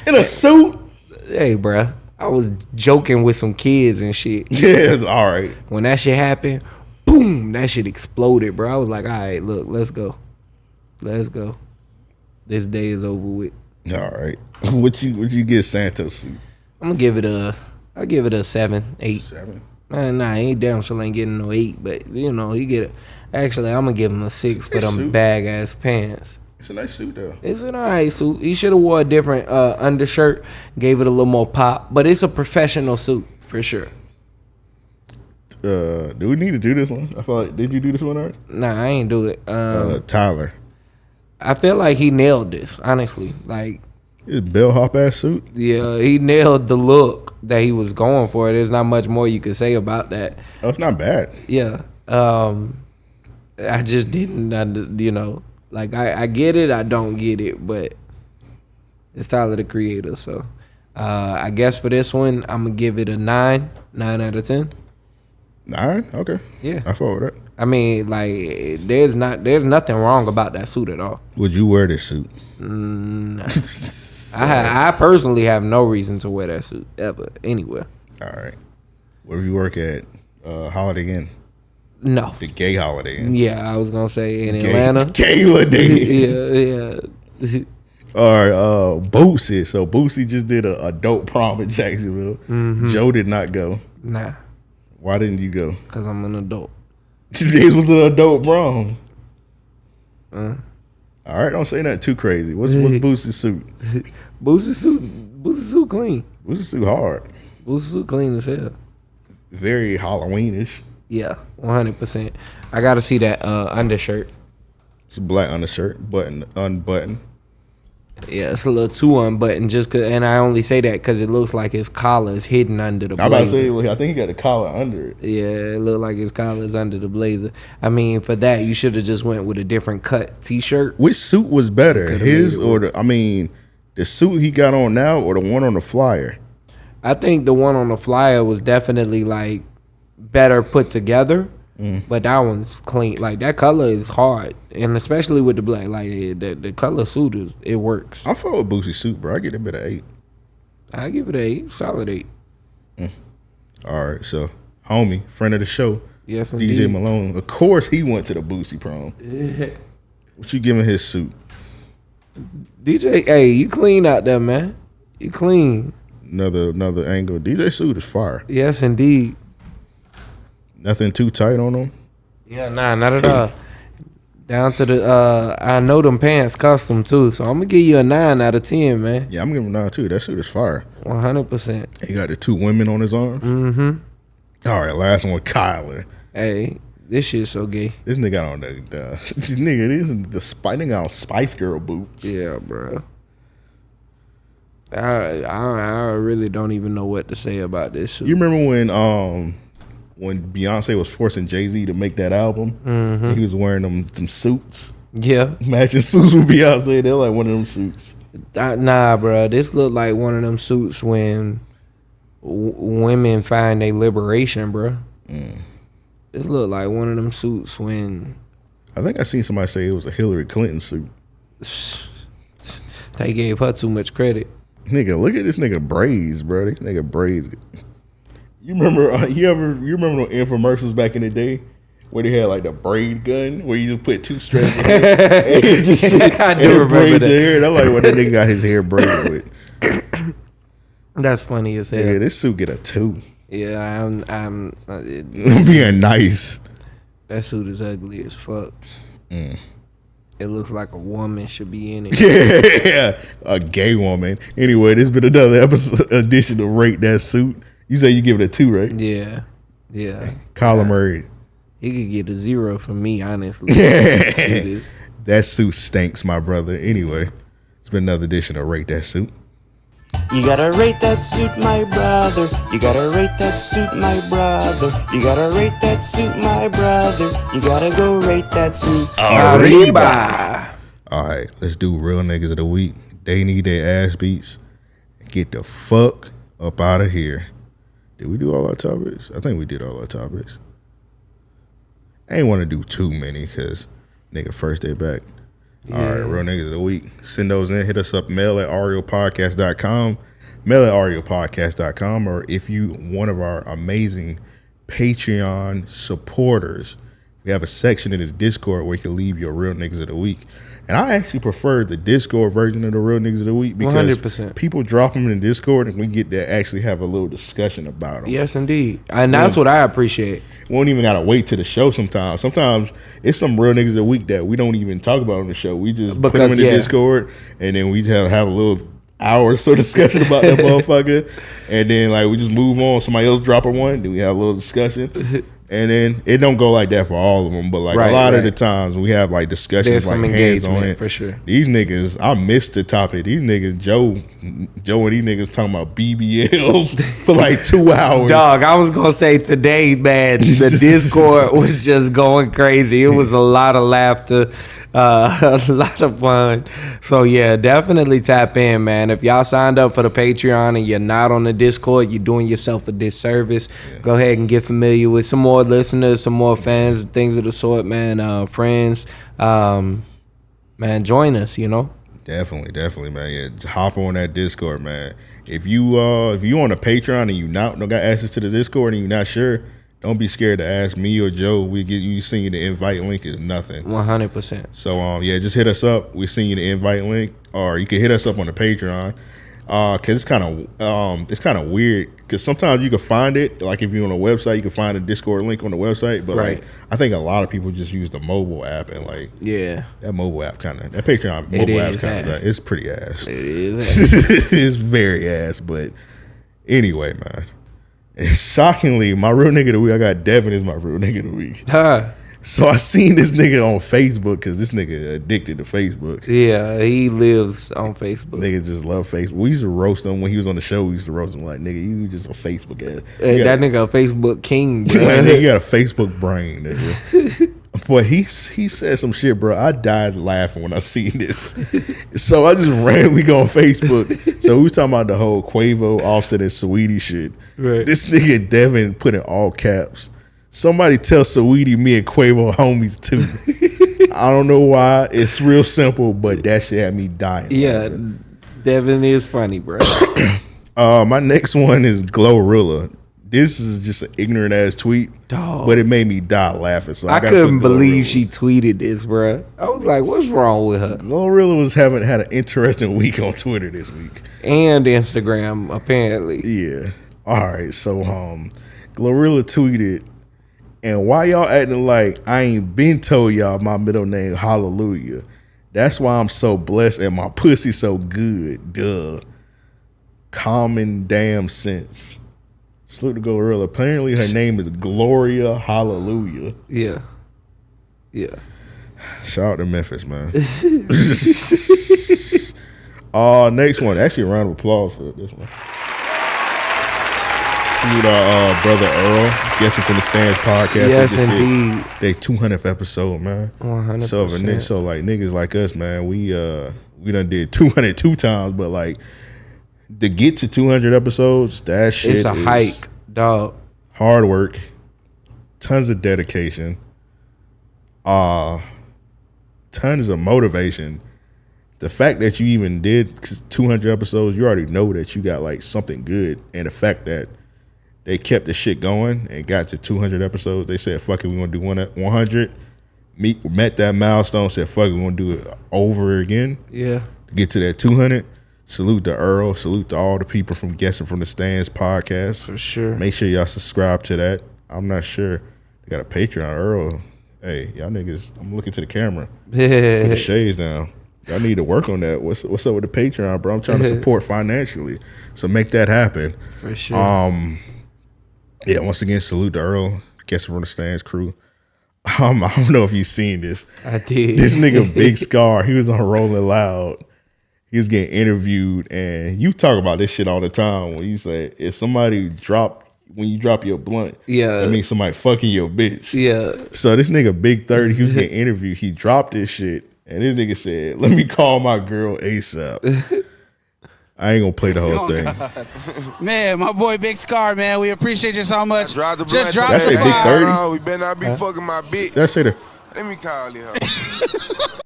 In a suit? Hey, bro, I was joking with some kids and shit. Yeah, all right. When that shit happened, boom, that shit exploded, bro. I was like, all right, look, let's go. This day is over with. All right. What you get Santos suit? I'll give it a 7, 8. 7? Nah, he damn sure ain't getting no 8, but you know, he get it. Actually, I'm gonna give him a 6 for them suit. bag ass pants. It's a nice suit though. It's an alright suit. He should have wore a different undershirt, gave it a little more pop, but it's a professional suit for sure. Do we need to do this one? I feel like, did you do this one already? Nah, I ain't do it. Tyler. I feel like he nailed this, honestly. Like, his bellhop ass suit. Yeah, he nailed the look that he was going for. There's not much more you could say about that. Oh, it's not bad. Yeah. I just didn't, you know, like I get it, I don't get it, but it's Tyler the Creator. So I guess for this one, I'm gonna give it a 9 out of 10. 9? Okay. Yeah. I follow that. I mean, like, there's nothing wrong about that suit at all. Would you wear this suit? Nah. I personally have no reason to wear that suit ever, anywhere. All right. Where do you work at Holiday Inn? No. The gay holiday. Yeah, I was gonna say in Atlanta. Gala Day. Yeah. All right, Boosie. So Boosie just did a adult prom in Jacksonville. Mm-hmm. Joe did not go. Nah, Why didn't you go? because I'm an adult. Today's was an adult prom. All right, don't say nothing too crazy. What's Boosie's suit? Boosie's suit clean. Boosie's suit hard. Boosie's suit clean as hell. Very Halloweenish. Yeah, 100%. I gotta see that undershirt. It's a black undershirt, unbuttoned. Yeah, it's a little too unbuttoned. And I only say that because it looks like his collar is hidden under the blazer. I'm about to say, I think he got a collar under it. Yeah, it looked like his collar is under the blazer. I mean, for that, you should have just went with a different cut T-shirt. Which suit was better, his or the suit he got on now or the one on the flyer? I think the one on the flyer was definitely like better put together, but that one's clean. Like that color is hard, and especially with the black, like the color suit it works. I fuck with Boosie's suit, bro. I get a bit of 8. I give it a 8, solid 8. All right, so homie, friend of the show, Yes, indeed. DJ Malone. Of course, he went to the Boosie prom. What you giving his suit? DJ, hey, you clean out there, man. You clean. Another angle. DJ suit is fire. Yes, indeed. Nothing too tight on him. Yeah, nah, not at all. Down to the I know them pants custom too, so I'm gonna give you a 9 out of 10, man. Yeah, I'm giving him 9 too. That suit is fire. 100%. He got the 2 women on his arm. Mm-hmm. All right, last one, Kyler. Hey, this shit's so gay. This nigga got on nigga got on Spice Girl boots. Yeah, bro. I really don't even know what to say about this suit. You remember when Beyonce was forcing Jay-Z to make that album? And he was wearing them suits. Yeah. Matching suits with Beyonce. They're like one of them suits. Nah, bro. This look like one of them suits when women find their liberation, bro. This look like one of them suits when I think I seen somebody say it was a Hillary Clinton suit. they gave her too much credit. Nigga, look at this nigga braids, bro. This nigga braids. You remember? You remember those infomercials back in the day where they had like the braid gun where you just put 2 strands in it I do remember that. Your hair. That's like what that nigga got his hair braided with. That's funny as hell. Yeah, this suit get a 2. Yeah, I'm being nice. That suit is ugly as fuck. It looks like a woman should be in it. Yeah, a gay woman. Anyway, this has been another edition of Rate That Suit. You say you give it a 2, right? Yeah. Kyler Murray. He could get a 0 from me, honestly. That suit stinks, my brother. Anyway, it's been another edition of Rate That Suit. You gotta rate that suit, my brother. You gotta rate that suit, my brother. You gotta rate that suit, my brother. You gotta go rate that suit. Arriba. All right, let's do Real Niggas of the Week. They need their ass beats. Get the fuck up out of here. Did we do all our topics? I think we did all our topics. I ain't want to do too many because nigga first day back. Yeah. All right, Real Niggas of the Week. Send those in. Hit us up, mail@ariopodcast.com. Mail@ariopodcast.com. Or if you one of our amazing Patreon supporters, we have a section in the Discord where you can leave your Real Niggas of the Week. And I actually prefer the Discord version of the Real Niggas of the Week because 100%. People drop them in the Discord and we get to actually have a little discussion about them. Yes, indeed. And that's what I appreciate. We don't even got to wait to the show sometimes. Sometimes it's some Real Niggas of the Week that we don't even talk about on the show. We just put them in the Discord and then we have a little hour or so discussion about that motherfucker. And then like we just move on. Somebody else drop a one. Then we have a little discussion. And then it don't go like that for all of them, but like a lot of the times we have like discussions, like hands on it. For sure. These niggas, I missed the topic. These niggas, Joe and these niggas talking about BBLs for like 2 hours. Dog, I was gonna say today, man, the Discord was just going crazy. It was a lot of laughter, a lot of fun. So yeah, definitely tap in, man. If y'all signed up for the Patreon and you're not on the Discord, you're doing yourself a disservice. Yeah. Go ahead and get familiar with some more listeners, some more fans, things of the sort, man. Friends, man, join us. Definitely, man. Yeah, just hop on that Discord, man. If you on a Patreon and you don't got access to the Discord and you're not sure, don't be scared to ask me or Joe. We get you send you the invite link is nothing. 100%. So yeah, just hit us up. We send you the invite link, or you can hit us up on the Patreon. Cause it's kind of weird. Cause sometimes you can find it, like if you're on a website, you can find a Discord link on the website. But like, I think a lot of people just use the mobile app, and like, that mobile app that Patreon mobile app it's pretty ass. It is. It's very ass. But anyway, man. And shockingly, my real nigga of the week, I got Devin as my real nigga of the week. So I seen this nigga on Facebook because this nigga addicted to Facebook. Yeah, he lives on Facebook. Nigga just love Facebook. We used to roast him when he was on the show. We used to roast him like, nigga, you just a Facebook ass. That nigga a Facebook king, bro. Like, nigga, you got a Facebook brain, nigga. But he said some shit, bro. I died laughing when I seen this. So I just randomly go on Facebook. So we was talking about the whole Quavo, Offset, and Saweetie shit. Right. This nigga Devin put in all caps. Somebody tell Saweetie me and Quavo homies too. I don't know why. It's real simple, but that shit had me dying. Yeah, Devin is funny, bro. My next one is Glorilla. This is just an ignorant ass tweet, but it made me die laughing. So I couldn't believe she tweeted this, bro. I was like, "What's wrong with her?" Glorilla had an interesting week on Twitter this week and Instagram, apparently. Yeah. All right. So, Glorilla tweeted, and why y'all acting like I ain't been told y'all my middle name Hallelujah? That's why I'm so blessed and my pussy so good. Duh. Common damn sense. Salute to Glorilla. Apparently her name is Gloria Hallelujah. Yeah. Yeah. Shout out to Memphis, man. Next one. Actually, a round of applause for this one. Salute our brother Earl, Guessing from the Stands podcast. Yes, indeed. They 200th episode, man. 100%. So like niggas like us, man, we done did 202 times, but like to get to 200 episodes, that shit it's a hike, dog. Hard work, tons of dedication, tons of motivation. The fact that you even did 200 episodes, you already know that you got like something good, and the fact that they kept the shit going and got to 200 episodes. They said, fuck it, we're going to do 100. Met that milestone, said, fuck it, we're going to do it over again. Yeah. To get to that 200. Salute to Earl. Salute to all the people from Guessing from the Stands podcast. For sure. Make sure y'all subscribe to that. I'm not sure. They got a Patreon. Earl, hey, y'all niggas, I'm looking to the camera. Put the shades down. Y'all need to work on that. What's up with the Patreon, bro? I'm trying to support financially. So make that happen. For sure. Yeah, once again, salute to Earl, Guessing from the Stands crew. I don't know if you've seen this. I did. This nigga Big Scar, he was on Rolling Loud. He was getting interviewed, and you talk about this shit all the time when you say, if somebody when you drop your blunt, that means somebody fucking your bitch. Yeah. So this nigga Big 30, he was getting interviewed. He dropped this shit, and this nigga said, let me call my girl ASAP. I ain't gonna play the whole thing. God. Man, my boy Big Scar, man, we appreciate you so much. Drop the Just drop That's a Big 30. We better not be fucking my bitch. That's it. Let me call you.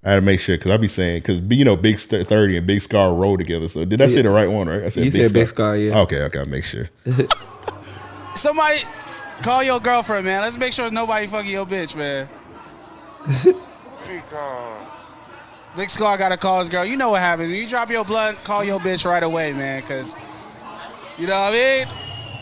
I had to make sure, because I be saying, because Big 30 and Big Scar roll together. So did I say the right one, right? I said you said Big Scar, yeah. Okay, I'll make sure. Somebody call your girlfriend, man. Let's make sure nobody fucking your bitch, man. Big Scar gotta call his girl. You know what happens. When you drop your blunt, call your bitch right away, man, because, you know what I mean?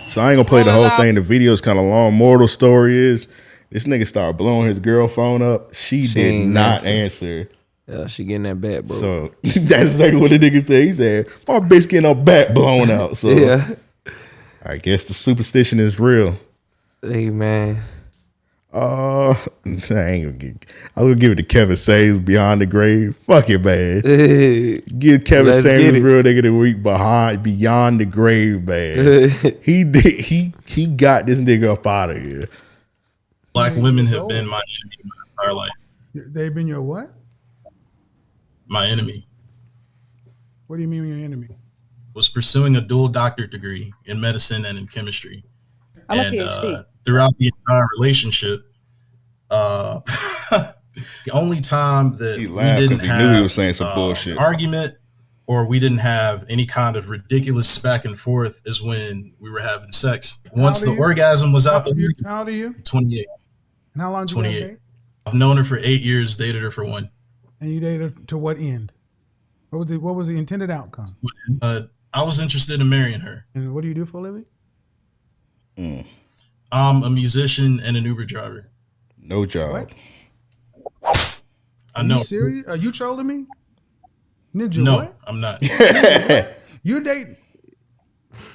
So I ain't gonna play the whole thing. The video's kind of long. Moral story is, this nigga started blowing his girl phone up. She did not answer. Yeah, she getting that bat, bro. So that's exactly what the nigga said. He said, my bitch getting her back blown out. So yeah. I guess the superstition is real. Hey, man. I ain't gonna give it to Kevin Saves Beyond the Grave. Fuck it, man. Give Kevin Saves real nigga of the week Beyond the Grave, man. He got this nigga up out of here. Black women have been my enemy my entire life. They've been your what? My enemy. What do you mean your enemy? Was pursuing a dual doctorate degree in medicine and in chemistry. I'm a PhD. Throughout the entire relationship, the only time that he laughed we didn't he have knew he was saying some bullshit argument or we didn't have any kind of ridiculous back and forth is when we were having sex. Once the orgasm was out the window. How old are you? 28. And how long did you guys date? I've known her for 8 years, dated her for 1. And you dated her to what end? What was the intended outcome? I was interested in marrying her. And what do you do for a living? I'm a musician and an Uber driver. No job. What? I know. Are you serious? Are you trolling me? Ninja, No, what? I'm not. You're dating.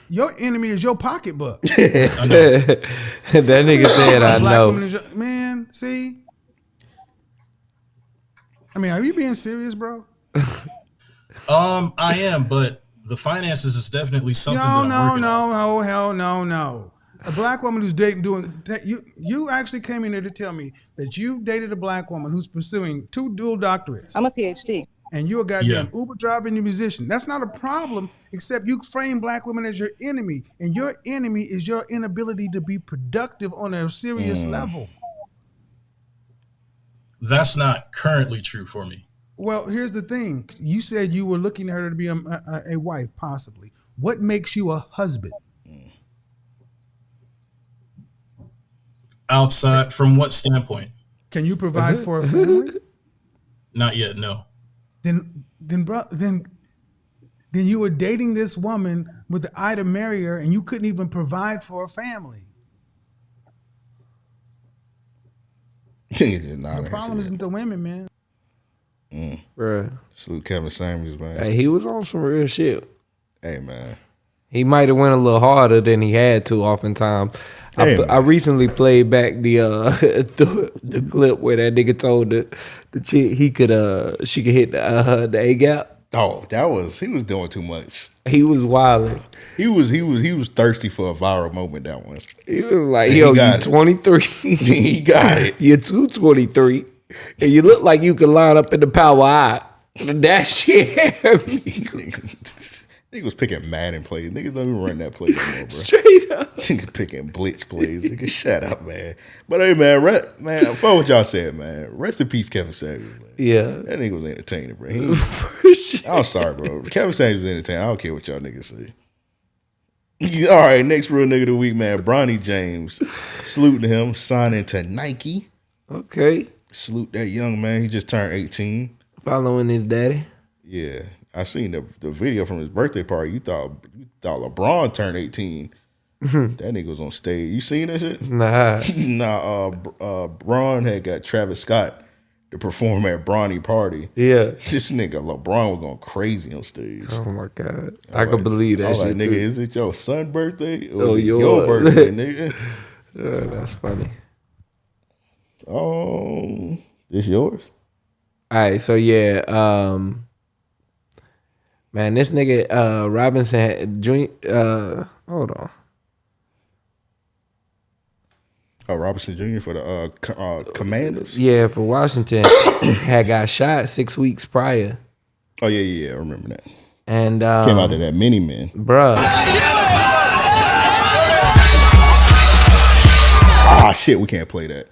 Your enemy is your pocketbook. I know. That nigga said, I know. Man, see? I mean, are you being serious, bro? I am, but the finances is definitely something that I'm working on. No, hell no. A black woman who's you actually came in here to tell me that you dated a black woman who's pursuing 2 dual doctorates. I'm a PhD. And you're a goddamn Uber driver and a musician. That's not a problem, except you frame black women as your enemy. And your enemy is your inability to be productive on a serious level. That's not currently true for me. Well, here's the thing. You said you were looking at her to be a wife, possibly. What makes you a husband? Outside, from what standpoint? Can you provide for a family? Not yet, no. Then you were dating this woman with the eye to marry her, and you couldn't even provide for a family. The problem isn't the women, man. Bruh. Salute Kevin Samuels, man. Hey, he was on some real shit. Hey, man. He might have went a little harder than he had to oftentimes. I recently played back the clip where that nigga told the chick she could hit the A gap. Oh, he was doing too much. He was wilding. He was thirsty for a viral moment, that one. He was like, yo, you 23. He got it. You're 223. And you look like you could line up in the power eye. That shit. Nigga was picking Madden plays. Niggas don't even run that play anymore, bro. Straight up. Nigga picking blitz plays. Nigga, shut up, man. But hey, man, fuck what y'all said, man. Rest in peace, Kevin Samuels, man. Yeah. That nigga was entertaining, bro. Sure. I'm sorry, bro. Kevin Samuels was entertaining. I don't care what y'all niggas say. All right, next real nigga of the week, man. Bronny James. Saluting him, signing to Nike. Okay. Salute that young man. He just turned 18. Following his daddy. Yeah. I seen the video from his birthday party. You thought LeBron turned 18. That nigga was on stage. You seen that shit? Nah. Bron had got Travis Scott to perform at Bronny party. Yeah. This nigga LeBron was going crazy on stage. Oh my God. I could believe that shit nigga, too. is it your son's birthday? Or is it yours. your birthday, nigga? That's funny. Oh, this yours? All right, so yeah, man, this nigga Robinson Jr. Hold on. Oh, Robinson Jr. for the Commanders? Yeah, for Washington. Had got shot 6 weeks prior. Oh, yeah, I remember that. And came out of that mini man. Bruh. Ah, shit, we can't play that.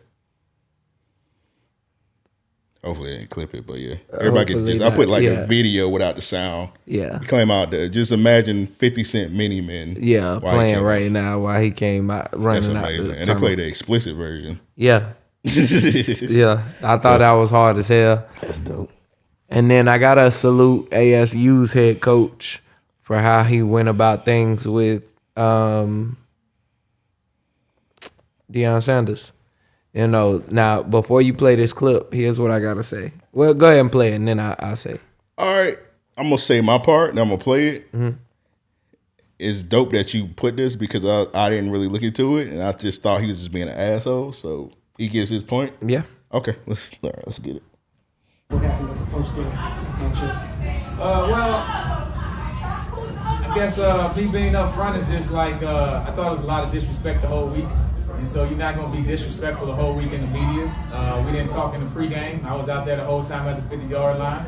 Hopefully they didn't clip it, but yeah. Everybody can I put like a video without the sound. Yeah. He came out there. Just imagine 50 Cent Mini Men. Yeah, playing right now while he came out running out. And they played the explicit version. Yeah. Yeah. I thought that was hard as hell. That's dope. And then I gotta salute ASU's head coach for how he went about things with Deion Sanders. You know, now before you play this clip, here's what I gotta say. Well, go ahead and play it, and then I'll say. All right, I'm gonna say my part, and I'm gonna play it. Mm-hmm. It's dope that you put this because I didn't really look into it, and I just thought he was just being an asshole. So he gives his point. Yeah. Okay, let's get it. What happened with the post-game handshake? Well, I guess me being up front is just like I thought it was a lot of disrespect the whole week. And so you're not going to be disrespectful the whole week in the media. We didn't talk in the pregame. I was out there the whole time at the 50-yard line.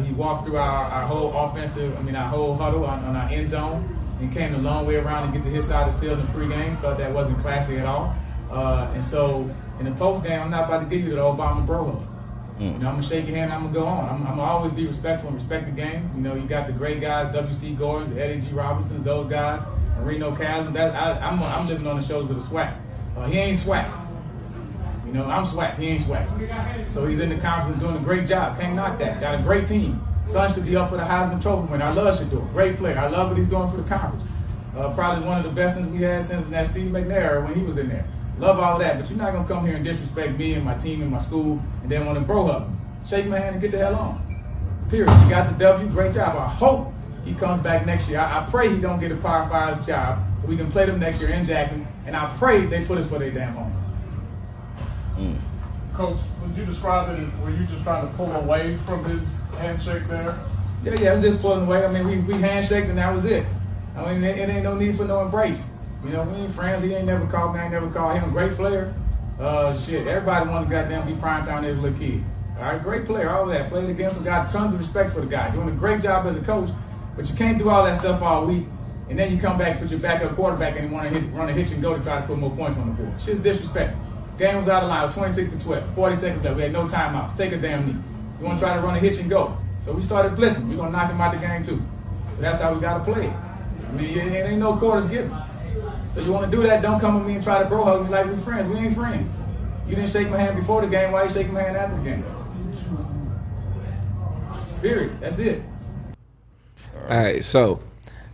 He walked through our whole our whole huddle on our end zone and came the long way around and get to his side of the field in the pregame. Thought that wasn't classy at all. And so in the postgame, I'm not about to give you the Obama bro hug. You know, I'm gonna shake your hand. I'm gonna go on. I'm gonna always be respectful and respect the game. You know, you got the great guys, W.C. Gordons, Eddie G. Robinsons, those guys, Marino Chasm. I'm living on the shoulders of the SWAC. He ain't SWAC. You know, I'm SWAC. He ain't SWAC. So he's in the conference and doing a great job. Can't knock that. Got a great team. Son should be up for the Heisman Trophy winner. I love Shador. Great player. I love what he's doing for the conference. Probably one of the best things we had since that Steve McNair when he was in there. Love all of that, but you're not gonna come here and disrespect me and my team and my school and then want to bro hug me. Shake my hand and get the hell on. Period. You got the W, great job. I hope he comes back next year. I pray he don't get a Power 5 job so we can play them next year in Jackson, and I pray they put us for their damn home. Coach, would you describe it? Were you just trying to pull away from his handshake there? Yeah, I'm just pulling away. I mean, we handshaked and that was it. I mean, it ain't no need for no embrace. You know, we ain't friends. He ain't never called me. I ain't never called him. Great player. Shit, everybody wanted to goddamn be primetime as a little kid. All right, great player, all that. Played against him, got tons of respect for the guy. Doing a great job as a coach, but you can't do all that stuff all week, and then you come back, put your backup quarterback, and you want to run a hitch and go to try to put more points on the board. Shit's disrespectful. Game was out of line. It was 26-12. 40 seconds left. We had no timeouts. Take a damn knee. You want to try to run a hitch and go. So we started blitzing. We're going to knock him out the game, too. So that's how we got to play it. I mean, it ain't no quarters given. So you want to do that, don't come with me and try to bro hug me like we friends. We ain't friends. You didn't shake my hand before the game. Why you shaking my hand after the game? Period. That's it. All right, so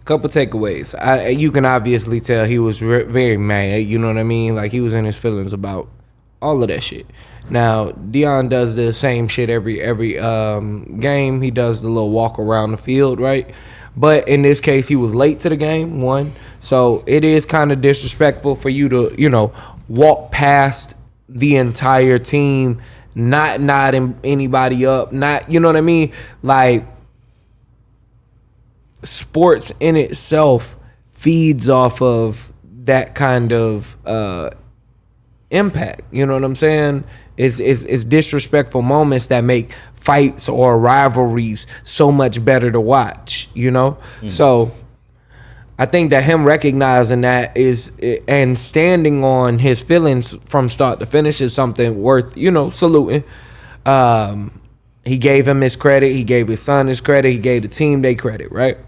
couple takeaways. You can obviously tell he was very mad. You know what I mean? Like he was in his feelings about all of that shit. Now Deion does the same shit every game. He does the little walk around the field, right? But in this case, he was late to the game. One, so it is kind of disrespectful for you to walk past the entire team, not nodding anybody up, not what I mean, like. Sports in itself feeds off of that kind of impact. You know what I'm saying? It's disrespectful moments that make fights or rivalries so much better to watch. So I think that him recognizing that is and standing on his feelings from start to finish is something worth saluting. He gave him his credit. He gave his son his credit. He gave the team their credit, right?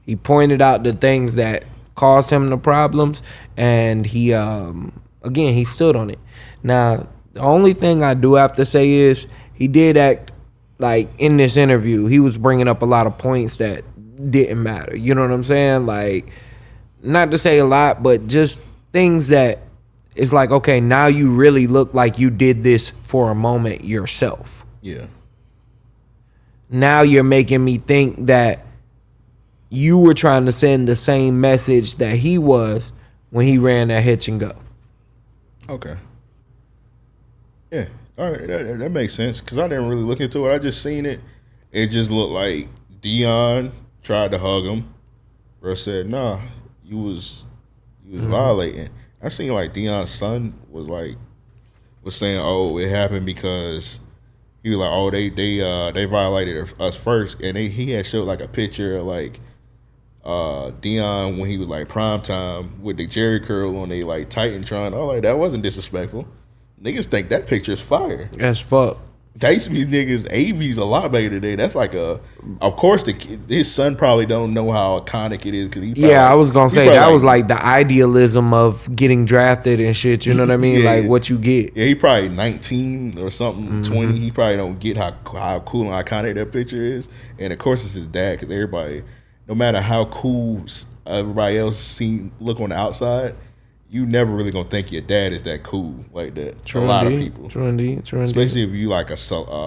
He pointed out the things that caused him the problems, and he stood on it. Now, the only thing I do have to say is he did act like in this interview, he was bringing up a lot of points that didn't matter. You know what I'm saying? Like, not to say a lot, but just things that it's like, okay, now you really look like you did this for a moment yourself. Yeah. Now you're making me think that you were trying to send the same message that he was when he ran that hitch and go. Okay. Yeah. All right. That makes sense because I didn't really look into it. I just seen it. It just looked like Deion tried to hug him. Bro said, "Nah, you was violating." I seen like Deion's son was saying, "Oh, it happened because." He was like, "Oh, they violated us first," and he had showed like a picture of like Deion when he was like prime time with the Jerry curl on they like Titantron. Oh, like that wasn't disrespectful. Niggas think that picture is fire. That's fuck. That used to be niggas. AV's a lot better today. That's like of course his son probably don't know how iconic it is because he. Probably, I was gonna say that was like the idealism of getting drafted and shit. You know what I mean? Like what you get. Yeah, he probably 19 or something, 20. He probably don't get how cool and iconic that picture is. And of course it's his dad because everybody, no matter how cool everybody else look on the outside. You never really gonna think your dad is that cool like that. True a lot indeed. of people, True indeed. Especially if you like a celeb's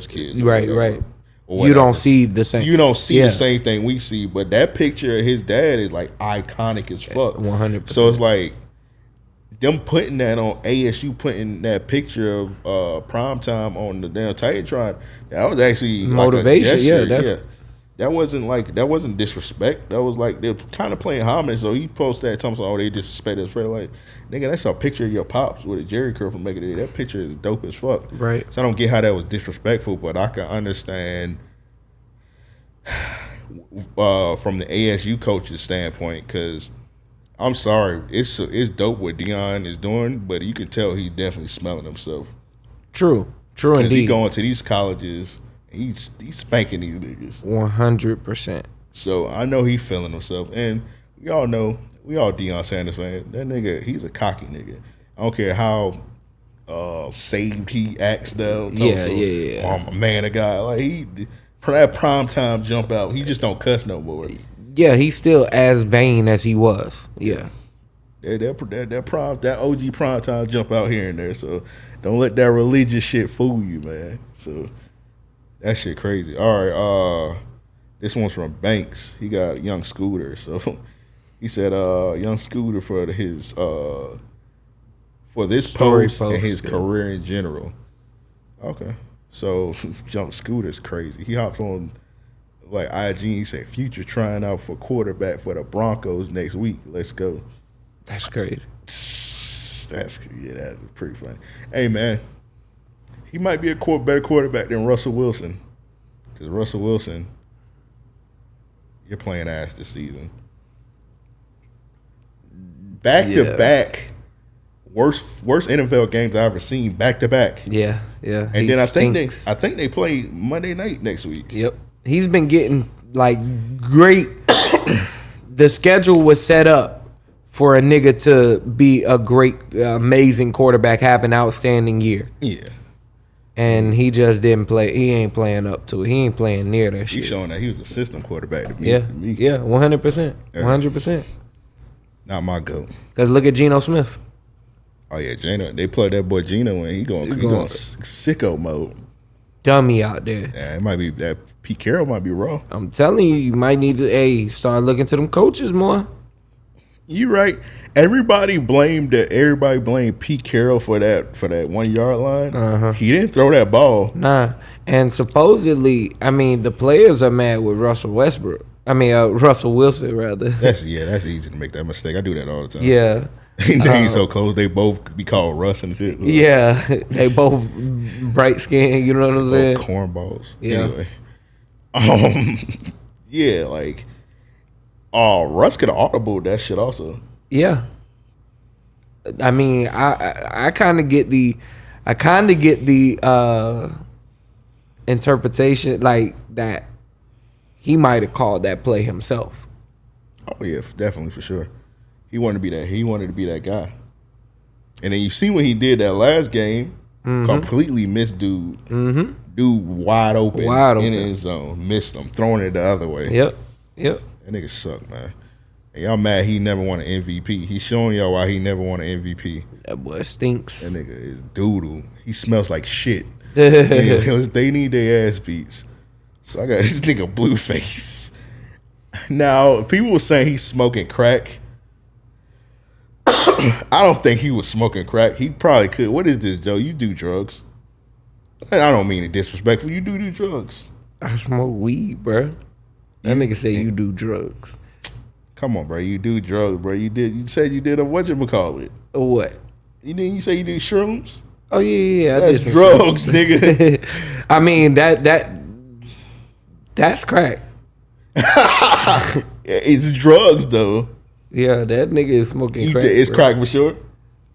kid, right. You don't see the same. You don't see the same thing we see, but that picture of his dad is like iconic as fuck. 100%. So it's like them putting that on ASU, putting that picture of primetime on the damn Titantron. That was actually motivation. Like a gesture. That wasn't disrespect. That was like they're kind of playing homage. So he posted that, talking about, they disrespect us. Like, nigga, that's a picture of your pops with a Jerry curl from making it. That picture is dope as fuck. Right. So I don't get how that was disrespectful, but I can understand from the ASU coach's standpoint because I'm sorry, it's dope what Deion is doing, but you can tell he definitely smelling himself. True He indeed. going to these colleges, and he's spanking these niggas. 100%. So I know he feeling himself, and we all know, we all Deion Sanders fan. That nigga, he's a cocky nigga. I don't care how saved he acts now. Yeah. I'm a man of God. Like that prime time jump out. He just don't cuss no more. Yeah, he's still as vain as he was. Yeah. That OG prime time jump out here and there. So don't let that religious shit fool you, man. So that shit crazy. All right, this one's from Banks. He got Young Scooter. So he said Young Scooter for his for this post and his career in general. Okay. So Young Scooter's crazy. He hopped on like IG, he said Future trying out for quarterback for the Broncos next week. Let's go. That's crazy. That's pretty funny. Hey man, he might be a better quarterback than Russell Wilson. Because Russell Wilson, you're playing ass this season. Back to back, worst NFL games I've ever seen. Back to back. Yeah. And then I think they play Monday night next week. Yep. He's been getting like great. The schedule was set up for a nigga to be a great, amazing quarterback, have an outstanding year. Yeah. And he just didn't play. He ain't playing up to it. He ain't playing near that shit. He's showing that he was a system quarterback to me. Yeah, 100%. 100%. Not my goat. Because look at Geno Smith. Oh yeah, Geno. They play that boy Geno and he going sicko mode. Dummy out there. Yeah, it might be that Pete Carroll might be raw. I'm telling you, you might need to start looking to them coaches more. You right. Everybody blamed Pete Carroll for that 1 yard line. He didn't throw that ball. Nah. And supposedly, I mean, the players are mad with Russell Wilson rather. That's easy to make that mistake. I do that all the time. Yeah. Names so close, they both be called Russ and shit. Yeah, they both bright skin. You know what I'm saying? Cornballs. Yeah. Anyway, yeah, like, Russ could have audibled that shit also. Yeah. I mean, I kind of get the interpretation like that he might have called that play himself. Oh yeah, definitely for sure. He wanted to be that. He wanted to be that guy. And then you see when he did that last game, completely missed dude. Dude wide open in his zone, missed him, throwing it the other way. Yep. That nigga suck, man. And y'all mad he never won an MVP. He's showing y'all why he never won an MVP. That boy stinks. That nigga is doodle. He smells like shit. They need their ass beats. So I got this nigga Blueface. Now, people were saying he's smoking crack. I don't think he was smoking crack. He probably could. What is this, Joe? You do drugs. And I don't mean it disrespectful. You do drugs. I smoke weed, bro. That nigga say you do drugs. Come on, bro. You do drugs, bro. You said you did a whatchamacallit. What? You say you do shrooms? Oh yeah. That's drugs, nigga. I mean that's crack. It's drugs though. Yeah, that nigga is smoking crack. It's crack for sure.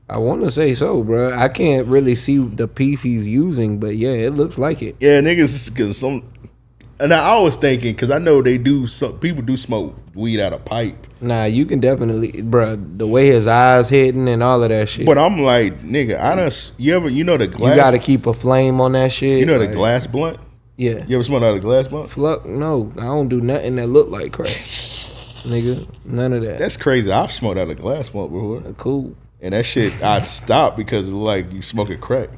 I want to say so, bro. I can't really see the piece he's using, but yeah, it looks like it. Yeah, niggas, because and I was thinking, because I know people do smoke weed out of pipe. Nah, you can definitely, bro. The way his eyes hitting and all of that shit. But I'm like, nigga, you know the glass. You got to keep a flame on that shit. You know the glass blunt. Yeah. You ever smoked out of a glass blunt? Fuck no, I don't do nothing that look like crack. Nigga, none of that. That's crazy. I've smoked out of a glass blunt before. Cool. And that shit, I stopped because like you smoking crack,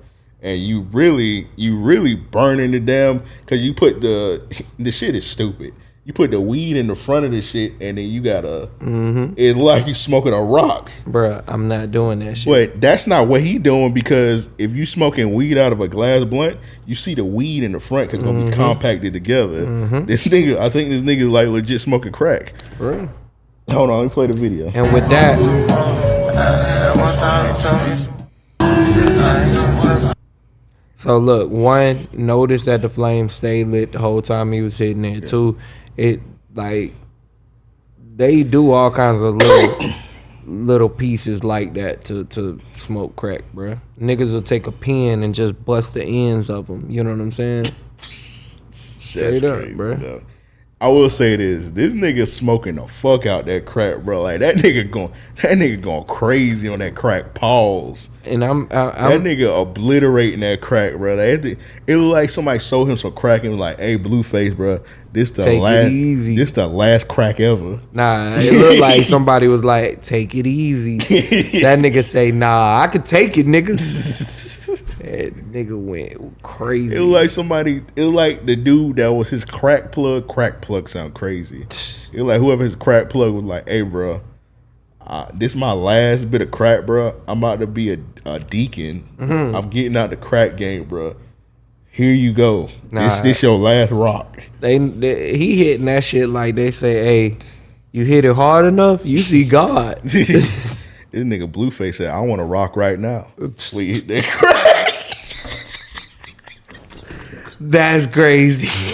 and you really burning the damn, because you put the shit is stupid. You put the weed in the front of the shit, and then you gotta. It's like you smoking a rock, bruh. I'm not doing that shit. But that's not what he doing, because if you smoking weed out of a glass blunt, you see the weed in the front because it's gonna be compacted together. This nigga, I think this nigga like legit smoking crack. Bro. Hold on, let me play the video. And with that. So look, one, notice that the flame stayed lit the whole time he was hitting it. Two, it like they do all kinds of little little pieces like that to smoke crack, bro. Niggas will take a pen and just bust the ends of them. You know what I'm saying? Straight up, crazy, bro. Though. I will say this nigga smoking the fuck out that crack, bro. Like that nigga going crazy on that crack. Pause. And I'm that nigga obliterating that crack, bro. It looked like somebody sold him some crack and was like, "Hey, Blueface, bro, this the last crack ever." Nah, it looked like somebody was like, "Take it easy." That nigga say, "Nah, I could take it, nigga." That nigga went crazy. It was like the dude that was his crack plug. Crack plug sound crazy. It was like whoever his crack plug was like, "Hey, bro, this my last bit of crack, bro. I'm about to be a deacon. Mm-hmm. I'm getting out the crack game, bro. Here you go. This your last rock." He hitting that shit like they say, "Hey, you hit it hard enough, you see God." This nigga Blueface said, "I want to rock right now." We hit that crack. That's crazy. He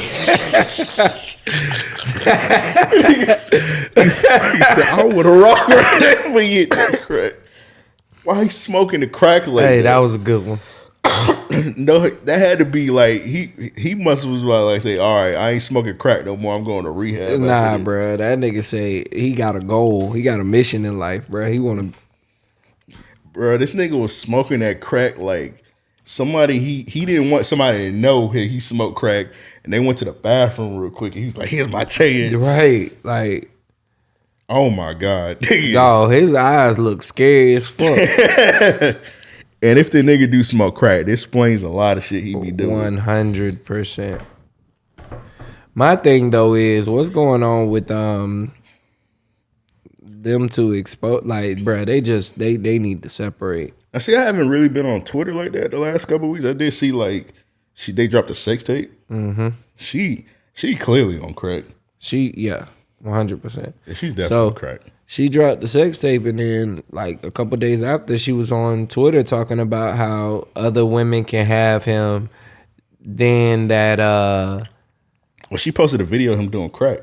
said, "I want to rock right now." We hit that crack. Why he smoking the crack like that? Hey, that was a good one. No, that had to be like he must was like say, "All right, I ain't smoking crack no more. I'm going to rehab." Nah, bro, that nigga say he got a goal. He got a mission in life, bro. He want to. Bro, this nigga was smoking that crack like somebody he didn't want somebody to know he smoked crack, and they went to the bathroom real quick. And he was like, "Here's my chance." Right, like. Oh my God, dog, his eyes look scary as fuck. And if the nigga do smoke crack, this explains a lot of shit he be doing. 100%. My thing though is what's going on with them to expose, like, bro, they need to separate. I see. I haven't really been on Twitter like that the last couple of weeks. I did see like they dropped a sex tape. Mm-hmm. She clearly on crack. 100%. Yeah, she's definitely on crack. She dropped the sex tape, and then like a couple days after, she was on Twitter talking about how other women can have him. Then that well, she posted a video of him doing crack.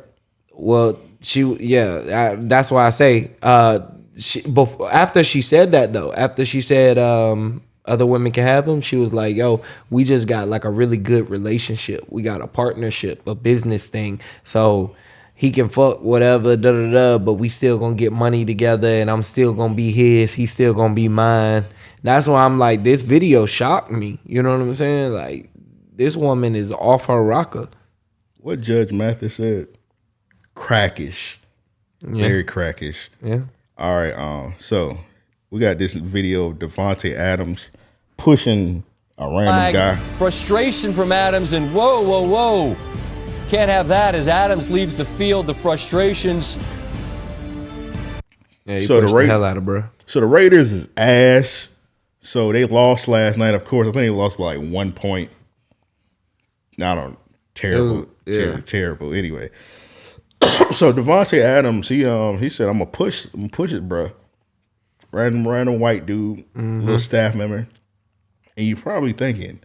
Well, that's why I say after she said that though, after she said other women can have him, she was like, "Yo, we just got like a really good relationship. We got a partnership, a business thing. So he can fuck whatever, but we still gonna get money together, and I'm still gonna be his. He's still gonna be mine." That's why I'm like, this video shocked me. You know what I'm saying? Like, this woman is off her rocker. What Judge Mathis said? Crackish. Yeah. Very crackish. Yeah. All right. So we got this video of Devontae Adams pushing a random guy. Frustration from Adams, and whoa. Can't have that as Adams leaves the field. The frustrations. Yeah, he pushed the hell out of bro. So the Raiders is ass. So they lost last night. Of course, I think they lost by like 1 point. I don't. Terrible. Terrible. Anyway. So Devontae Adams, he said, I'm gonna push it, bro. Random white dude, little staff member. And you probably thinking,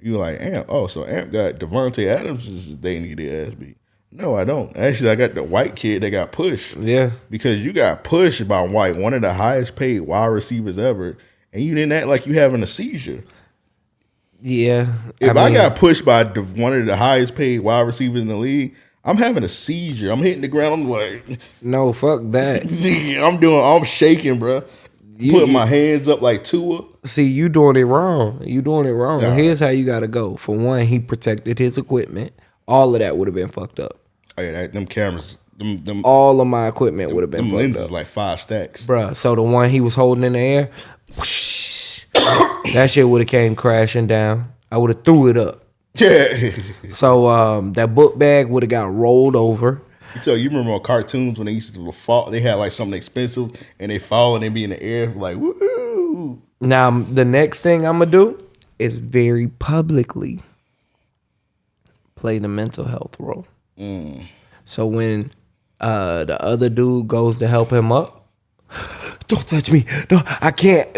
you're like, Amp, so Amp got Devontae Adams' they need the ass beat. No, I don't. Actually, I got the white kid that got pushed. Yeah. Because you got pushed by white, one of the highest paid wide receivers ever, and you didn't act like you having a seizure. Yeah. If I got pushed by one of the highest paid wide receivers in the league, I'm having a seizure. I'm hitting the ground. I'm like, no, fuck that. I'm shaking, bro. Putting my hands up like Tua. See, you doing it wrong. Nah. Here's how you gotta go. For one, he protected his equipment. All of that would have been fucked up. Oh yeah, them cameras. Them all of my equipment would have been them fucked lenses up. Like 5 stacks. Bruh, so the one he was holding in the air, whoosh, that shit would have came crashing down. I would have threw it up. Yeah. So that book bag would have got rolled over. You remember on cartoons when they used to fall, they had like something expensive and they fall and they be in the air like woo. Now the next thing I'm gonna do is very publicly play the mental health role. So when the other dude goes to help him up, don't touch me. No, I can't.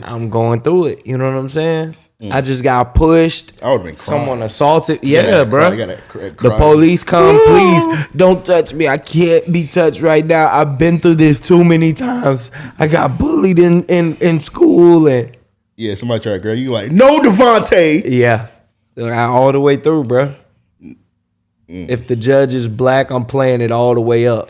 I'm going through it. You know what I'm saying? I just got pushed. I would have been crying. Someone assaulted. Yeah, bro. The The police come, please don't touch me. I can't be touched right now. I've been through this too many times. I got bullied in school and yeah, somebody tried to grab you like, no, Devontae. yeah, all the way through, bro. If the judge is black, I'm playing it all the way up.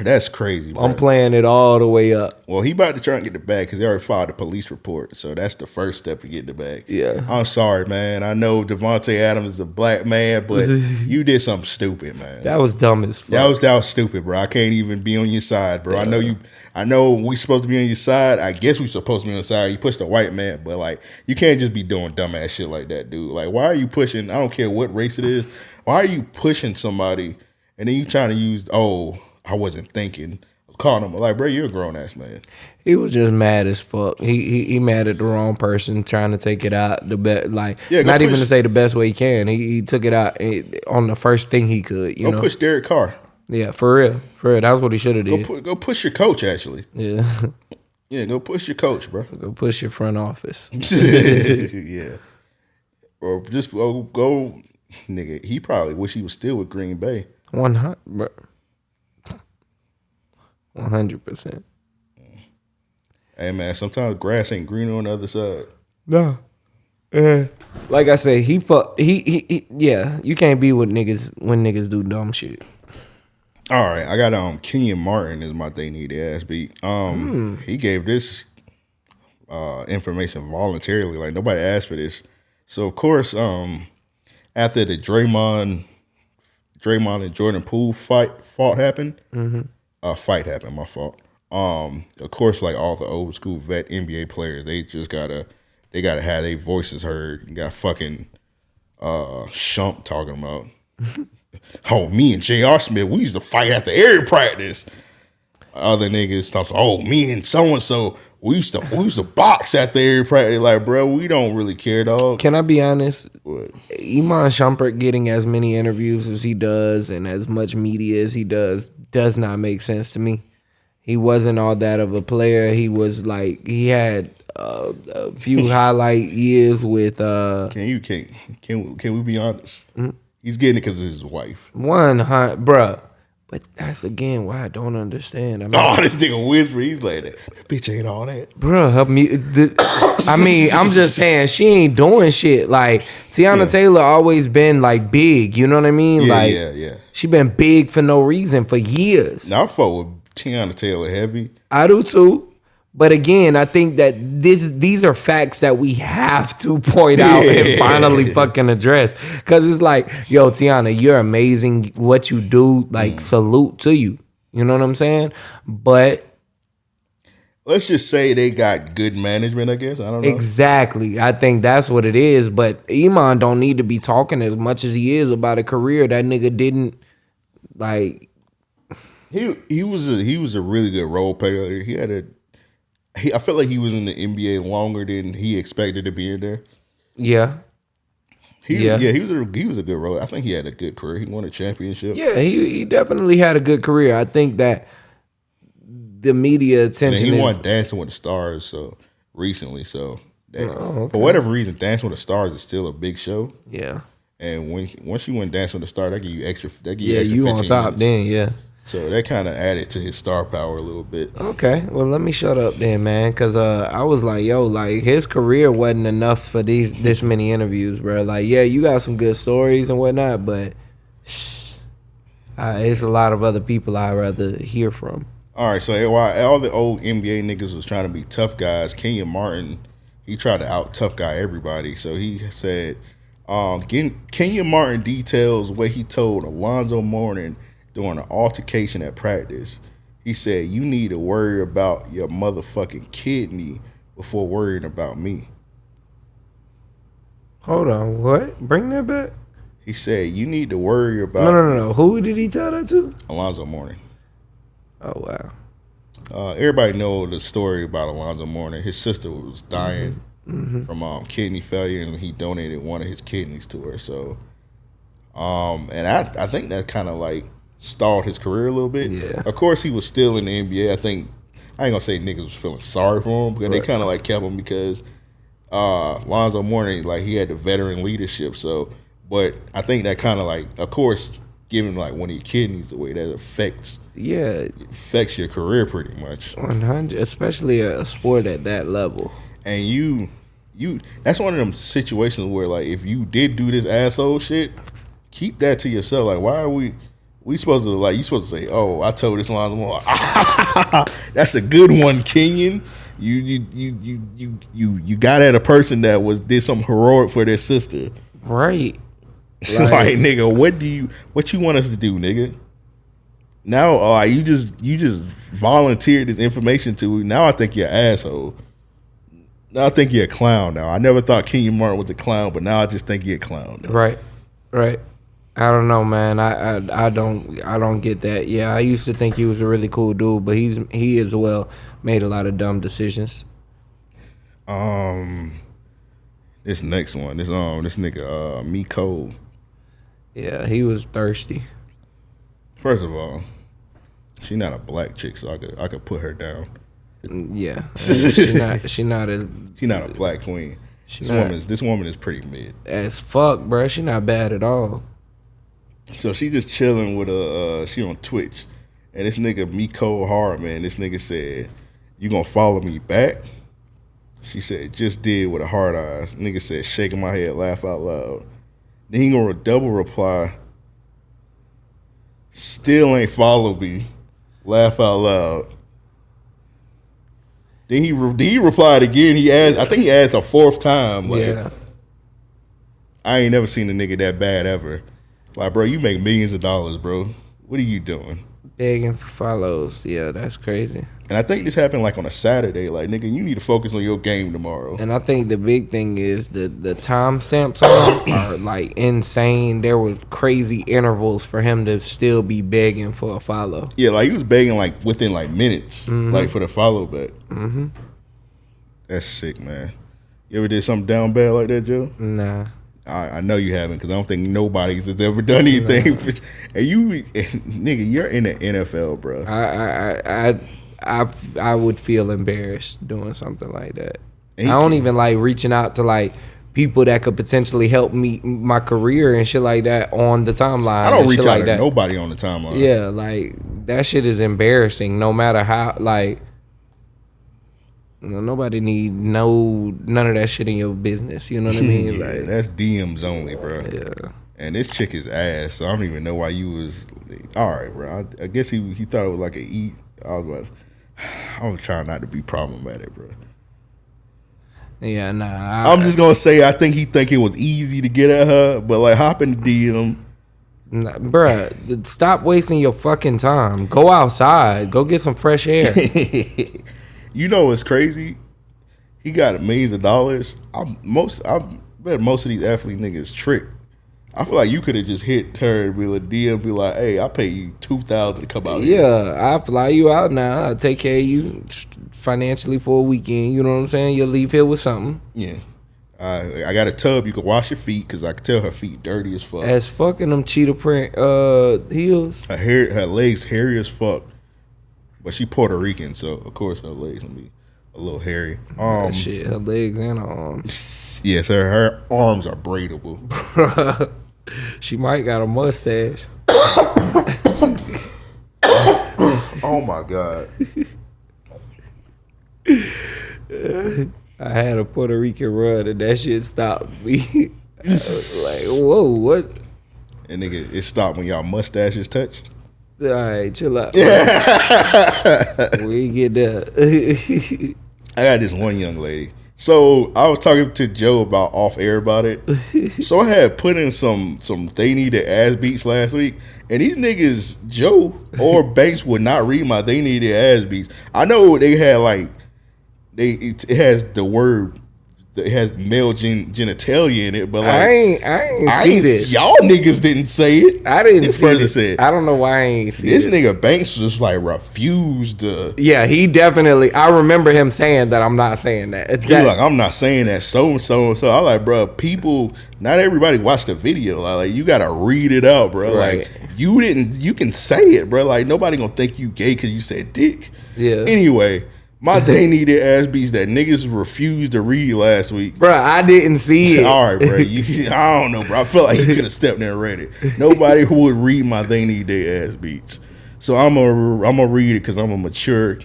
That's crazy, bro. I'm playing it all the way up. Well, he about to try and get the bag because he already filed a police report. So that's the first step to getting the bag. Yeah. I'm sorry, man. I know Devontae Adams is a black man, but you did something stupid, man. That was dumb as fuck. That was stupid, bro. I can't even be on your side, bro. Yeah. I know we supposed to be on your side. I guess we supposed to be on your side. You pushed a white man, but like you can't just be doing dumbass shit like that, dude. Like, why are you pushing? I don't care what race it is. Why are you pushing somebody and then you trying to use, I wasn't thinking. Calling him like, bro, you're a grown ass man. He was just mad as fuck. He mad at the wrong person, trying to take it out the best, not even to say the best way he can. He took it out on the first thing he could. You know, push Derek Carr. Yeah, for real. That's what he should have did. Go push your coach. Actually, yeah, yeah, go push your coach, bro. Go push your front office. Yeah, or just go, nigga. He probably wish he was still with Green Bay. 100, bro. 100%. Hey man, sometimes grass ain't green on the other side. No. Like I say, yeah, you can't be with niggas when niggas do dumb shit. All right, I got Kenyon Martin is my they need to ass beat. He gave this information voluntarily, like nobody asked for this. So of course, after the Draymond and Jordan Poole fight happened. Fight happened, my fault. Of course, like all the old school vet NBA players, they just gotta have their voices heard. You got fucking Shump talking about, me and J.R. Smith, we used to fight after every practice. Other niggas talk, me and so and so, we used to box after every practice. Like, bro, we don't really care, dog. Can I be honest? What? Iman Shumpert getting as many interviews as he does and as much media as he does not make sense to me. He wasn't all that of a player. He was like, he had a few highlight years with. Can we be honest? Mm-hmm. He's getting it because of his wife. Bruh. But that's again why I don't understand. I mean, this nigga whisper. He's like, that bitch ain't all that, bro. I'm just saying she ain't doing shit. Like Tiana Taylor always been like big. You know what I mean? Yeah. She been big for no reason for years. Now I fuck with Tiana Taylor heavy. I do too. But again, I think that these are facts that we have to point out and finally fucking address. Because it's like, yo, Tiana, you're amazing. What you do, like, salute to you. You know what I'm saying? But let's just say they got good management, I guess. I don't know. Exactly. I think that's what it is. But Iman don't need to be talking as much as he is about a career that nigga didn't, like. He was a really good role player. I felt like he was in the NBA longer than he expected to be in there. Yeah. He was a good role. I think he had a good career. He won a championship. Yeah, he definitely had a good career. I think that the media attention he won Dancing with the Stars recently. So for whatever reason, Dancing with the Stars is still a big show. Yeah. And once you win Dancing with the Stars, that give you extra. You on top minutes. then. Yeah. So that kind of added to his star power a little bit. Okay, well let me shut up then, man, because I was like, yo, like his career wasn't enough for this many interviews, bro. Like, yeah, you got some good stories and whatnot, but it's a lot of other people I'd rather hear from. All right, so while all the old NBA niggas was trying to be tough guys, Kenyon Martin, he tried to out tough guy everybody. So he said, Kenyon Martin details what he told Alonzo Mourning during an altercation at practice. He said, you need to worry about your motherfucking kidney before worrying about me. Hold on, what? Bring that back? He said, you need to worry about... No. Who did he tell that to? Alonzo Mourning. Oh, wow. Everybody know the story about Alonzo Mourning. His sister was dying from kidney failure, and he donated one of his kidneys to her. So, and I think that kind of like stalled his career a little bit. Yeah. Of course, he was still in the NBA. I ain't gonna say niggas was feeling sorry for him, because they kind of like kept him because Lonzo Mourning, like he had the veteran leadership. So, but I think that kind of like, of course, giving like one of your kidneys away, that affects your career pretty much. 100, especially a sport at that level. And you that's one of them situations where like if you did do this asshole shit, keep that to yourself. Like, why are we supposed to, like, you supposed to say, oh, I told this Lonzo Mourning, that's a good one, Kenyon. You got at a person that did something heroic for their sister, right? Like nigga, what you want us to do, nigga? Now, you just volunteered this information to me. Now I think you're an asshole. Now I think you're a clown. Now I never thought Kenyon Martin was a clown, but now I just think you're a clown. Now. Right. I don't know, man. I don't get that. Yeah, I used to think he was a really cool dude, but he as well made a lot of dumb decisions. This next one, this nigga Miko. Yeah, he was thirsty. First of all, she not a black chick, so I could put her down. Yeah, she not a black queen. This woman is pretty mid as fuck, bro. She not bad at all. So she just chilling with she on Twitch, and this nigga Miko Hard, man, this nigga said, "You gonna follow me back?" She said, "Just did," with a hard eyes. Nigga said, shaking my head, laugh out loud. Then he gonna double reply, "Still ain't follow me," laugh out loud. Then he replied again. I think he asked a fourth time. Like, yeah. I ain't never seen a nigga that bad ever. Like, bro, you make millions of dollars, bro. What are you doing? Begging for follows. Yeah, that's crazy. And I think this happened like on a Saturday. Like, nigga, you need to focus on your game tomorrow. And I think the big thing is the timestamps on them are like insane. There was crazy intervals for him to still be begging for a follow. Yeah, like he was begging like within like minutes, like for the follow back. Mm-hmm. That's sick, man. You ever did something down bad like that, Joe? Nah. I know you haven't, because I don't think nobody's has ever done anything. Nah. And nigga, you're in the NFL, bro. I would feel embarrassed doing something like that. I don't even like reaching out to like people that could potentially help me my career and shit like that on the timeline. I don't reach out to nobody on the timeline. Yeah, like that shit is embarrassing. No matter how, like, nobody need none of that shit in your business. You know what I mean? Yeah, like, that's DMs only, bro. Yeah. And this chick is ass, so I don't even know why you was all right, bro. I guess he thought it was like I'm trying not to be problematic, bro. Yeah, nah. I'm just gonna say I think he think it was easy to get at her, but like hop in the DM. Nah, bruh, stop wasting your fucking time. Go outside. Go get some fresh air. You know what's crazy? He got millions of dollars. I bet most of these athlete niggas trick. I feel like you could have just hit her and be like, DM, be like, "Hey, I'll pay you $2,000 to come out here." Yeah, I'll fly you out now. I'll take care of you financially for a weekend. You know what I'm saying? You'll leave here with something. Yeah. I got a tub. You can wash your feet, because I can tell her feet dirty as fuck. As fucking them cheetah print heels. Her legs hairy as fuck. But she Puerto Rican, so of course her legs gonna be a little hairy. Shit, her legs and her arms. Yes, her arms are braidable. She might got a mustache. Oh my god. I had a Puerto Rican run and that shit stopped me. I was like, whoa, what? And nigga, it stopped when y'all mustaches touched? All right, chill out. We get there. I got this one young lady. So I was talking to Joe off air about it. So I had put in some they needed ass beats last week, and these niggas, Joe or Banks, would not read my they needed ass beats. I know they had like it has the word. It has male genitalia in it, but like I ain't see this. Y'all niggas didn't say it. I didn't see it. Said, I don't know why I ain't see this nigga Banks just like refused to. Yeah, he definitely. I remember him saying that I'm not saying that. He like, I'm not saying that. So and so. I'm like, bro, people. Not everybody watched the video. Like you gotta read it out, bro. Right. Like you can say it, bro. Like nobody gonna think you gay because you said dick. Yeah. Anyway. My they needed ass beats that niggas refused to read last week. Bro, I didn't see it. All right, bro. I don't know, bro. I felt like you could have stepped in and read it. Nobody who would read my they need their ass beats. So I'm gonna read it because I'm a mature,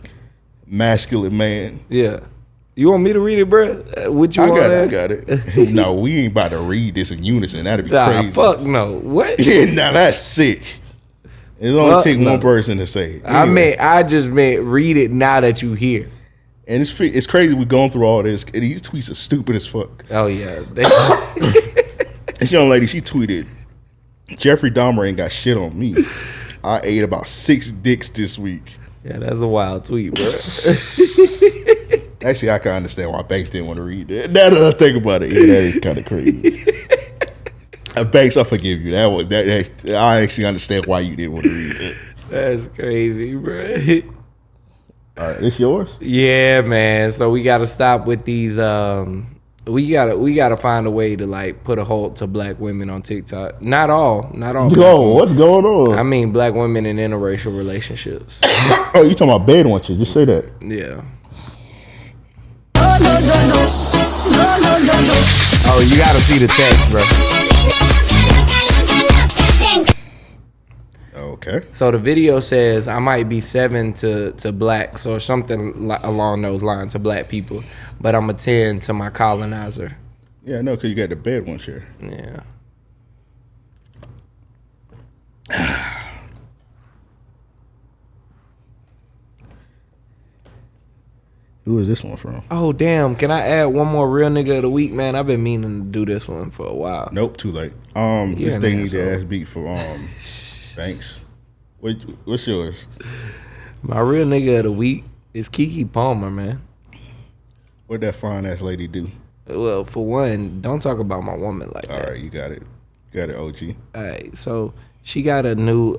masculine man. Yeah. You want me to read it, bro? What you want? I got it. No, we ain't about to read this in unison. That'd be crazy. Fuck no. What? Now that's sick. It only take one person to say it. Anyway. I just meant read it now that you here. And it's crazy we're going through all this. And these tweets are stupid as fuck. Oh yeah. This young lady, she tweeted, Jeffrey Dahmer ain't got shit on me. I ate about 6 dicks this week. Yeah, that's a wild tweet, bro. Actually, I can understand why Banks didn't want to read that. Now that I think about it, yeah, that is kind of crazy. Banks, I forgive you. That I actually understand why you didn't want to read it. That's crazy, bro. All right, this yours? Yeah, man. So we got to stop with these. We gotta find a way to like put a halt to black women on TikTok. Not all. Yo, what's going on? I mean, black women in interracial relationships. Oh, you talking about bed one shit? Just say that. Yeah. Oh, you gotta see the text, bro. Okay. So the video says I might be 7 to blacks or something along those lines to black people, but I'm a 10 to my colonizer. Yeah, I know, because you got the bed one share. Yeah. Who is this one from? Oh, damn. Can I add one more real nigga of the week, man? I've been meaning to do this one for a while. Nope, too late. This thing need the ass beat for Banks. What's yours? My real nigga of the week is Keke Palmer, man. What'd that fine ass lady do? Well, for one, don't talk about my woman like that. All right, you got it. You got it, OG. All right, so she got a new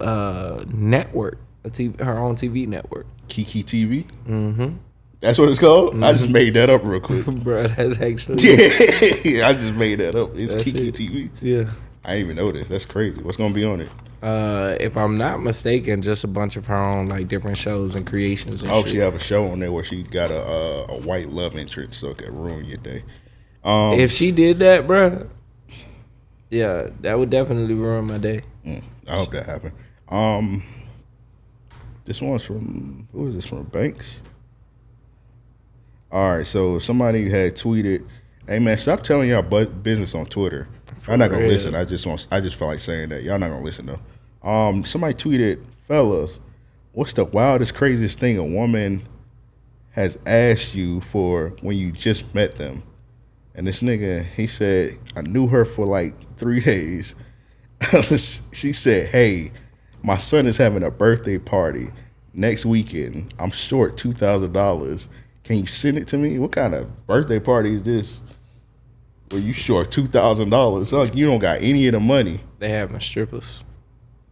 network, her own TV network. Kiki TV? Mm-hmm. That's what it's called? Mm-hmm. I just made that up real quick. Bro, that's actually... Yeah, I just made that up. It's Kiki TV? Yeah. I didn't even know this. That's crazy. What's going to be on it? If I'm not mistaken, just a bunch of her own like different shows and creations. And shit. She have a show on there where she got a white love interest, so it can ruin your day. If she did that, bro, yeah, that would definitely ruin my day. I hope that happened. This one's from, who is this from? Banks? All right, so somebody had tweeted, "Hey man, stop telling y'all business on Twitter." I'm not gonna listen. I just feel like saying that. Y'all not gonna listen though. Somebody tweeted, "Fellas, what's the wildest, craziest thing a woman has asked you for when you just met them?" And this nigga, he said, "I knew her for like 3 days." She said, "Hey, my son is having a birthday party next weekend. I'm short $2,000. Can you send it to me?" What kind of birthday party is this? Well, you short $2,000. So you don't got any of the money. They having strippers.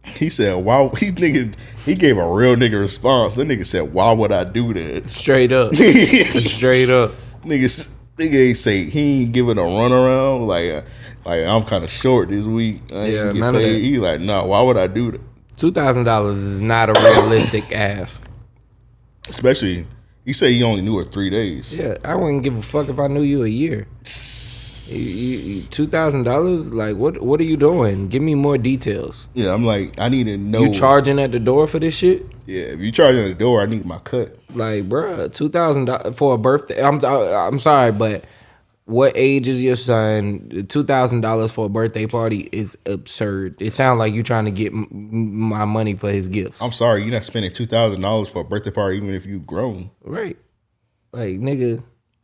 He said, "Why?" He gave a real nigga response. That nigga said, "Why would I do that?" Straight up. Straight up. Nigga ain't say he ain't giving a runaround. Like I'm kind of short this week. I ain't get paid. He like, nah. Why would I do that? $2,000 is not a realistic ask. Especially. He said he only knew her 3 days. Yeah, I wouldn't give a fuck if I knew you a year. $2,000? Like, what are you doing? Give me more details. Yeah, I'm like, I need to know. You charging at the door for this shit? Yeah, if you charging at the door, I need my cut. Like, bruh, $2,000 for a birthday. I'm sorry, but what age is your son? $2,000 for a birthday party is absurd. It sounds like you trying to get my money for his gifts. I'm sorry, you're not spending $2,000 for a birthday party, even if you grown. Right? Like, nigga,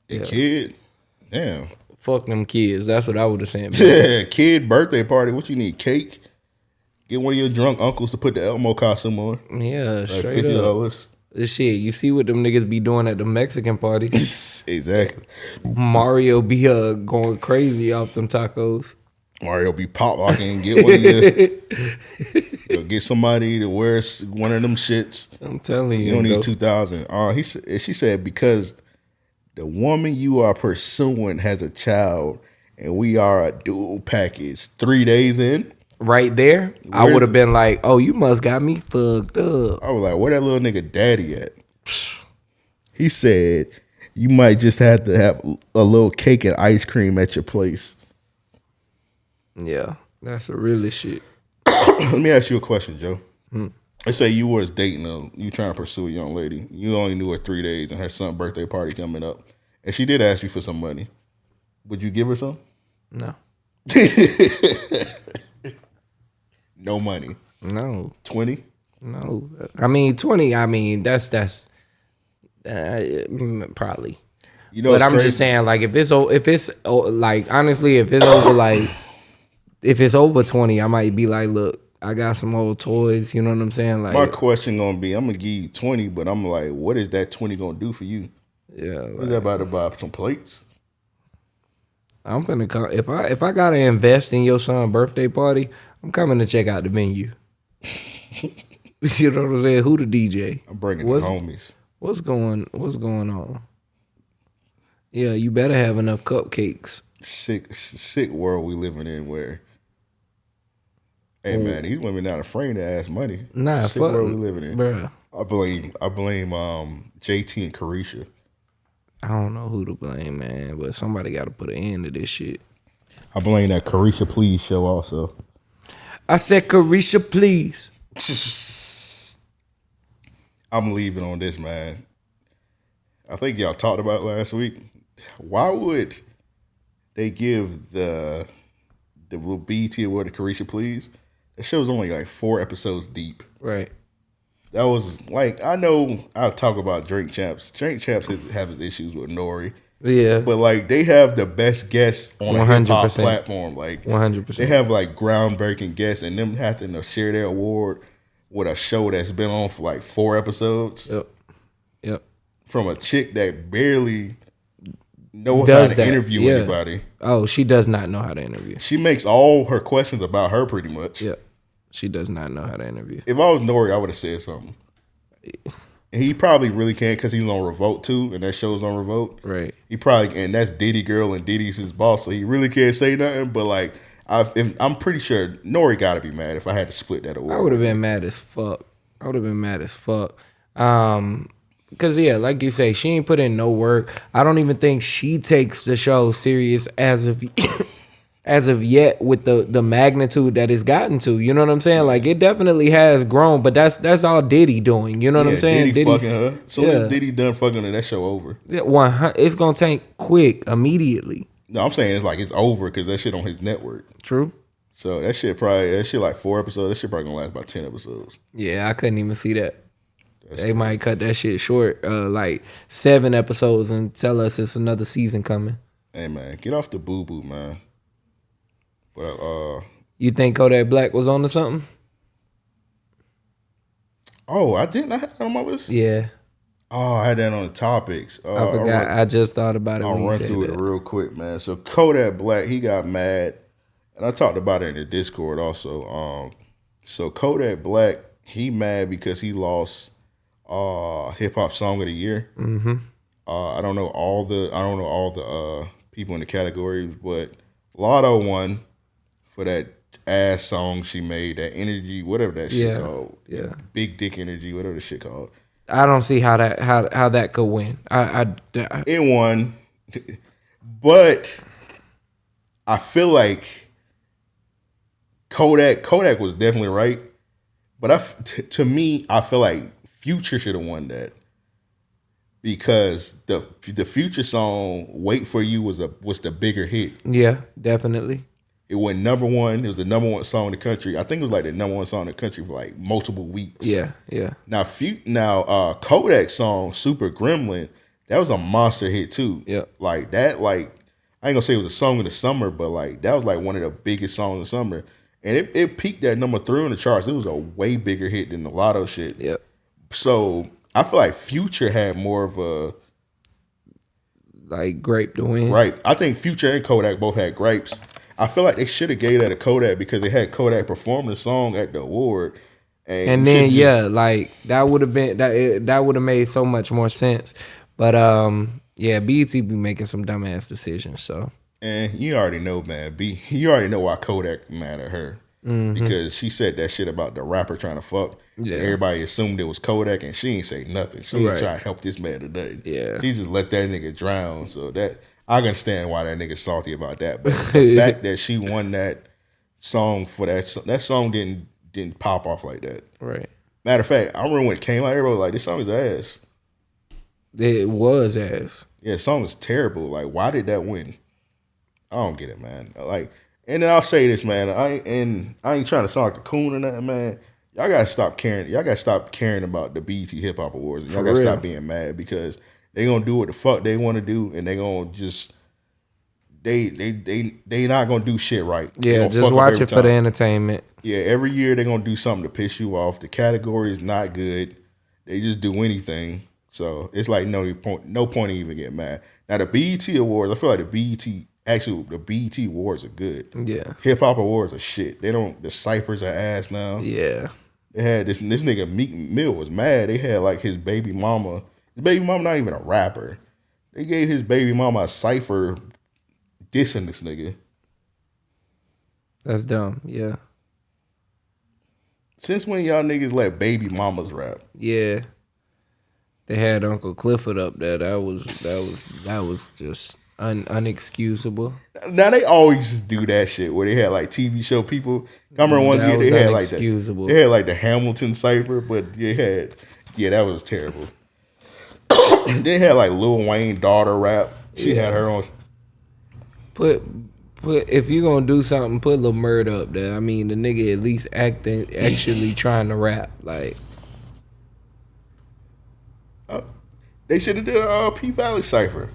kid. Damn. Fuck them kids. That's what I would have said. Yeah, kid birthday party. What you need? Cake? Get one of your drunk uncles to put the Elmo costume on. Yeah, like straight $50. Up. This shit, you see what them niggas be doing at the Mexican parties. Exactly. Mario be going crazy off them tacos. Mario be pop locking and get one of your, get somebody to wear one of them shits. I'm telling you. You don't need 2,000. She said, because the woman you are pursuing has a child and we are a dual package. 3 days in. Right there, I would have been like, "Oh, you must got me fucked up." I was like, "Where that little nigga daddy at?" He said you might just have to have a little cake and ice cream at your place. Yeah, that's the realest shit. Let me ask you a question, Joe. Let's say you was dating you trying to pursue a young lady. You only knew her 3 days, and her son's birthday party coming up, and she did ask you for some money. Would you give her some? No. No money. No. 20? No. I mean 20. I mean that's probably. You know, but I'm crazy? just saying, like, if it's like, honestly, if it's over like, if it's over 20, I might be like, look, I got some old toys. You know what I'm saying? Like, my question gonna be, I'm gonna give you 20, but I'm like, what is that 20 gonna do for you? Yeah, What is that about to buy some plates? I'm finna come if I gotta invest in your son's birthday party. I'm coming to check out the venue. You know what I'm saying? Who the DJ? I'm bringing the homies. What's going on? Yeah, you better have enough cupcakes. Sick world we living in where, hey man, these women not afraid to ask money. Nah, sick fuck, world we living in. Bruh. I blame JT and Carisha. I don't know who to blame, man, but somebody got to put an end to this shit. I blame that Carisha Please show also. I said, Carisha, please. I'm leaving on this, man. I think y'all talked about it last week. Why would they give the little BET award to Carisha Please? That show's only like 4 episodes deep. Right. That was like, I know I'll talk about Drink Champs. Drink Champs have his issues with Nori. Yeah. But like they have the best guests on a hip hop platform. Like 100%. They have like groundbreaking guests, and them having to share their award with a show that's been on for like 4 episodes. Yep. From a chick that barely knows how to interview anybody. Oh, she does not know how to interview. She makes all her questions about her pretty much. Yep. She does not know how to interview. If I was Nori, I would have said something. And he probably really can't because he's on Revolt too, and that show's on Revolt. Right. He probably, and that's Diddy girl, and Diddy's his boss, so he really can't say nothing. But like, I'm pretty sure Nori got to be mad if I had to split that award. I would have been mad as fuck. Because yeah, like you say, she ain't put in no work. I don't even think she takes the show serious as of yet with the magnitude that it's gotten to. You know what I'm saying? Like, it definitely has grown, but that's all Diddy doing. You know what I'm saying? Diddy fucking her. So as Diddy done fucking her, that show over. Yeah, it's gonna tank quick, immediately. No, I'm saying it's over because that shit on his network. True. So that shit like 4 episodes. That shit probably gonna last about 10 episodes. Yeah, I couldn't even see that. They might cut that shit short, like 7 episodes, and tell us it's another season coming. Hey man, get off the boo boo, man. But you think Kodak Black was on to something? Oh, I didn't. I had that on my list. Yeah. Oh, I had that on the topics. I forgot. I just thought about it. I'll run through it real quick, man. So Kodak Black, he got mad, and I talked about it in the Discord also. So Kodak Black, he mad because he lost hip hop song of the year. Mm-hmm. I don't know all the people in the categories, but Lotto won for that ass song she made, that Energy, whatever that shit called. Yeah. Big Dick Energy, whatever the shit called. I don't see how that could win. It won, but I feel like Kodak was definitely right. But to me, I feel like Future should have won that because the Future song "Wait for You" was the bigger hit. Yeah, definitely. It went number 1. It was the number 1 song in the country. I think it was like the number 1 song in the country for like multiple weeks. Yeah. Now Kodak's song "Super Gremlin," that was a monster hit too. Yeah. Like that. Like I ain't gonna say it was a song of the summer, but like that was like one of the biggest songs of the summer, and it peaked at number 3 on the charts. It was a way bigger hit than the Lotto shit. Yep. So I feel like Future had more of a like grape to win. Right. I think Future and Kodak both had grapes. I feel like they should have gave that to Kodak because they had Kodak perform the song at the award. And then like that would have been that would have made so much more sense. But BET be making some dumbass decisions. So and you already know, man. You already know why Kodak mad at her. because she said that shit about the rapper trying to fuck. Yeah. And everybody assumed it was Kodak, and she ain't say nothing. She ain't Right. trying to help this man today. Yeah. She just let that nigga drown. So that I understand why that nigga salty about that. But the fact that she won that song for that song didn't pop off like that. Right. Matter of fact, I remember when it came out, everybody was like, this song is ass. It was ass. Yeah, the song is terrible. Like, why did that win? I don't get it, man. Like, and then I'll say this, man. I ain't trying to sound like a coon or nothing, man. Y'all gotta stop caring. Y'all gotta stop caring about the BET Hip Hop Awards. Y'all gotta stop being mad because they gonna do what the fuck they want to do, and they gonna just they not gonna do shit right. Yeah, just watch it for the entertainment. Yeah, every year they're gonna do something to piss you off. The category is not good. They just do anything. So it's like no point even getting mad. Now the BET Awards, I feel like the BET Awards are good. Yeah. Hip Hop Awards are shit. The ciphers are ass now. Yeah. They had this nigga Meek Mill was mad. They had like his baby mama. His baby mama not even a rapper. They gave his baby mama a cipher dissing this nigga. That's dumb. Yeah. Since when y'all niggas let baby mamas rap? Yeah. They had Uncle Clifford up there. That was just unexcusable. Now they always do that shit where they had like TV show people. I remember one year they had like the Hamilton cipher, but that was terrible. They had like Lil Wayne daughter rap. She had her own. Put if you gonna do something, put Lil Murda up there. I mean, the nigga at least actually trying to rap. Like they should have did P Valley cipher.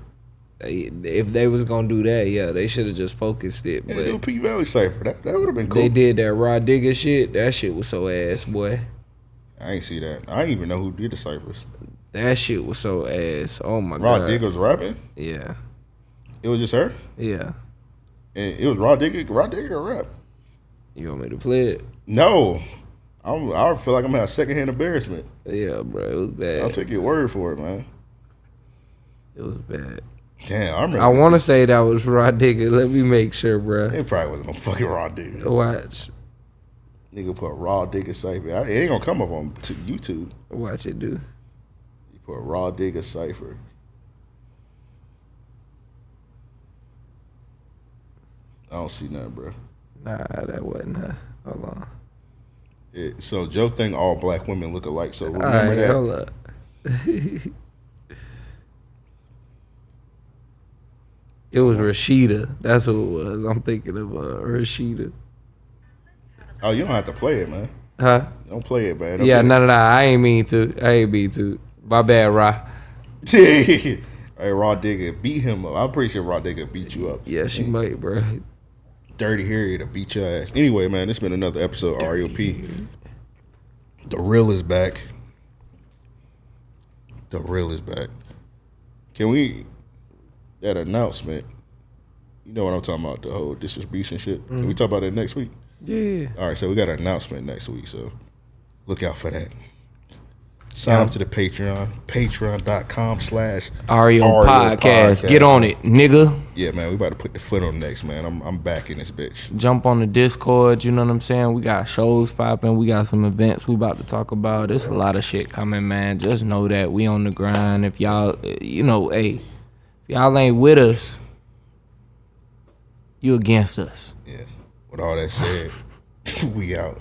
If they was gonna do that, yeah, they should have just focused it. But do P Valley cipher. That would have been cool. They did that Raw Digger shit. That shit was so ass, boy. I ain't see that. I didn't even know who did the ciphers. That shit was so ass. Oh my god. Raw Digger was rapping? Yeah. It was just her? Yeah. And it was Raw Digger rap. You want me to play it? No. I feel like I'm gonna have secondhand embarrassment. Yeah, bro. It was bad. I'll take your word for it, man. It was bad. Damn, I remember. I want to say that was Raw Digger. Let me make sure, bro. It probably wasn't no fucking Raw Digger. Watch. Nigga put Raw Digger cipher. It ain't gonna come up on YouTube. Watch it do. You put Raw Digger cipher. I don't see nothing, bro. Nah, that wasn't her. Hold on. So Joe think all black women look alike. So remember right, that. Hold up. It was Rashida. That's who it was. I'm thinking of Rashida. Oh, you don't have to play it, man. Huh? Don't play it, man. Yeah, no. I ain't mean to. My bad, Ra. Hey, Raw Digger beat him up. I'm pretty sure Raw Digger beat you up. Yeah, she might, bro. Dirty Harry to beat your ass. Anyway, man, this has been another episode of REOP. The Real is back. The Real is back. Can we, that announcement, you know what I'm talking about, the whole distribution shit. Can we talk about that next week? Yeah. All right, so we got an announcement next week, so look out for that. Sign up to the Patreon, patreon.com/REO Podcast. Get on it, nigga. Yeah, man, we about to put the foot on next, man. I'm back in this bitch. Jump on the Discord, you know what I'm saying? We got shows popping. We got some events we about to talk about. There's a lot of shit coming, man. Just know that we on the grind. If y'all, if y'all ain't with us, you against us. Yeah. With all that said, we out.